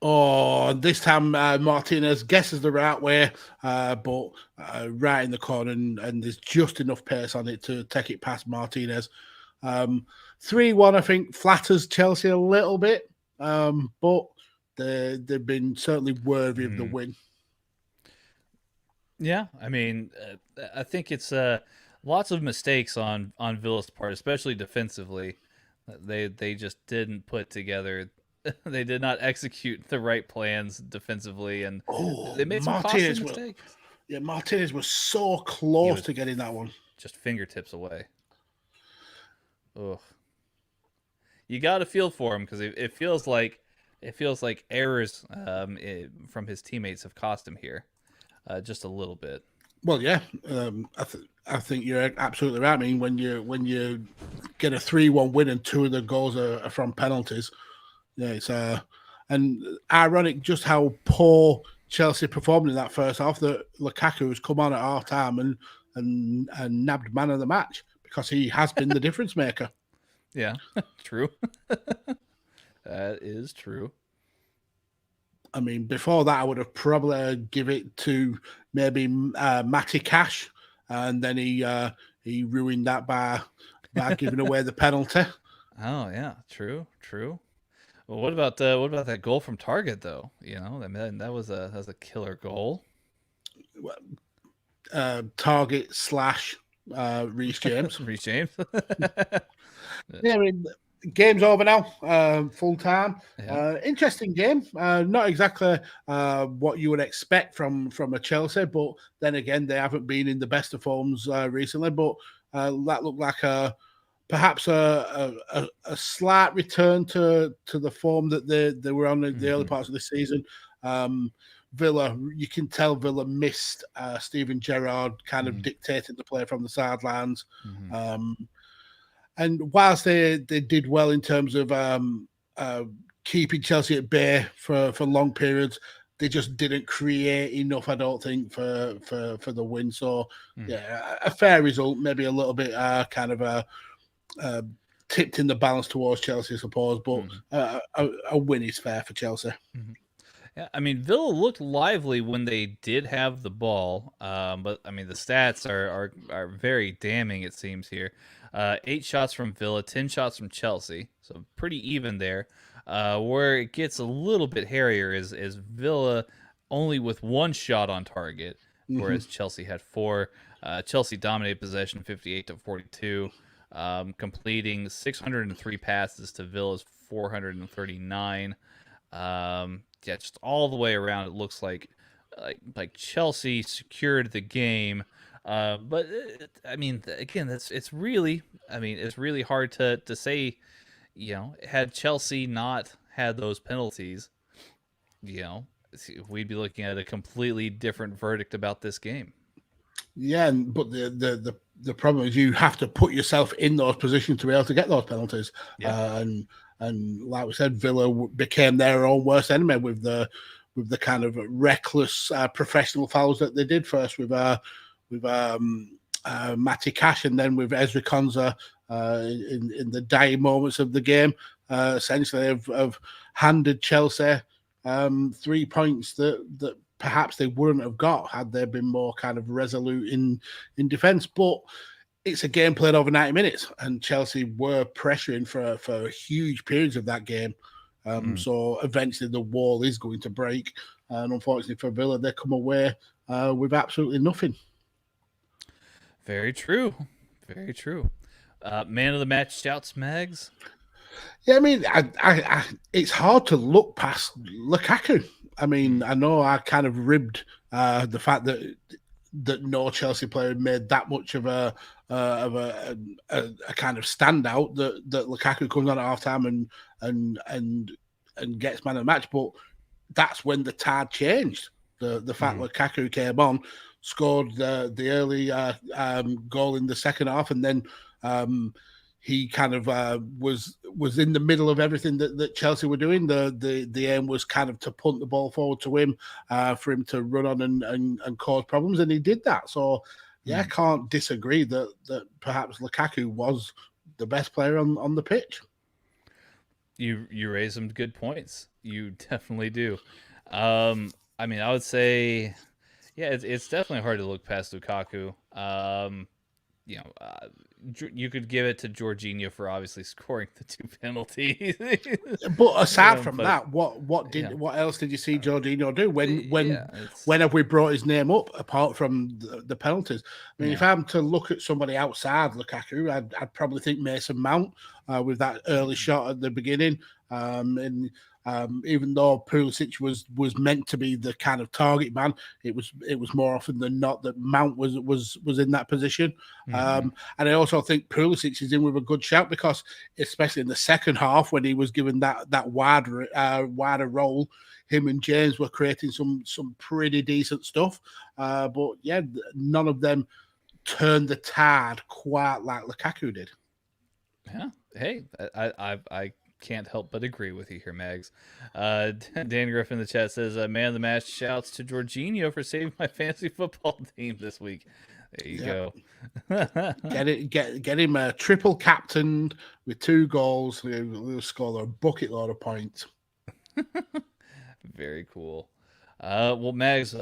Oh, this time Martinez guesses the right way, but right in the corner, and there's just enough pace on it to take it past Martinez. 3-1, I think, flatters Chelsea a little bit, but they've been certainly worthy of the win. Yeah, I mean, I think it's lots of mistakes on Villa's part, especially defensively. They just didn't put together. They did not execute the right plans defensively, and they made some costly mistakes. Martinez was so close to getting that one. Just fingertips away. Ugh. You got to feel for him because it feels like errors from his teammates have cost him here, just a little bit. Well, yeah, I think you're absolutely right. I mean, when you get a 3-1 win and two of the goals are from penalties. Yeah, it's and ironic just how poor Chelsea performed in that first half that Lukaku has come on at half time and nabbed man of the match because he has been the difference maker. Yeah, true. That is true. I mean, before that, I would have probably give it to maybe Matty Cash, and then he ruined that by giving away the penalty. Oh yeah, true. Well, what about that goal from Target though? You know, I mean, that was a killer goal. Target / Reece James. Reece James. Yeah, I mean, game's over now. Full time. Yeah. Interesting game. Not exactly what you would expect from a Chelsea, but then again, they haven't been in the best of forms recently. But that looked like perhaps a slight return to the form that they were on in the early parts of the season. Villa, you can tell Villa missed Steven Gerrard kind of dictating the play from the sidelines. And whilst they did well in terms of keeping Chelsea at bay for long periods, they just didn't create enough, I don't think, for the win. So, yeah, a fair result, maybe a little bit kind of tipped in the balance towards Chelsea, I suppose, but a win is fair for Chelsea. Yeah, I mean, Villa looked lively when they did have the ball, but I mean, the stats are very damning, it seems here. 8 shots from Villa, 10 shots from Chelsea, so pretty even there. Where it gets a little bit hairier is Villa only with 1 shot on target, whereas Chelsea had 4. Chelsea dominated possession 58-42, completing 603 passes to Villa's 439. Yeah, just all the way around, it looks like Chelsea secured the game But I mean, again, it's really hard to say. Had Chelsea not had those penalties, we'd be looking at a completely different verdict about this game. Yeah, but the problem is you have to put yourself in those positions to be able to get those penalties. Yeah. And like we said, Villa became their own worst enemy with the kind of reckless professional fouls that they did first with Matty Cash and then with Ezri Konsa in the dying moments of the game, essentially have handed Chelsea 3 points that perhaps they wouldn't have got had they been more kind of resolute in defence. But it's a game played over 90 minutes, and Chelsea were pressuring for huge periods of that game. So eventually the wall is going to break. And unfortunately for Villa, they come away with absolutely nothing. Very true. Very true. Man of the match shouts, Mags. Yeah, I mean, it's hard to look past Lukaku. I mean, I know I kind of ribbed the fact that no Chelsea player made that much of a kind of standout. That Lukaku comes on at halftime and gets man of the match, but that's when the tide changed. The fact Lukaku came on, scored the early goal in the second half, and then he kind of was in the middle of everything that Chelsea were doing. The aim was kind of to punt the ball forward to him, for him to run on and cause problems, and he did that. So I can't disagree that perhaps Lukaku was the best player on the pitch. You raise some good points. You definitely do. I mean, I would say, it's definitely hard to look past Lukaku. You could give it to Jorginho for obviously scoring the 2 penalties. But aside from that, what else did you see Jorginho do? When have we brought his name up apart from the penalties? I mean, if I'm to look at somebody outside Lukaku, I'd probably think Mason Mount with that early shot at the beginning. Even though Pulisic was meant to be the kind of target man, it was more often than not that Mount was in that position. And I also think Pulisic is in with a good shout because, especially in the second half when he was given that wider role, him and James were creating some pretty decent stuff. But yeah, none of them turned the tide quite like Lukaku did. Yeah. Hey, I can't help but agree with you here, Mags. Dan Griffin in the chat says, man of the match shouts to Jorginho for saving my fantasy football team this week. There you go. Get him a triple captained with 2 goals. We'll score a bucket load of points. Very cool. Well, Mags,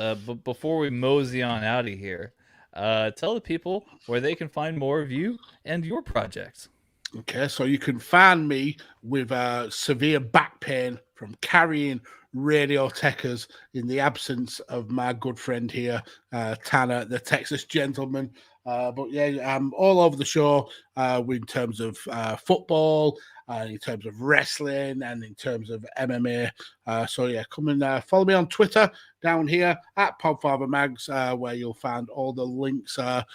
before we mosey on out of here, tell the people where they can find more of you and your projects. Okay, so you can find me with severe back pain from carrying radio Tekkers in the absence of my good friend here, Tanner, the Texas gentleman. But yeah, I'm all over the show in terms of football, in terms of wrestling, and in terms of MMA. So yeah, come and follow me on Twitter down here at PodfatherMags, where you'll find all the links to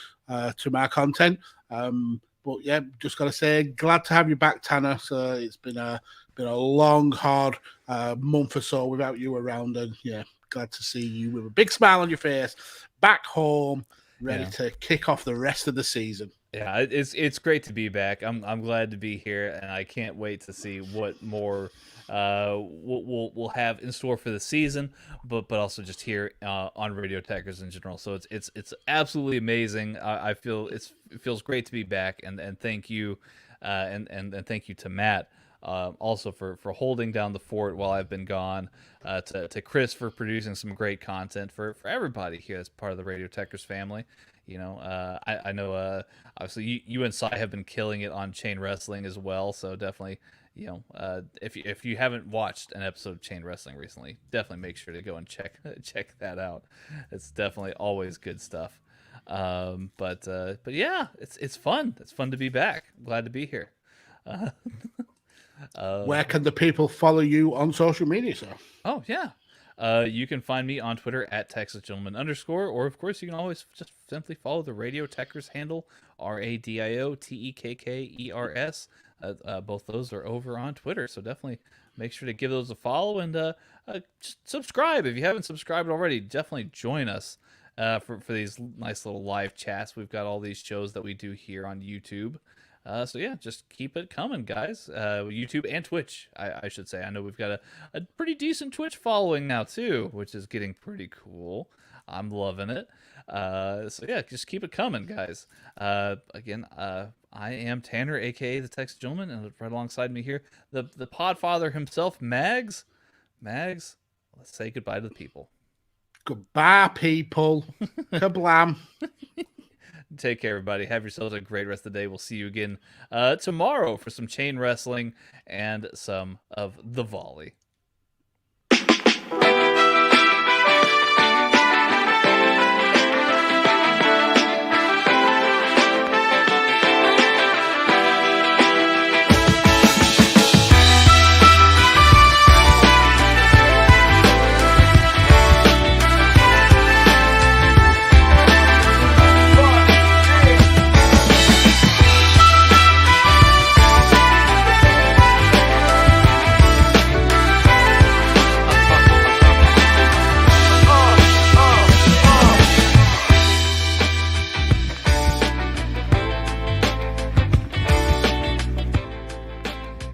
my content. But yeah, just got to say, glad to have you back, Tanner. So it's been a long, hard month or so without you around, and yeah, glad to see you with a big smile on your face, back home, ready to kick off the rest of the season. Yeah, it's great to be back. I'm glad to be here, and I can't wait to see what more we'll have in store for the season, but also just here on Radio Tekkers in general. So it's absolutely amazing. I feel it feels great to be back, and thank you, and thank you to Matt. Also for holding down the fort while I've been gone, to Chris for producing some great content for everybody here as part of the Radio Tekkers family. I know obviously you and Sai have been killing it on Chain Wrestling as well, so definitely if you haven't watched an episode of Chain Wrestling recently, definitely make sure to go and check that out. It's definitely always good stuff. But yeah, it's fun. It's fun to be back. Glad to be here. Where can the people follow you on social media, sir? Oh yeah. You can find me on Twitter at TexasGentleman_, or of course you can always just simply follow the Radio Tekkers handle, RadioTekkers. Both those are over on Twitter, so definitely make sure to give those a follow and just subscribe if you haven't subscribed already. Definitely join us for these nice little live chats. We've got all these shows that we do here on YouTube. So yeah, just keep it coming, guys. YouTube and Twitch, I should say. I know we've got a pretty decent Twitch following now too, which is getting pretty cool. I'm loving it. So yeah, just keep it coming, guys. Again, I am Tanner, aka the Texas Gentleman, and right alongside me here, the Podfather himself, Mags. Mags, let's say goodbye to the people. Goodbye, people. Kablam. Take care, everybody. Have yourselves a great rest of the day. We'll see you again tomorrow for some chain wrestling and some of the volley.